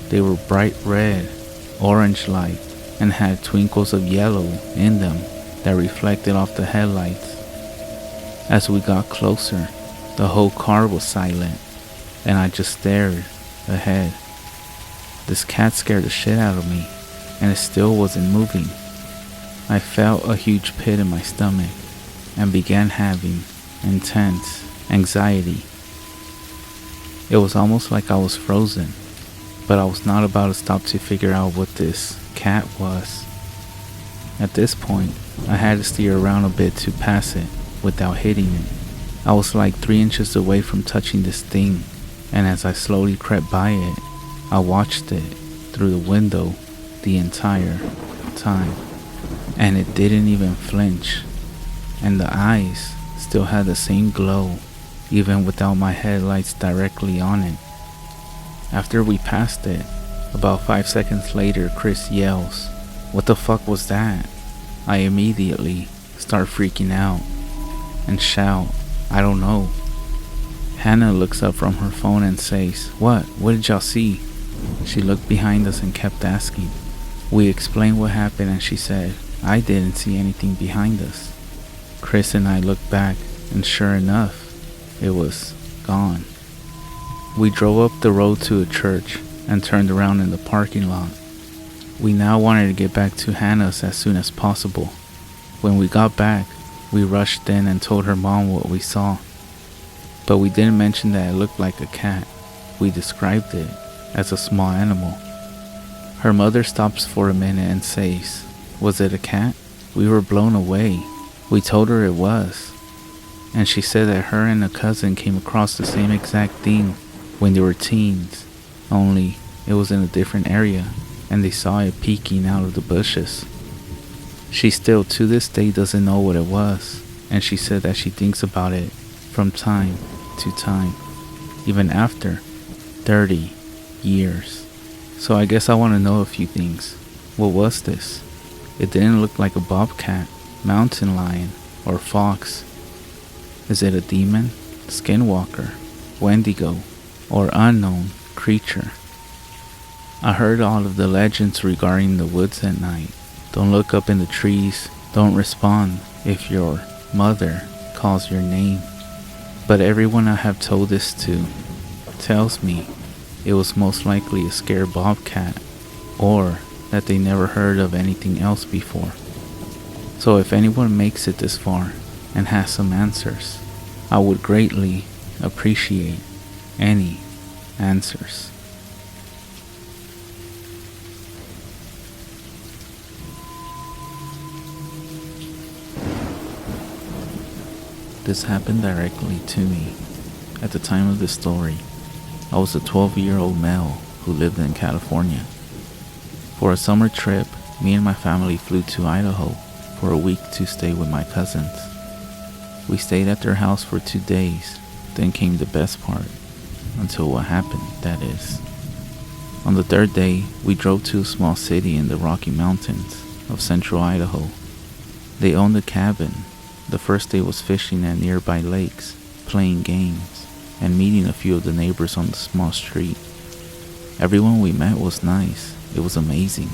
They were bright red, orange light, and had twinkles of yellow in them that reflected off the headlights. As we got closer, the whole car was silent, and I just stared ahead. This cat scared the shit out of me, and it still wasn't moving. I felt a huge pit in my stomach and began having intense anxiety. It was almost like I was frozen, but I was not about to stop to figure out what this cat was. At this point, I had to steer around a bit to pass it without hitting it. I was like 3 inches away from touching this thing, and as I slowly crept by it, I watched it through the window the entire time, and it didn't even flinch, and the eyes still had the same glow even without my headlights directly on it. After we passed it, about 5 seconds later, Chris yells, "What the fuck was that?" I immediately start freaking out and shout, "I don't know." Hannah looks up from her phone and says, What did y'all see?" She looked behind us and kept asking. We explained what happened, and she said, "I didn't see anything behind us." Chris and I looked back, and sure enough, it was gone. We drove up the road to a church and turned around in the parking lot. We now wanted to get back to Hannah's as soon as possible. When we got back, we rushed in and told her mom what we saw. But we didn't mention that it looked like a cat. We described it as a small animal. Her mother stops for a minute and says, "Was it a cat?" We were blown away. We told her it was. And she said that her and a cousin came across the same exact thing when they were teens, only it was in a different area, and they saw it peeking out of the bushes. She still to this day doesn't know what it was, and she said that she thinks about it from time to time, even after 30 years. So I guess I want to know a few things. What was this? It didn't look like a bobcat, mountain lion, or fox. Is it a demon? Skinwalker, Wendigo, or unknown creature. I heard all of the legends regarding the woods at night. Don't look up in the trees, don't respond if your mother calls your name. But everyone I have told this to tells me it was most likely a scared bobcat, or that they never heard of anything else before. So if anyone makes it this far and has some answers, I would greatly appreciate any answers. This happened directly to me. At the time of this story, I was a 12-year-old male who lived in California. For a summer trip, me and my family flew to Idaho for a week to stay with my cousins. We stayed at their house for 2 days, then came the best part, until what happened, that is. On the third day, we drove to a small city in the Rocky Mountains of central Idaho. They owned a cabin. The first day was fishing at nearby lakes, playing games, and meeting a few of the neighbors on the small street. Everyone we met was nice. It was amazing.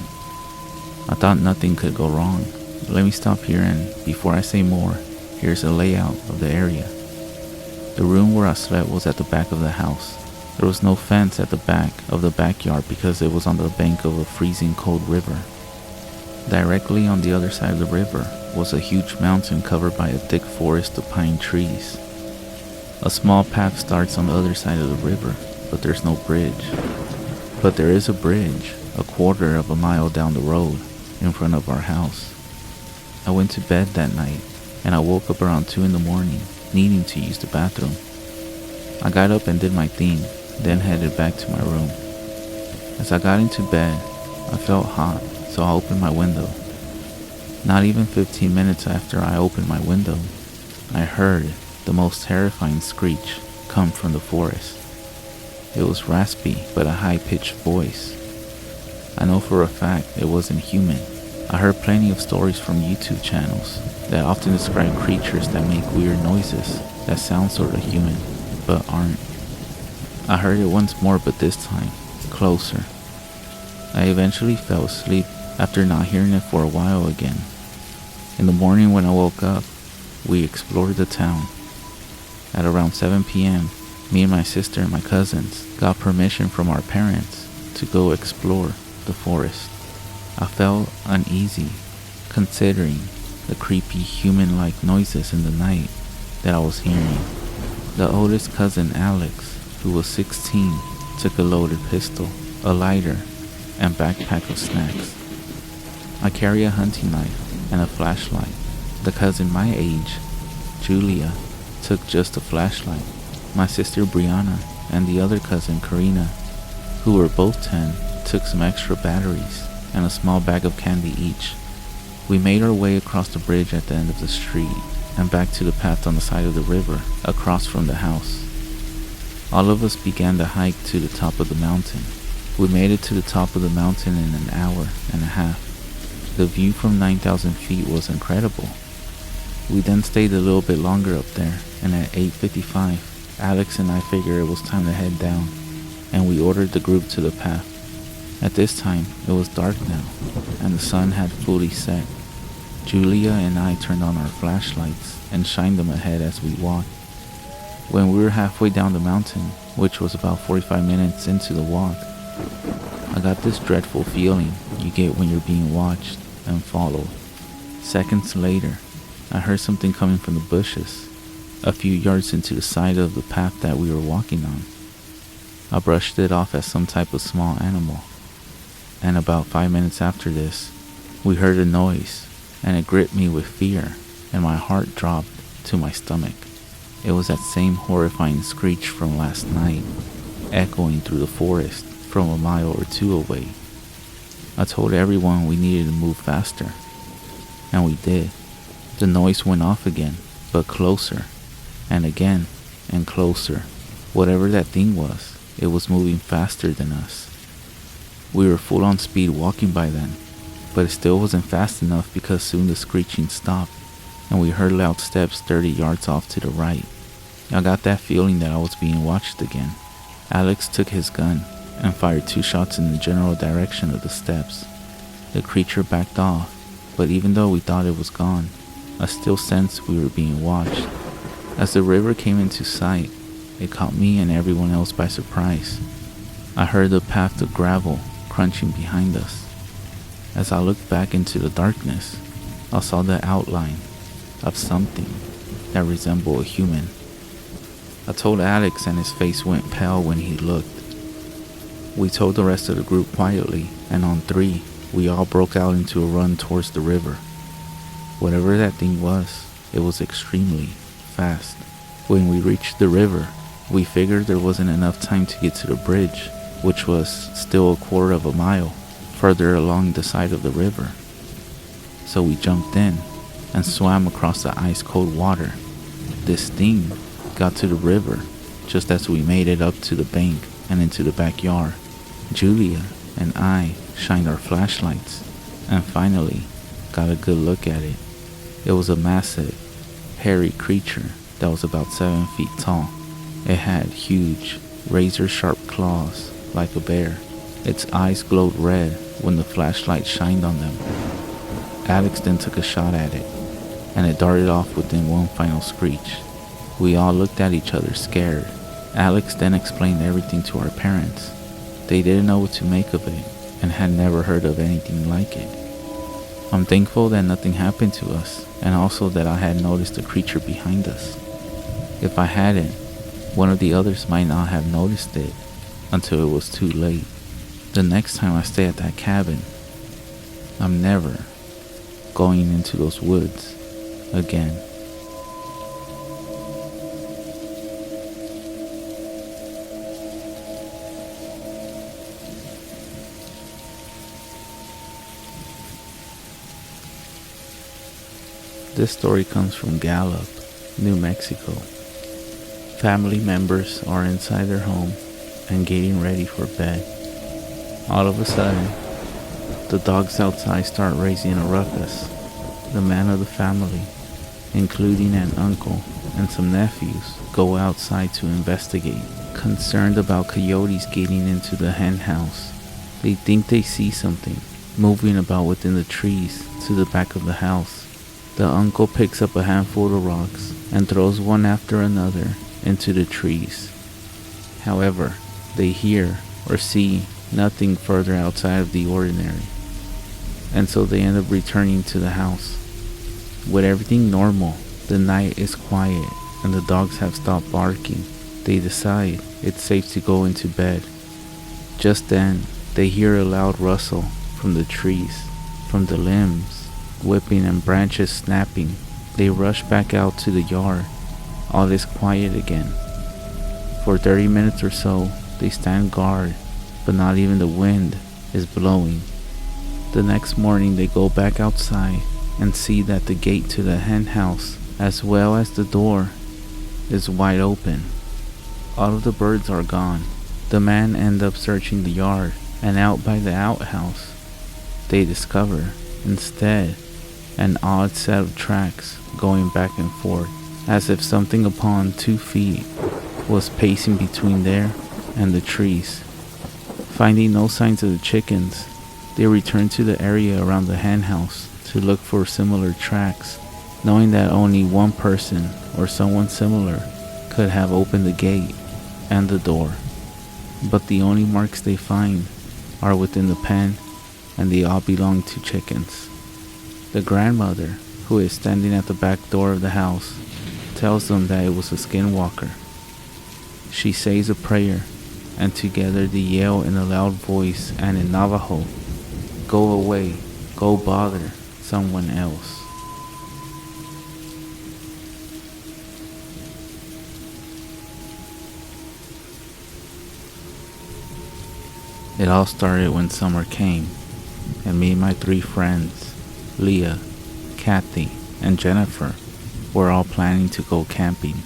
I thought nothing could go wrong. Let me stop here, and before I say more, here's a layout of the area. The room where I slept was at the back of the house. There was no fence at the back of the backyard because it was on the bank of a freezing cold river. Directly on the other side of the river was a huge mountain covered by a thick forest of pine trees. A small path starts on the other side of the river, but there's no bridge. But there is a bridge, a quarter of a mile down the road, in front of our house. I went to bed that night, and I woke up around 2 in the morning, needing to use the bathroom. I got up and did my thing, then headed back to my room. As I got into bed, I felt hot, so I opened my window. Not even 15 minutes after I opened my window, I heard the most terrifying screech come from the forest. It was raspy, but a high-pitched voice. I know for a fact it wasn't human. I heard plenty of stories from YouTube channels that often describe creatures that make weird noises that sound sort of human, but aren't. I heard it once more, but this time, closer. I eventually fell asleep after not hearing it for a while again. In the morning when I woke up, we explored the town. At around 7 p.m., me and my sister and my cousins got permission from our parents to go explore the forest. I felt uneasy, considering the creepy human-like noises in the night that I was hearing. The oldest cousin, Alex, who was 16, took a loaded pistol, a lighter, and backpack of snacks. I carry a hunting knife and a flashlight. The cousin my age, Julia, took just a flashlight. My sister Brianna and the other cousin Karina, who were both 10, took some extra batteries and a small bag of candy each. We made our way across the bridge at the end of the street and back to the path on the side of the river across from the house. All of us began the hike to the top of the mountain. We made it to the top of the mountain in an hour and a half. The view from 9,000 feet was incredible. We then stayed a little bit longer up there, and at 8:55, Alex and I figured it was time to head down, and we ordered the group to the path. At this time, it was dark now, and the sun had fully set. Julia and I turned on our flashlights and shined them ahead as we walked. When we were halfway down the mountain, which was about 45 minutes into the walk, I got this dreadful feeling you get when you're being watched and followed. Seconds later, I heard something coming from the bushes, a few yards into the side of the path that we were walking on. I brushed it off as some type of small animal, and about 5 minutes after this, we heard a noise, and it gripped me with fear, and my heart dropped to my stomach. It was that same horrifying screech from last night, echoing through the forest from a mile or two away. I told everyone we needed to move faster, and we did. The noise went off again, but closer, and again, and closer. Whatever that thing was, it was moving faster than us. We were full on speed walking by then, but it still wasn't fast enough because soon the screeching stopped, and we heard loud steps 30 yards off to the right. I got that feeling that I was being watched again. Alex took his gun and fired 2 shots in the general direction of the steps. The creature backed off, but even though we thought it was gone, I still sensed we were being watched. As the river came into sight, it caught me and everyone else by surprise. I heard the path of gravel crunching behind us. As I looked back into the darkness, I saw the outline of something that resembled a human. I told Alex and his face went pale when he looked. We told the rest of the group quietly, and on 3, we all broke out into a run towards the river. Whatever that thing was, it was extremely fast. When we reached the river, we figured there wasn't enough time to get to the bridge, which was still a quarter of a mile further along the side of the river. So we jumped in and swam across the ice-cold water. This thing got to the river just as we made it up to the bank and into the backyard. Julia and I shined our flashlights and finally got a good look at it. It was a massive, hairy creature that was about 7 feet tall. It had huge, razor-sharp claws like a bear. Its eyes glowed red when the flashlight shined on them. Alex then took a shot at it, and it darted off within one final screech. We all looked at each other scared. Alex then explained everything to our parents. They didn't know what to make of it and had never heard of anything like it. I'm thankful that nothing happened to us, and also that I had noticed the creature behind us. If I hadn't, one of the others might not have noticed it until it was too late. The next time I stay at that cabin, I'm never going into those woods again. This story comes from Gallup, New Mexico. Family members are inside their home and getting ready for bed. All of a sudden, the dogs outside start raising a ruckus. The man of the family, including an uncle and some nephews, go outside to investigate, concerned about coyotes getting into the hen house. They think they see something moving about within the trees to the back of the house. The uncle picks up a handful of rocks and throws one after another into the trees. However, they hear or see nothing further outside of the ordinary, and so they end up returning to the house. With everything normal, the night is quiet and the dogs have stopped barking. They decide it's safe to go into bed. Just then, they hear a loud rustle from the trees, from the limbs whipping and branches snapping. They rush back out to the yard. All is quiet again. For 30 minutes or so, they stand guard, but not even the wind is blowing. The next morning, they go back outside and see that the gate to the hen house, as well as the door, is wide open. All of the birds are gone. The man ends up searching the yard, and out by the outhouse, they discover, instead, an odd set of tracks going back and forth, as if something upon 2 feet was pacing between there and the trees. Finding no signs of the chickens, they return to the area around the hen house to look for similar tracks, knowing that only one person or someone similar could have opened the gate and the door. But the only marks they find are within the pen, and they all belong to chickens. The grandmother, who is standing at the back door of the house, tells them that it was a skinwalker. She says a prayer, and together they yell in a loud voice and in Navajo, "Go away, go bother someone else." It all started when summer came, and me and my 3 friends, Leah, Kathy, and Jennifer, were all planning to go camping.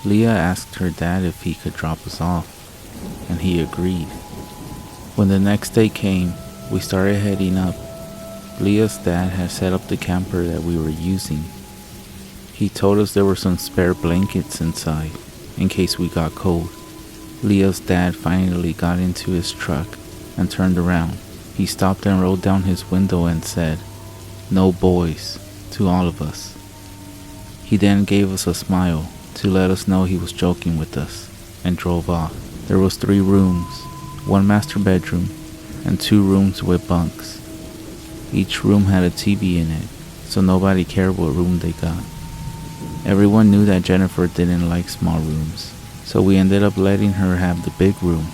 Leah asked her dad if he could drop us off, and he agreed. When the next day came, we started heading up. Leah's dad had set up the camper that we were using. He told us there were some spare blankets inside, in case we got cold. Leah's dad finally got into his truck and turned around. He stopped and rolled down his window and said, "No boys," to all of us. He then gave us a smile to let us know he was joking with us and drove off. There was 3 rooms, 1 master bedroom, and 2 rooms with bunks. Each room had a TV in it, so nobody cared what room they got. Everyone knew that Jennifer didn't like small rooms, so we ended up letting her have the big room.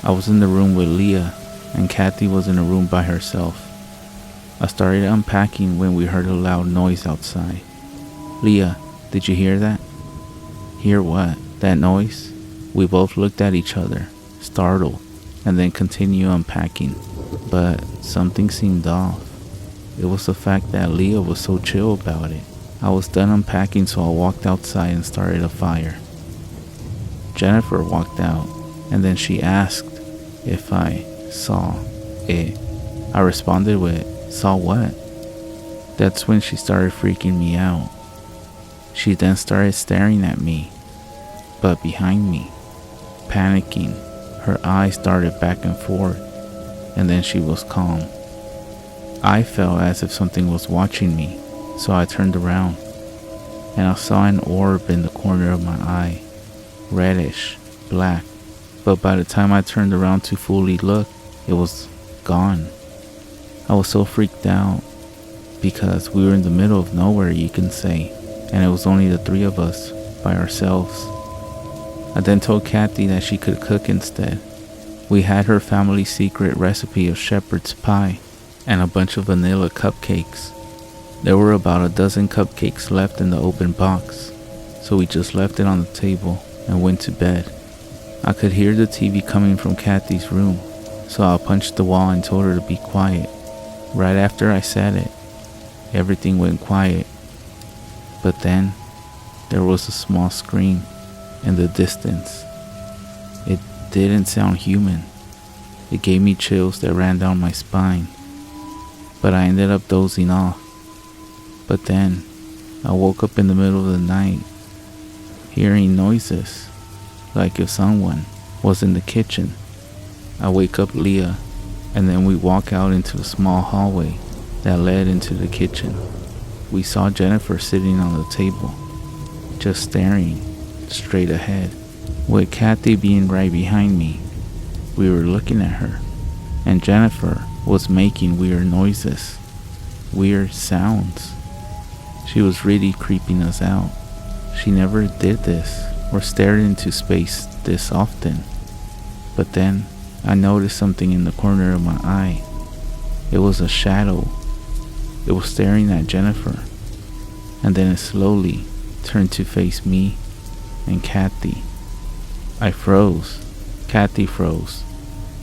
I was in the room with Leah, and Kathy was in a room by herself. I started unpacking when we heard a loud noise outside. "Leah, did you hear that?" "Hear what? That noise?" We both looked at each other, startled, and then continued unpacking. But something seemed off. It was the fact that Leah was so chill about it. I was done unpacking, so I walked outside and started a fire. Jennifer walked out, and then she asked if I saw it. I responded with, "Saw what?" That's when she started freaking me out. She then started staring at me, but behind me, panicking. Her eyes darted back and forth, and then she was calm. I felt as if something was watching me, so I turned around, and I saw an orb in the corner of my eye, reddish, black, but by the time I turned around to fully look, it was gone. I was so freaked out, because we were in the middle of nowhere, you can say, and it was only the 3 of us, by ourselves. I then told Kathy that she could cook instead. We had her family secret recipe of shepherd's pie, and a bunch of vanilla cupcakes. There were about a dozen cupcakes left in the open box, so we just left it on the table and went to bed. I could hear the TV coming from Kathy's room, so I punched the wall and told her to be quiet. Right after I said it, everything went quiet. But then, there was a small scream in the distance. It didn't sound human. It gave me chills that ran down my spine. But I ended up dozing off. But then, I woke up in the middle of the night, hearing noises, like if someone was in the kitchen. I wake up Leah, and then we walk out into a small hallway that led into the kitchen. We saw Jennifer sitting on the table, just staring straight ahead, with Kathy being right behind me. We were looking at her, and Jennifer was making weird noises, weird sounds. She was really creeping us out. She never did this or stared into space this often. But then I noticed something in the corner of my eye. It was a shadow. It was staring at Jennifer, and then it slowly turned to face me and Kathy. I froze. Kathy froze.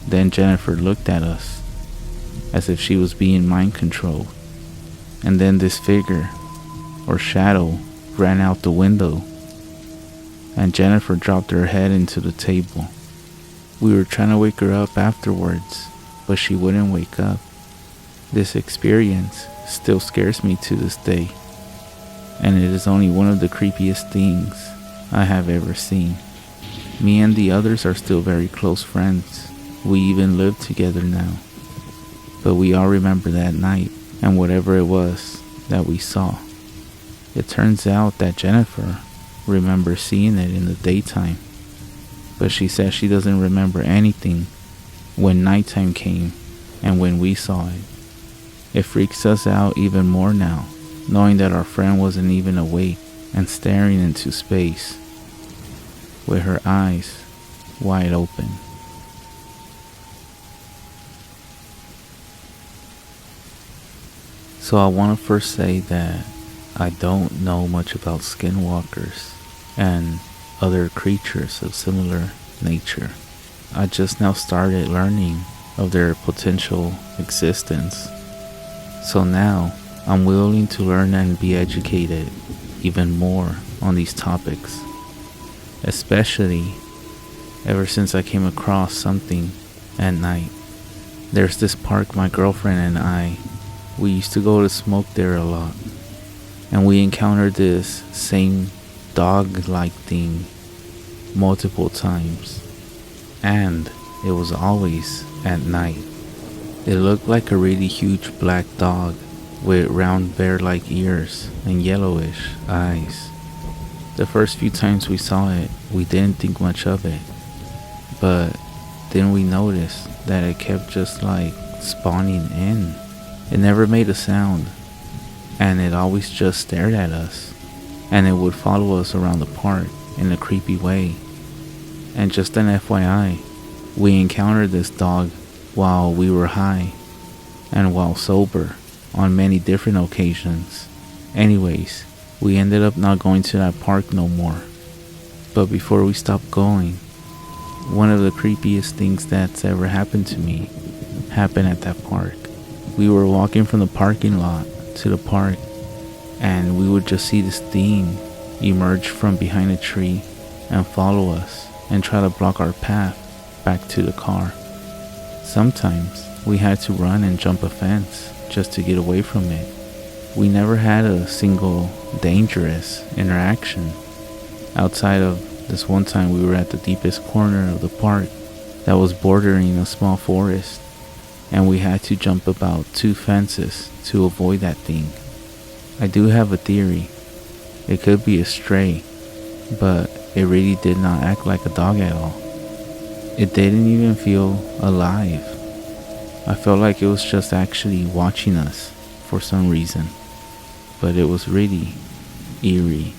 Then Jennifer looked at us as if she was being mind controlled. And then this figure or shadow ran out the window, and Jennifer dropped her head into the table. We were trying to wake her up afterwards, but she wouldn't wake up. This experience still scares me to this day, and it is only one of the creepiest things I have ever seen. Me and the others are still very close friends. We even live together now. But we all remember that night and whatever it was that we saw. It turns out that Jennifer remembers seeing it in the daytime, but she says she doesn't remember anything when nighttime came and when we saw it. It freaks us out even more now, knowing that our friend wasn't even awake and staring into space with her eyes wide open. So I want to first say that I don't know much about skinwalkers and other creatures of similar nature. I just now started learning of their potential existence. So now I'm willing to learn and be educated even more on these topics, especially ever since I came across something at night. There's this park my girlfriend and we used to go to smoke there a lot. and we encountered this same dog-like thing multiple times, and it was always at night. It looked like a really huge black dog with round bear-like ears and yellowish eyes. The first few times we saw it, we didn't think much of it, but then we noticed that it kept just like spawning in. It never made a sound, and it always just stared at us, and it would follow us around the park in a creepy way. And just an FYI, we encountered this dog while we were high and while sober on many different occasions. Anyways, we ended up not going to that park no more. But before we stopped going, one of the creepiest things that's ever happened to me happened at that park. We were walking from the parking lot to the park, and we would just see this thing emerge from behind a tree and follow us and try to block our path back to the car. Sometimes we had to run and jump a fence just to get away from it. We never had a single dangerous interaction outside of this one time we were at the deepest corner of the park that was bordering a small forest, and we had to jump about 2 fences to avoid that thing. I do have a theory. It could be a stray, but it really did not act like a dog at all. It didn't even feel alive. I felt like it was just actually watching us for some reason, but it was really eerie.